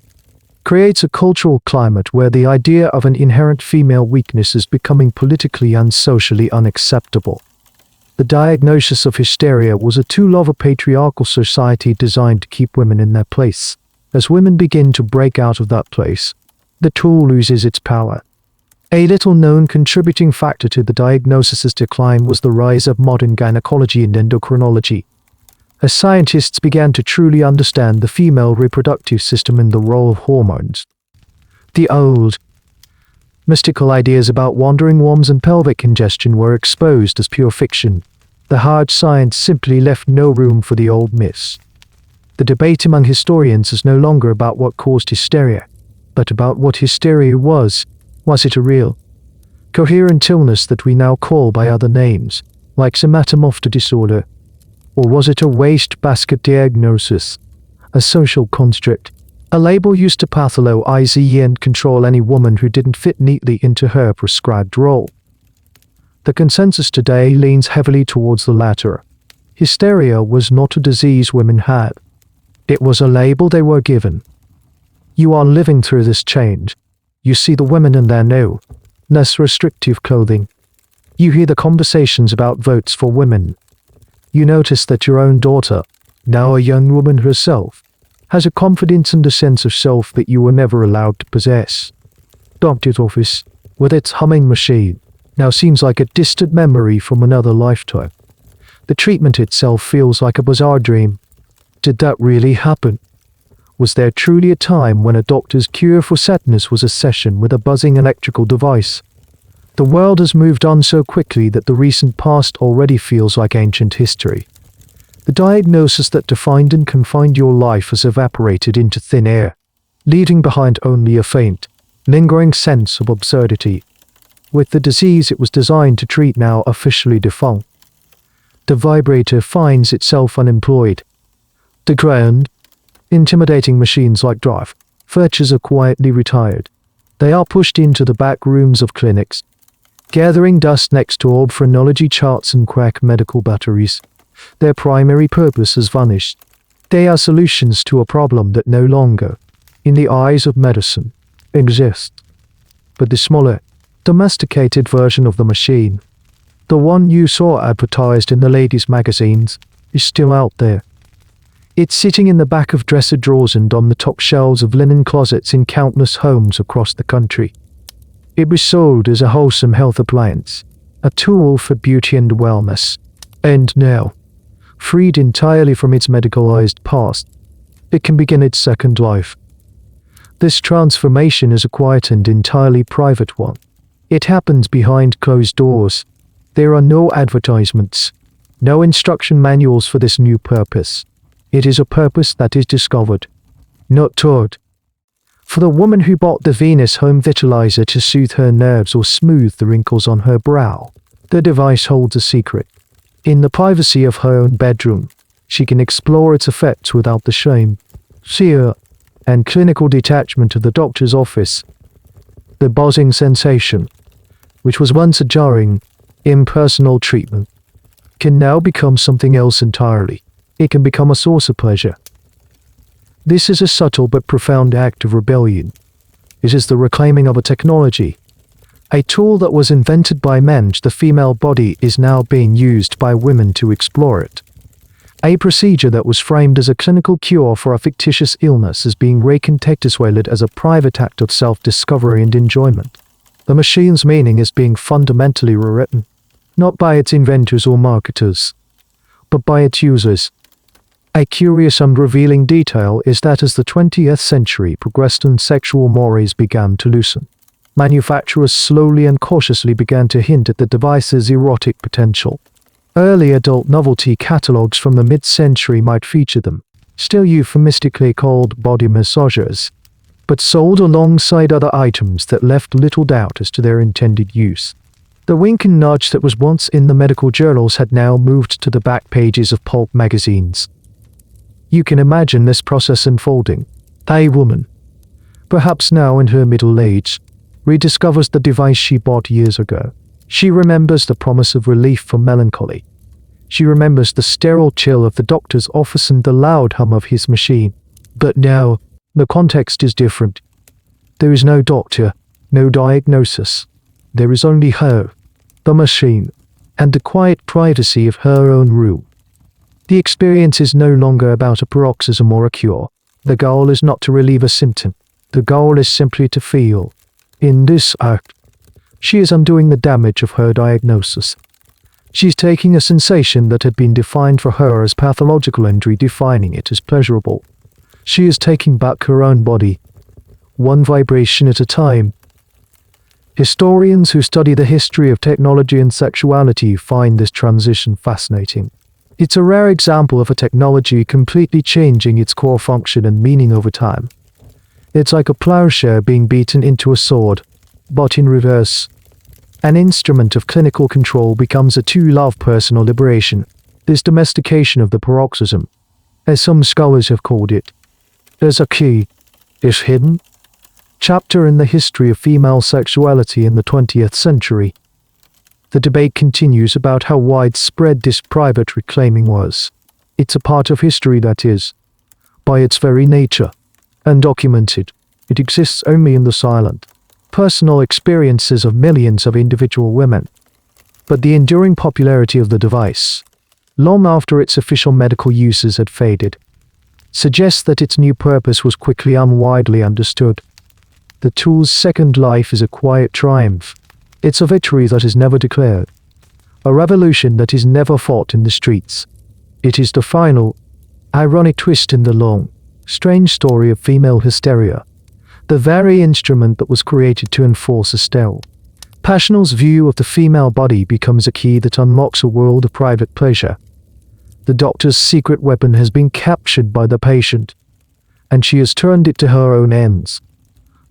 creates a cultural climate where the idea of an inherent female weakness is becoming politically and socially unacceptable. The diagnosis of hysteria was a tool of a patriarchal society designed to keep women in their place. As women begin to break out of that place, the tool loses its power. A little-known contributing factor to the diagnosis's decline was the rise of modern gynecology and endocrinology. As scientists began to truly understand the female reproductive system and the role of hormones, the old, mystical ideas about wandering worms and pelvic congestion were exposed as pure fiction. The hard science simply left no room for the old myths. The debate among historians is no longer about what caused hysteria, but about what hysteria was. Was it a real, coherent illness that we now call by other names, like somatomorphic disorder? Or was it a wastebasket diagnosis, a social construct, a label used to pathologize and control any woman who didn't fit neatly into her prescribed role? The consensus today leans heavily towards the latter. Hysteria was not a disease women had. It was a label they were given. You are living through this change. You see the women in their new, less restrictive clothing. You hear the conversations about votes for women. You notice that your own daughter, now a young woman herself, has a confidence and a sense of self that you were never allowed to possess. Doctor's office, with its humming machine, now seems like a distant memory from another lifetime. The treatment itself feels like a bizarre dream. Did that really happen? Was there truly a time when a doctor's cure for sadness was a session with a buzzing electrical device? The world has moved on so quickly that the recent past already feels like ancient history. The diagnosis that defined and confined your life has evaporated into thin air, leaving behind only a faint, lingering sense of absurdity. With the disease it was designed to treat now officially defunct, the Vibrator finds itself unemployed. The grand, intimidating machines like drive fetchers are quietly retired. They are pushed into the back rooms of clinics, gathering dust next to old phrenology charts and crack medical batteries. Their primary purpose has vanished. They are solutions to a problem that no longer, in the eyes of medicine, exists. But the smaller, domesticated version of the machine, the one you saw advertised in the ladies' magazines, is still out there. It's sitting in the back of dresser drawers and on the top shelves of linen closets in countless homes across the country. It was sold as a wholesome health appliance, a tool for beauty and wellness. And now, freed entirely from its medicalized past, it can begin its second life. This transformation is a quiet and entirely private one. It happens behind closed doors. There are no advertisements, no instruction manuals for this new purpose. It is a purpose that is discovered, not taught. For the woman who bought the Venus home vitalizer to soothe her nerves or smooth the wrinkles on her brow, the device holds a secret. In the privacy of her own bedroom, she can explore its effects without the shame, fear, and clinical detachment of the doctor's office. The buzzing sensation, which was once a jarring, impersonal treatment, can now become something else entirely. It can become a source of pleasure. This is a subtle but profound act of rebellion. It is the reclaiming of a technology. A tool that was invented by men, the female body is now being used by women to explore it. A procedure that was framed as a clinical cure for a fictitious illness is being recontextualized as a private act of self-discovery and enjoyment. The machine's meaning is being fundamentally rewritten, not by its inventors or marketers, but by its users. A curious and revealing detail is that as the 20th century progressed and sexual mores began to loosen, manufacturers slowly and cautiously began to hint at the device's erotic potential. Early adult novelty catalogs from the mid-century might feature them, still euphemistically called body massagers, but sold alongside other items that left little doubt as to their intended use. The wink and nudge that was once in the medical journals had now moved to the back pages of pulp magazines. You can imagine this process unfolding. A woman, perhaps now in her middle age, rediscovers the device she bought years ago. She remembers the promise of relief from melancholy. She remembers the sterile chill of the doctor's office and the loud hum of his machine. But now, the context is different. There is no doctor, no diagnosis. There is only her, the machine, and the quiet privacy of her own room. The experience is no longer about a paroxysm or a cure. The goal is not to relieve a symptom. The goal is simply to feel. In this act, she is undoing the damage of her diagnosis. She's taking a sensation that had been defined for her as pathological and redefining it as pleasurable. She is taking back her own body, one vibration at a time. Historians who study the history of technology and sexuality find this transition fascinating. It's a rare example of a technology completely changing its core function and meaning over time. It's like a plowshare being beaten into a sword, but in reverse. An instrument of clinical control becomes a tool of personal liberation. This domestication of the paroxysm, as some scholars have called it, is a key, is hidden, chapter in the history of female sexuality in the 20th century. The debate continues about how widespread this private reclaiming was. It's a part of history that is, by its very nature, undocumented. It exists only in the silent, personal experiences of millions of individual women. But the enduring popularity of the device, long after its official medical uses had faded, suggests that its new purpose was quickly and widely understood. The tool's second life is a quiet triumph. It's a victory that is never declared, a revolution that is never fought in the streets. It is the final, ironic twist in the long, strange story of female hysteria, the very instrument that was created to enforce a sterile, passional view of the female body becomes a key that unlocks a world of private pleasure. The doctor's secret weapon has been captured by the patient, and she has turned it to her own ends.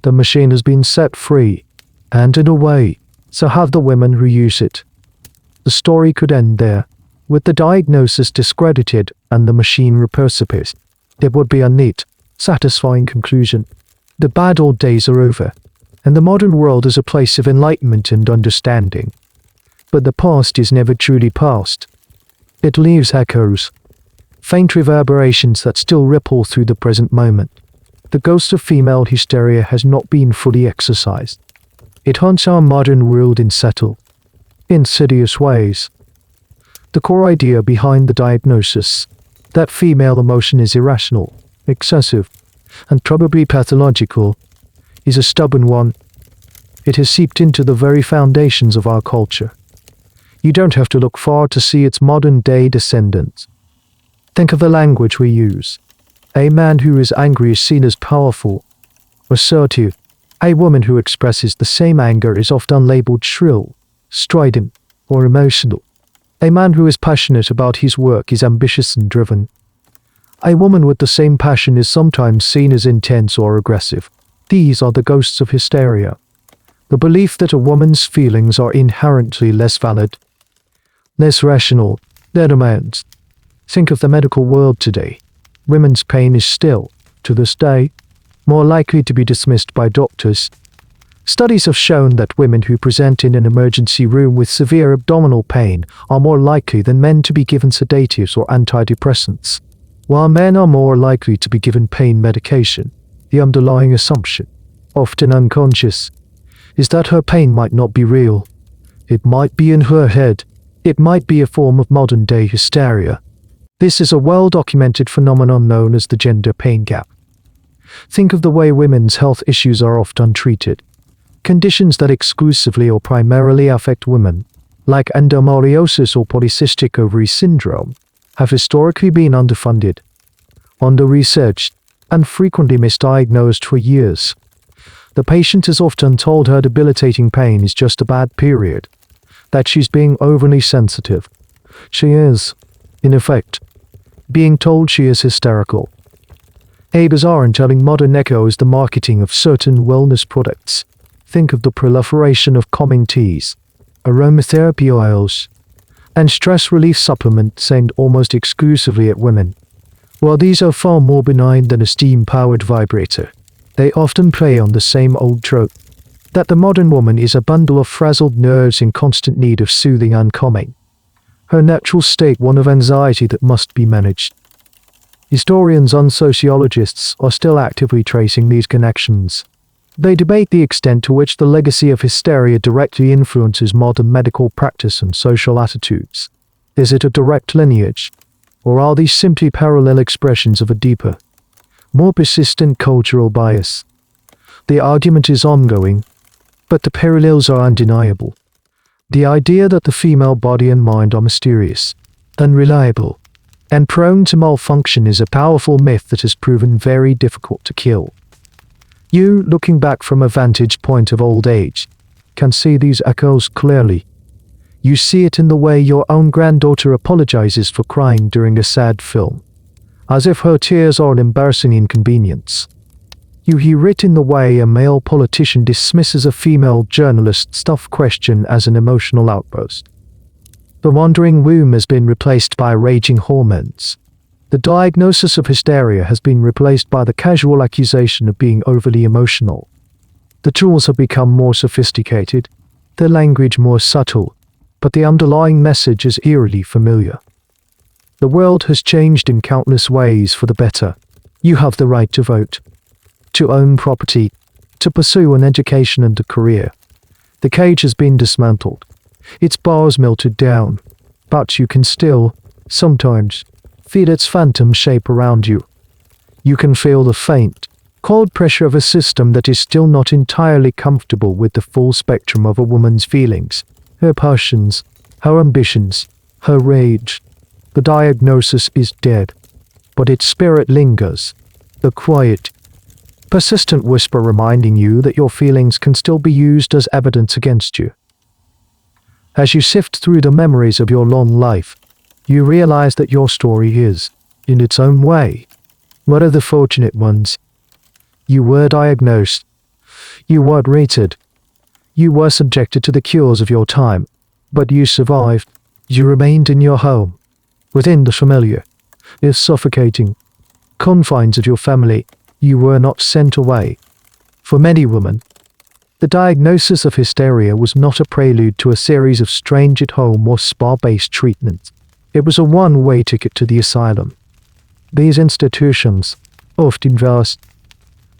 The machine has been set free, and in a way, so have the women who use it. The story could end there, with the diagnosis discredited and the machine repurposed. It would be a neat, satisfying conclusion. The bad old days are over, and the modern world is a place of enlightenment and understanding. But the past is never truly past. It leaves echoes, faint reverberations that still ripple through the present moment. The ghost of female hysteria has not been fully exorcised. It haunts our modern world in subtle, insidious ways. The core idea behind the diagnosis, that female emotion is irrational, excessive, and probably pathological, is a stubborn one. It has seeped into the very foundations of our culture. You don't have to look far to see its modern-day descendants. Think of the language we use. A man who is angry is seen as powerful, assertive. A woman who expresses the same anger is often labeled shrill, strident, or emotional. A man who is passionate about his work is ambitious and driven. A woman with the same passion is sometimes seen as intense or aggressive. These are the ghosts of hysteria. The belief that a woman's feelings are inherently less valid, less rational than a man's. Think of the medical world today. Women's pain is still, to this day, more likely to be dismissed by doctors. Studies have shown that women who present in an emergency room with severe abdominal pain are more likely than men to be given sedatives or antidepressants, while men are more likely to be given pain medication. The underlying assumption, often unconscious, is that her pain might not be real. It might be in her head. It might be a form of modern-day hysteria. This is a well-documented phenomenon known as the gender pain gap. Think of the way women's health issues are often treated. Conditions that exclusively or primarily affect women, like endometriosis or polycystic ovary syndrome, have historically been underfunded, under-researched, and frequently misdiagnosed for years. The patient is often told her debilitating pain is just a bad period, that she's being overly sensitive. She is, in effect, being told she is hysterical. A bizarre and telling modern echo is the marketing of certain wellness products. Think of the proliferation of calming teas, aromatherapy oils, and stress relief supplements aimed almost exclusively at women. While these are far more benign than a steam-powered vibrator, they often play on the same old trope, that the modern woman is a bundle of frazzled nerves in constant need of soothing and calming. Her natural state one of anxiety that must be managed. Historians and sociologists are still actively tracing these connections. They debate the extent to which the legacy of hysteria directly influences modern medical practice and social attitudes. Is it a direct lineage, or are these simply parallel expressions of a deeper, more persistent cultural bias? The argument is ongoing, but the parallels are undeniable. The idea that the female body and mind are mysterious, unreliable, and prone to malfunction is a powerful myth that has proven very difficult to kill. You, looking back from a vantage point of old age, can see these echoes clearly. You see it in the way your own granddaughter apologizes for crying during a sad film, as if her tears are an embarrassing inconvenience. You hear it in the way a male politician dismisses a female journalist's tough question as an emotional outburst. The wandering womb has been replaced by raging hormones. The diagnosis of hysteria has been replaced by the casual accusation of being overly emotional. The tools have become more sophisticated, the language more subtle, but the underlying message is eerily familiar. The world has changed in countless ways for the better. You have the right to vote, to own property, to pursue an education and a career. The cage has been dismantled, its bars melted down, but you can still, sometimes, feel its phantom shape around you. You can feel the faint, cold pressure of a system that is still not entirely comfortable with the full spectrum of a woman's feelings, her passions, her ambitions, her rage. The diagnosis is dead, but its spirit lingers, the quiet, persistent whisper reminding you that your feelings can still be used as evidence against you. As you sift through the memories of your long life, you realize that your story is, in its own way, one of the fortunate ones. You were diagnosed, You weren't rated. You were subjected to the cures of your time, but you survived. You remained in your home, within the familiar, if suffocating confines of your family. You were not sent away. For many women, the diagnosis of hysteria was not a prelude to a series of strange at-home or spa-based treatments. It was a one-way ticket to the asylum. These institutions, often vast,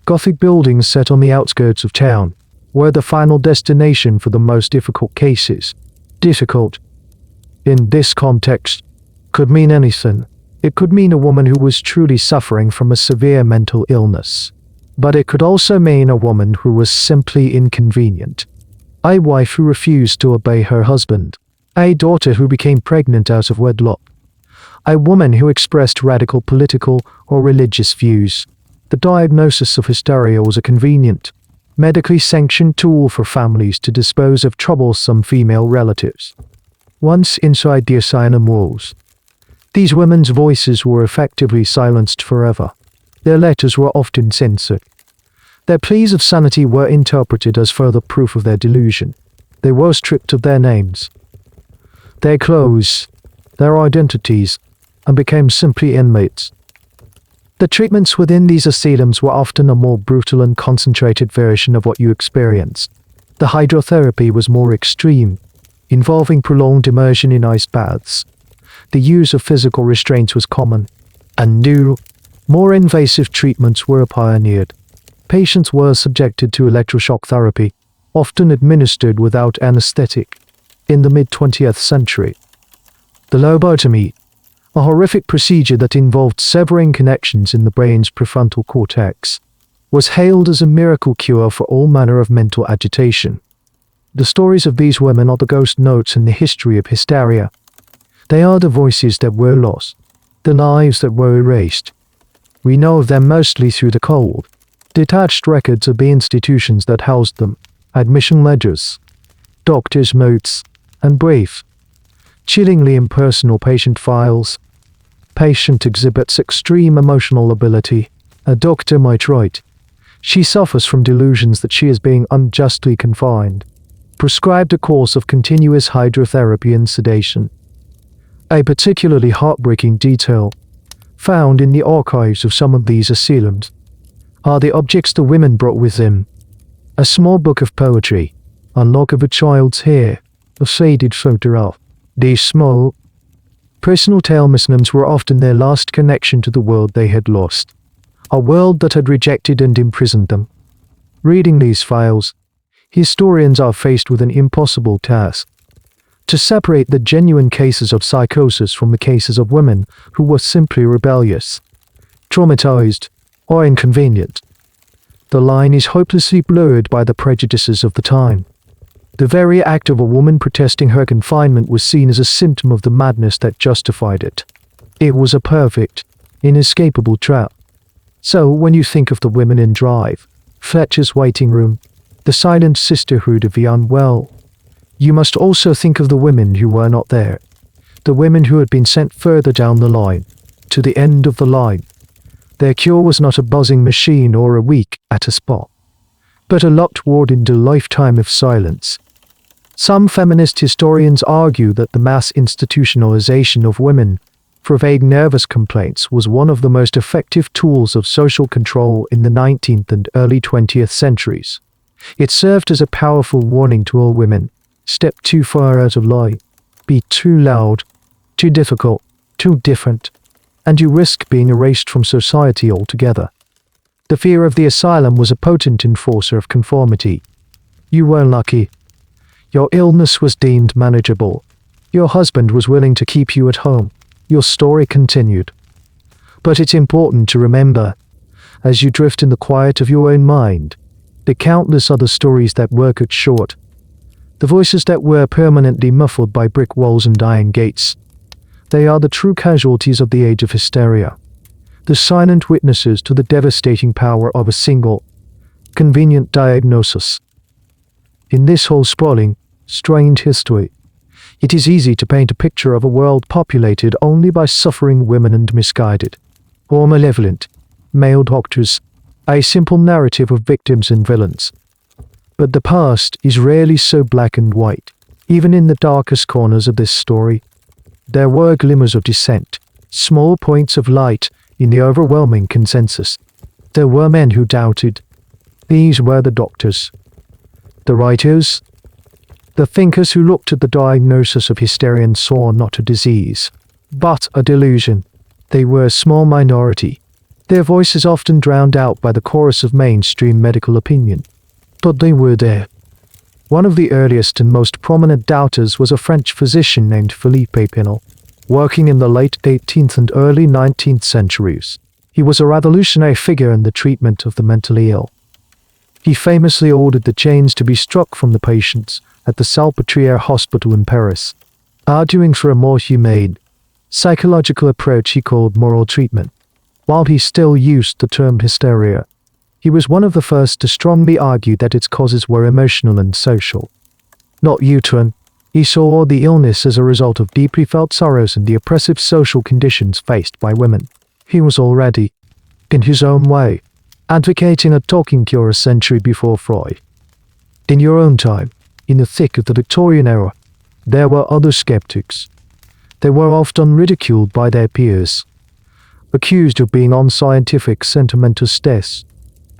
Gothic buildings set on the outskirts of town, were the final destination for the most difficult cases. Difficult, in this context, could mean anything. It could mean a woman who was truly suffering from a severe mental illness. But it could also mean a woman who was simply inconvenient. A wife who refused to obey her husband. A daughter who became pregnant out of wedlock. A woman who expressed radical political or religious views. The diagnosis of hysteria was a convenient, medically sanctioned tool for families to dispose of troublesome female relatives. Once inside the asylum walls, these women's voices were effectively silenced forever. Their letters were often censored. Their pleas of sanity were interpreted as further proof of their delusion. They were stripped of their names, their clothes, their identities, and became simply inmates. The treatments within these asylums were often a more brutal and concentrated version of what you experienced. The hydrotherapy was more extreme, involving prolonged immersion in ice baths. The use of physical restraints was common, and new, more invasive treatments were pioneered. Patients were subjected to electroshock therapy, often administered without anesthetic. In the mid-20th century, the lobotomy, a horrific procedure that involved severing connections in the brain's prefrontal cortex, was hailed as a miracle cure for all manner of mental agitation. The stories of these women are the ghost notes in the history of hysteria. They are the voices that were lost, the lives that were erased. We know of them mostly through the cold, detached records of the institutions that housed them, admission ledgers, doctors' notes, and brief, chillingly impersonal patient files. Patient exhibits extreme emotional ability. A doctor might write, "She suffers from delusions that she is being unjustly confined." Prescribed a course of continuous hydrotherapy and sedation. A particularly heartbreaking detail, found in the archives of some of these asylums, are the objects the women brought with them. A small book of poetry, a lock of a child's hair, a faded photograph. These small, personal talismans were often their last connection to the world they had lost, a world that had rejected and imprisoned them. Reading these files, historians are faced with an impossible task: to separate the genuine cases of psychosis from the cases of women who were simply rebellious, traumatized, or inconvenient. The line is hopelessly blurred by the prejudices of the time. The very act of a woman protesting her confinement was seen as a symptom of the madness that justified it. It was a perfect, inescapable trap. So when you think of the women in Drive, Fletcher's waiting room, the silent sisterhood of the unwell, you must also think of the women who were not there, the women who had been sent further down the line, to the end of the line. Their cure was not a buzzing machine or a week at a spa, but a locked ward into a lifetime of silence. Some feminist historians argue that the mass institutionalization of women for vague nervous complaints was one of the most effective tools of social control in the 19th and early 20th centuries. It served as a powerful warning to all women: step too far out of line, be too loud, too difficult, too different, and you risk being erased from society altogether. The fear of the asylum was a potent enforcer of conformity. You were lucky. Your illness was deemed manageable. Your husband was willing to keep you at home. Your story continued. But it's important to remember, as you drift in the quiet of your own mind, the countless other stories that were cut short, the voices that were permanently muffled by brick walls and iron gates. They are the true casualties of the age of hysteria, the silent witnesses to the devastating power of a single, convenient diagnosis. In this whole sprawling, strange history, it is easy to paint a picture of a world populated only by suffering women and misguided, or malevolent, male doctors, a simple narrative of victims and villains. But the past is rarely so black and white. Even in the darkest corners of this story, there were glimmers of dissent, small points of light in the overwhelming consensus. There were men who doubted. These were the doctors, the writers, the thinkers who looked at the diagnosis of hysteria and saw not a disease, but a delusion. They were a small minority, their voices often drowned out by the chorus of mainstream medical opinion. But they were there. One of the earliest and most prominent doubters was a French physician named Philippe Pinel, working in the late 18th and early 19th centuries. He was a revolutionary figure in the treatment of the mentally ill. He famously ordered the chains to be struck from the patients at the Salpêtrière Hospital in Paris, arguing for a more humane, psychological approach he called moral treatment. While he still used the term hysteria, he was one of the first to strongly argue that its causes were emotional and social, not uterine. He saw the illness as a result of deeply felt sorrows and the oppressive social conditions faced by women. He was already, in his own way, advocating a talking cure a century before Freud. In your own time, in the thick of the Victorian era, there were other skeptics. They were often ridiculed by their peers, accused of being unscientific sentimentalists.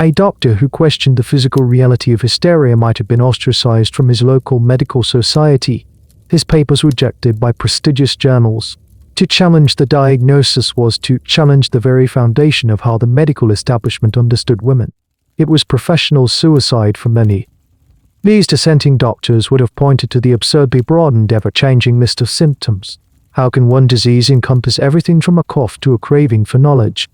A doctor who questioned the physical reality of hysteria might have been ostracized from his local medical society, his papers rejected by prestigious journals. To challenge the diagnosis was to challenge the very foundation of how the medical establishment understood women. It was professional suicide for many. These dissenting doctors would have pointed to the absurdly broad and ever-changing list of symptoms. How can one disease encompass everything from a cough to a craving for knowledge?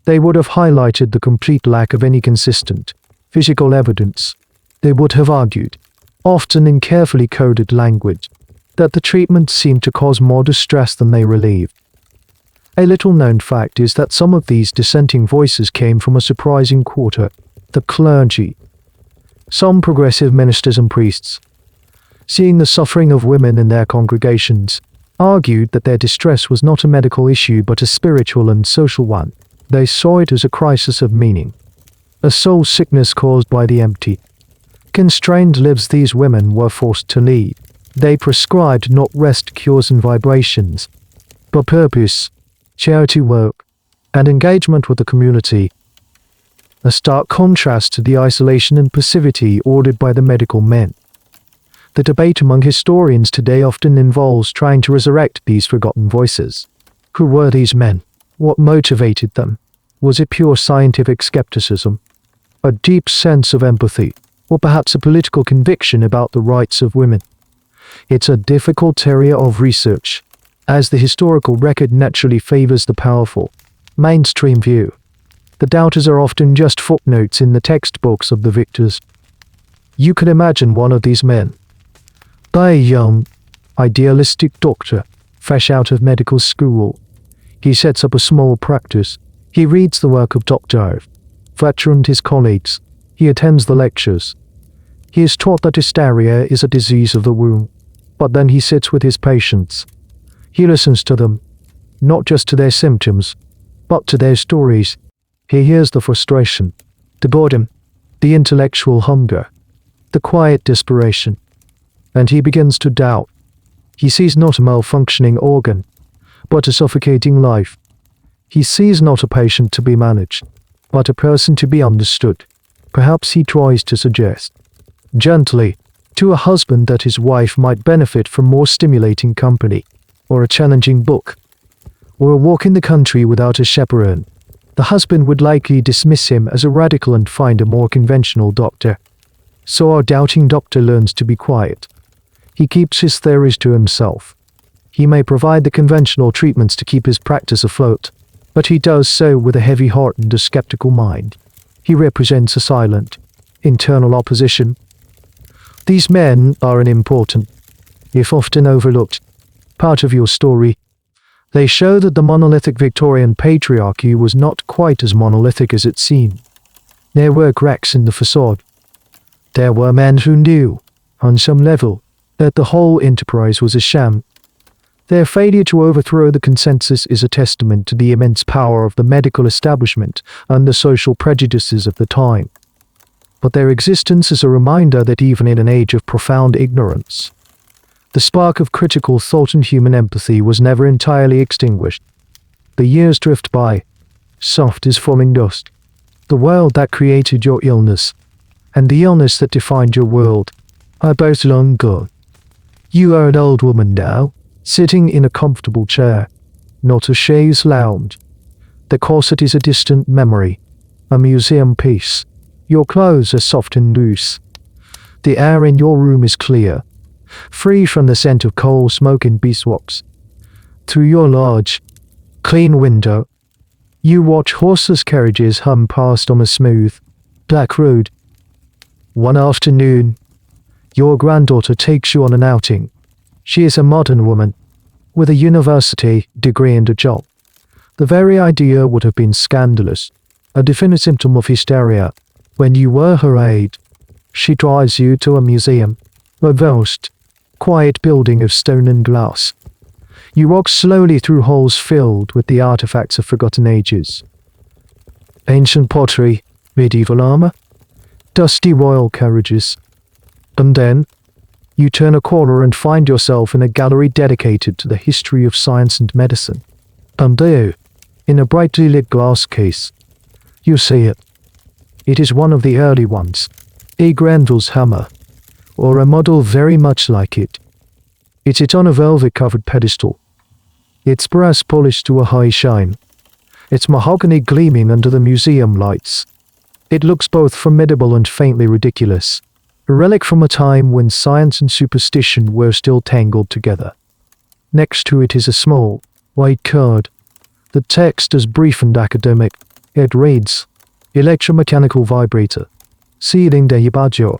They would have highlighted the complete lack of any consistent, physical evidence. They would have argued, often in carefully coded language, that the treatment seemed to cause more distress than they relieved. A little-known fact is that some of these dissenting voices came from a surprising quarter, the clergy. Some progressive ministers and priests, seeing the suffering of women in their congregations, argued that their distress was not a medical issue but a spiritual and social one. They saw it as a crisis of meaning, a soul sickness caused by the empty, constrained lives these women were forced to lead. They prescribed not rest cures and vibrations, but purpose, charity work, and engagement with the community. A stark contrast to the isolation and passivity ordered by the medical men. The debate among historians today often involves trying to resurrect these forgotten voices. Who were these men? What motivated them? Was it pure scientific skepticism, a deep sense of empathy, or perhaps a political conviction about the rights of women? It's a difficult area of research, as the historical record naturally favors the powerful, mainstream view. The doubters are often just footnotes in the textbooks of the victors. You can imagine one of these men, a young, idealistic doctor, fresh out of medical school. He sets up a small practice. He reads the work of Dr. Vibrator and his colleagues. He attends the lectures. He is taught that hysteria is a disease of the womb. But then he sits with his patients. He listens to them, not just to their symptoms, but to their stories. He hears the frustration, the boredom, the intellectual hunger, the quiet desperation. And he begins to doubt. He sees not a malfunctioning organ, but a suffocating life. He sees not a patient to be managed, but a person to be understood. Perhaps he tries to suggest, gently, to a husband that his wife might benefit from more stimulating company, or a challenging book, or a walk in the country without a chaperone. The husband would likely dismiss him as a radical and find a more conventional doctor. So our doubting doctor learns to be quiet. He keeps his theories to himself. He may provide the conventional treatments to keep his practice afloat, but he does so with a heavy heart and a skeptical mind. He represents a silent, internal opposition. These men are an important, if often overlooked, part of your story. They show that the monolithic Victorian patriarchy was not quite as monolithic as it seemed. There were cracks in the facade. There were men who knew, on some level, that the whole enterprise was a sham. Their failure to overthrow the consensus is a testament to the immense power of the medical establishment and the social prejudices of the time. but their existence is a reminder that even in an age of profound ignorance, the spark of critical thought and human empathy was never entirely extinguished. The years drift by, soft as falling dust. The world that created your illness, and the illness that defined your world, are both long gone. You are an old woman now, sitting in a comfortable chair, not a chaise lounge. The corset is a distant memory, a museum piece. Your clothes are soft and loose. The air in your room is clear, free from the scent of coal smoke and beeswax. Through your large, clean window, you watch horseless carriages hum past on a smooth, black road. One afternoon, your granddaughter takes you on an outing. She is a modern woman, with a university degree and a job. The very idea would have been scandalous, a definite symptom of hysteria. When you were her age, she drives you to a museum, a vast, quiet building of stone and glass. You walk slowly through halls filled with the artifacts of forgotten ages. Ancient pottery, medieval armor, dusty royal carriages. And then, you turn a corner and find yourself in a gallery dedicated to the history of science and medicine. And there, in a brightly lit glass case, you see it. It is one of the early ones, a Grendel's hammer, or a model very much like it. It's it on a velvet-covered pedestal. Its brass polished to a high shine. Its mahogany gleaming under the museum lights. It looks both formidable and faintly ridiculous, a relic from a time when science and superstition were still tangled together. Next to it is a small, white card. The text is brief and academic. It reads, "Electromechanical vibrator, sealing de Yabajo,"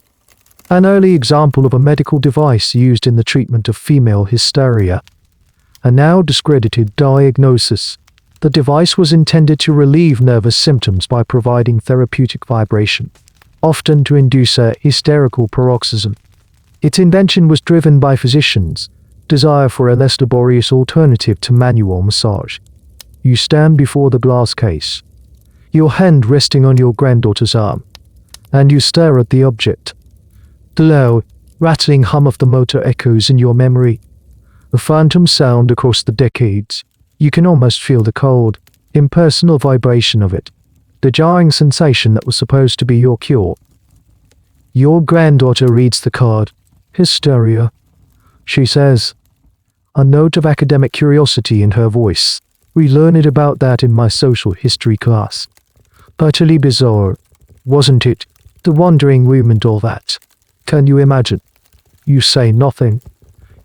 an early example of a medical device used in the treatment of female hysteria. A now discredited diagnosis. The device was intended to relieve nervous symptoms by providing therapeutic vibration, often to induce a hysterical paroxysm. Its invention was driven by physicians' desire for a less laborious alternative to manual massage. You stand before the glass case, your hand resting on your granddaughter's arm, and you stare at the object. The low, rattling hum of the motor echoes in your memory, a phantom sound across the decades. You can almost feel the cold, impersonal vibration of it, the jarring sensation that was supposed to be your cure. Your granddaughter reads the card. "Hysteria," she says, a note of academic curiosity in her voice. "We learned about that in my social history class. Utterly bizarre, wasn't it? The wandering room and all that. Can you imagine?" You say nothing.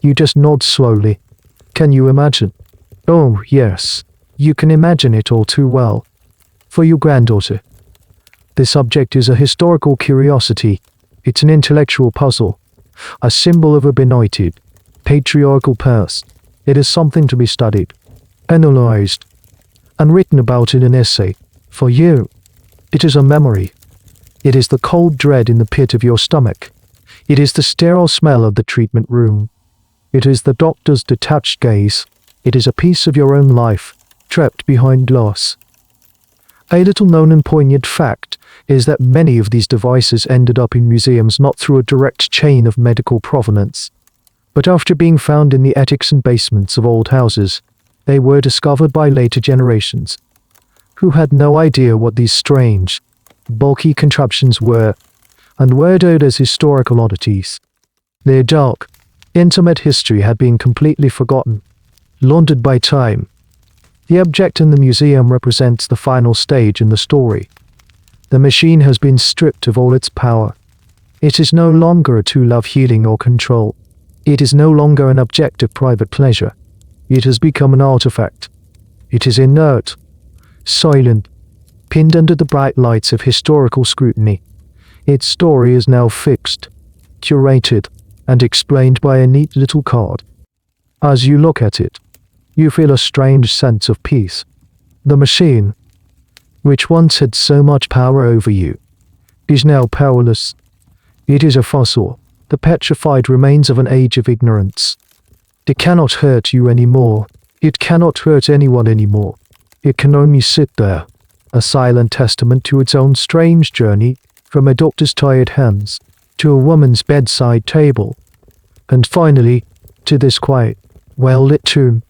You just nod slowly. "Can you imagine?" "Oh, yes. You can imagine it all too well. For your granddaughter, this subject is a historical curiosity. It's an intellectual puzzle, a symbol of a benighted, patriarchal past. It is something to be studied, analyzed, and written about in an essay. For you, it is a memory. It is the cold dread in the pit of your stomach. It is the sterile smell of the treatment room. It is the doctor's detached gaze. It is a piece of your own life, trapped behind glass. A little known and poignant fact is that many of these devices ended up in museums not through a direct chain of medical provenance, but after being found in the attics and basements of old houses. They were discovered by later generations, who had no idea what these strange, bulky contraptions were, and were adored as historical oddities. Their dark, intimate history had been completely forgotten, laundered by time. The object in the museum represents the final stage in the story. The machine has been stripped of all its power. It is no longer a tool of healing or control. It is no longer an object of private pleasure. It has become an artifact. It is inert, silent, pinned under the bright lights of historical scrutiny. Its story is now fixed, curated, and explained by a neat little card. As you look at it, you feel a strange sense of peace. The machine, which once had so much power over you, is now powerless. It is a fossil, the petrified remains of an age of ignorance. It cannot hurt you anymore. It cannot hurt anyone anymore. It can only sit there, a silent testament to its own strange journey from a doctor's tired hands to a woman's bedside table, and finally to this quiet, well-lit tomb.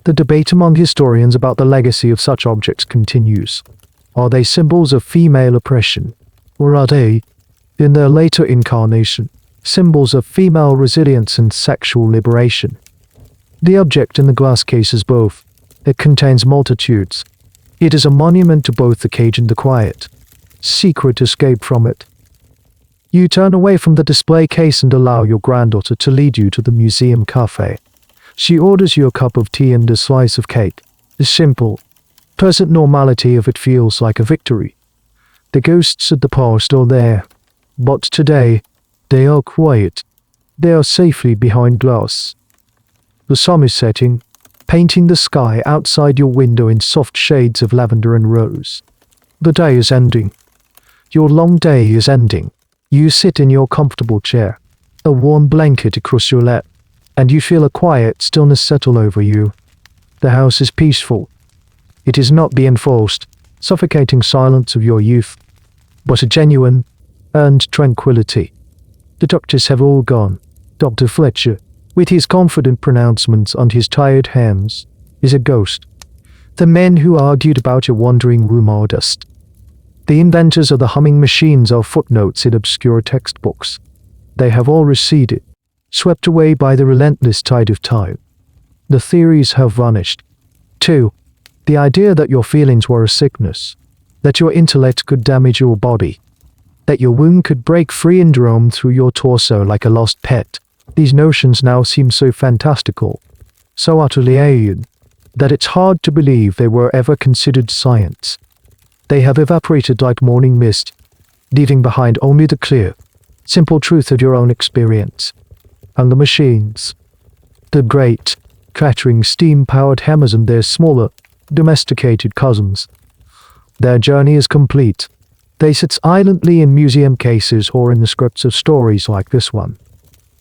The debate among historians about the legacy of such objects continues. Are they symbols of female oppression, or are they, in their later incarnation, symbols of female resilience and sexual liberation? The object in the glass case is both. It contains multitudes. It is a monument to both the cage and the quiet, secret escape from it. You turn away from the display case and allow your granddaughter to lead you to the museum cafe. She orders you a cup of tea and a slice of cake. The simple, pleasant normality of it feels like a victory. The ghosts of the past are there, but today, they are quiet. They are safely behind glass. The sun is setting, painting the sky outside your window in soft shades of lavender and rose. The day is ending. Your long day is ending. You sit in your comfortable chair, a warm blanket across your lap, and you feel a quiet stillness settle over you. The house is peaceful. It is not the enforced, suffocating silence of your youth, but a genuine, earned tranquility. The doctors have all gone. Dr. Fletcher, with his confident pronouncements on his tired hands, is a ghost. The men who argued about a wandering room are dust. The inventors of the humming machines are footnotes in obscure textbooks. They have all receded, swept away by the relentless tide of time. The theories have vanished. 2. The idea that your feelings were a sickness, that your intellect could damage your body, that your womb could break free and roam through your torso like a lost pet. These notions now seem so fantastical, so utterly alien, that it's hard to believe they were ever considered science. They have evaporated like morning mist, leaving behind only the clear, simple truth of your own experience. And the machines, the great, clattering steam-powered hammers and their smaller, domesticated cousins. Their journey is complete. They sit silently in museum cases or in the scripts of stories like this one.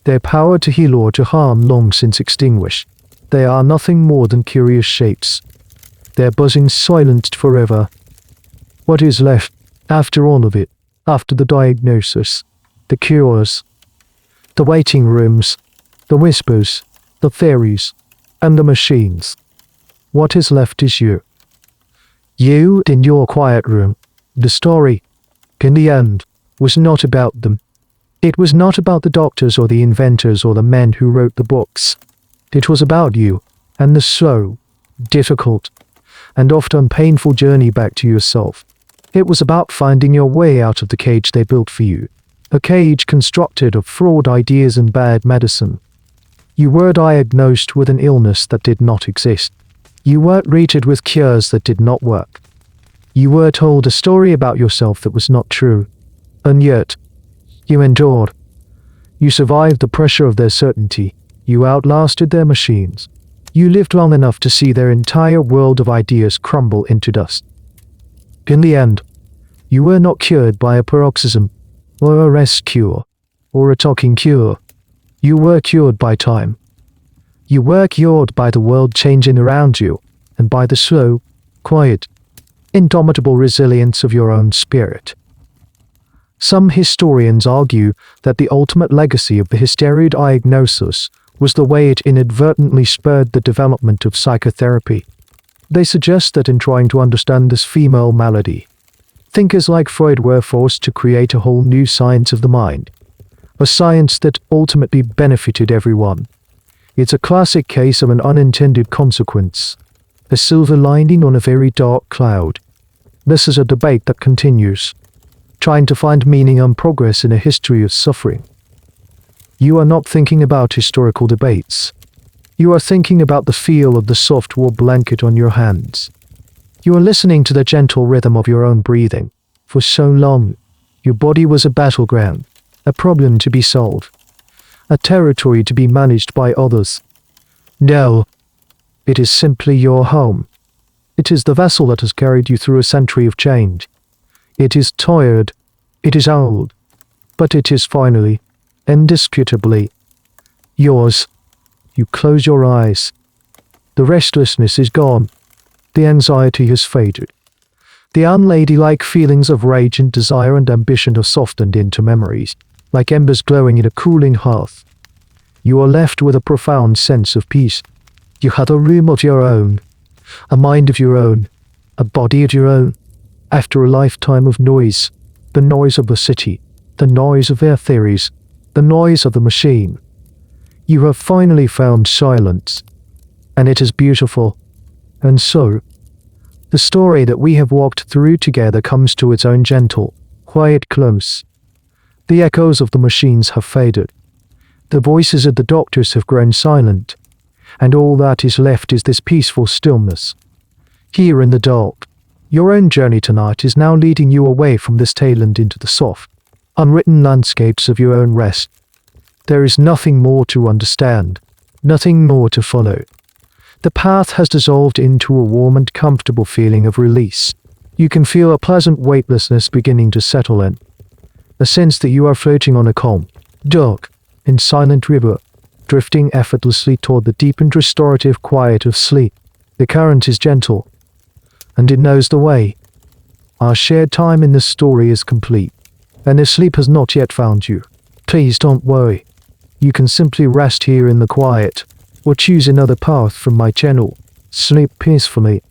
Their power to heal or to harm long since extinguished. They are nothing more than curious shapes. Their buzzing silenced forever. What is left, after all of it, after the diagnosis, the cures, the waiting rooms, the whispers, the theories, and the machines? What is left is you. You in your quiet room. The story, in the end, was not about them. It was not about the doctors or the inventors or the men who wrote the books. It was about you and the slow, difficult, and often painful journey back to yourself. It was about finding your way out of the cage they built for you, a cage constructed of flawed ideas and bad medicine. You were diagnosed with an illness that did not exist. You were treated with cures that did not work. You were told a story about yourself that was not true. And yet, you endured. You survived the pressure of their certainty. You outlasted their machines. You lived long enough to see their entire world of ideas crumble into dust. In the end, you were not cured by a paroxysm, or a rest cure, or a talking cure. You were cured by time. You were cured by the world changing around you, and by the slow, quiet, indomitable resilience of your own spirit. Some historians argue that the ultimate legacy of the hysteria diagnosis was the way it inadvertently spurred the development of psychotherapy. They suggest that in trying to understand this female malady, thinkers like Freud were forced to create a whole new science of the mind, a science that ultimately benefited everyone. It's a classic case of an unintended consequence, a silver lining on a very dark cloud. This is a debate that continues, trying to find meaning and progress in a history of suffering. You are not thinking about historical debates. You are thinking about the feel of the soft wool blanket on your hands. You are listening to the gentle rhythm of your own breathing. For so long, your body was a battleground, a problem to be solved, a territory to be managed by others. No, it is simply your home. It is the vessel that has carried you through a century of change. It is tired, it is old, but it is finally, indisputably, yours. You close your eyes. The restlessness is gone. The anxiety has faded. The unladylike feelings of rage and desire and ambition are softened into memories, like embers glowing in a cooling hearth. You are left with a profound sense of peace. You had a room of your own, a mind of your own, a body of your own. After a lifetime of noise, the noise of the city, the noise of their theories, the noise of the machine, you have finally found silence, and it is beautiful. And so, the story that we have walked through together comes to its own gentle, quiet close. The echoes of the machines have faded. The voices of the doctors have grown silent, and all that is left is this peaceful stillness. Here in the dark, your own journey tonight is now leading you away from this tale and into the soft, unwritten landscapes of your own rest. There is nothing more to understand, nothing more to follow. The path has dissolved into a warm and comfortable feeling of release. You can feel a pleasant weightlessness beginning to settle in, a sense that you are floating on a calm, dark, and silent river, drifting effortlessly toward the deep and restorative quiet of sleep. The current is gentle, and it knows the way. Our shared time in this story is complete, and if sleep has not yet found you, please don't worry. You can simply rest here in the quiet, or choose another path from my channel. Sleep peacefully.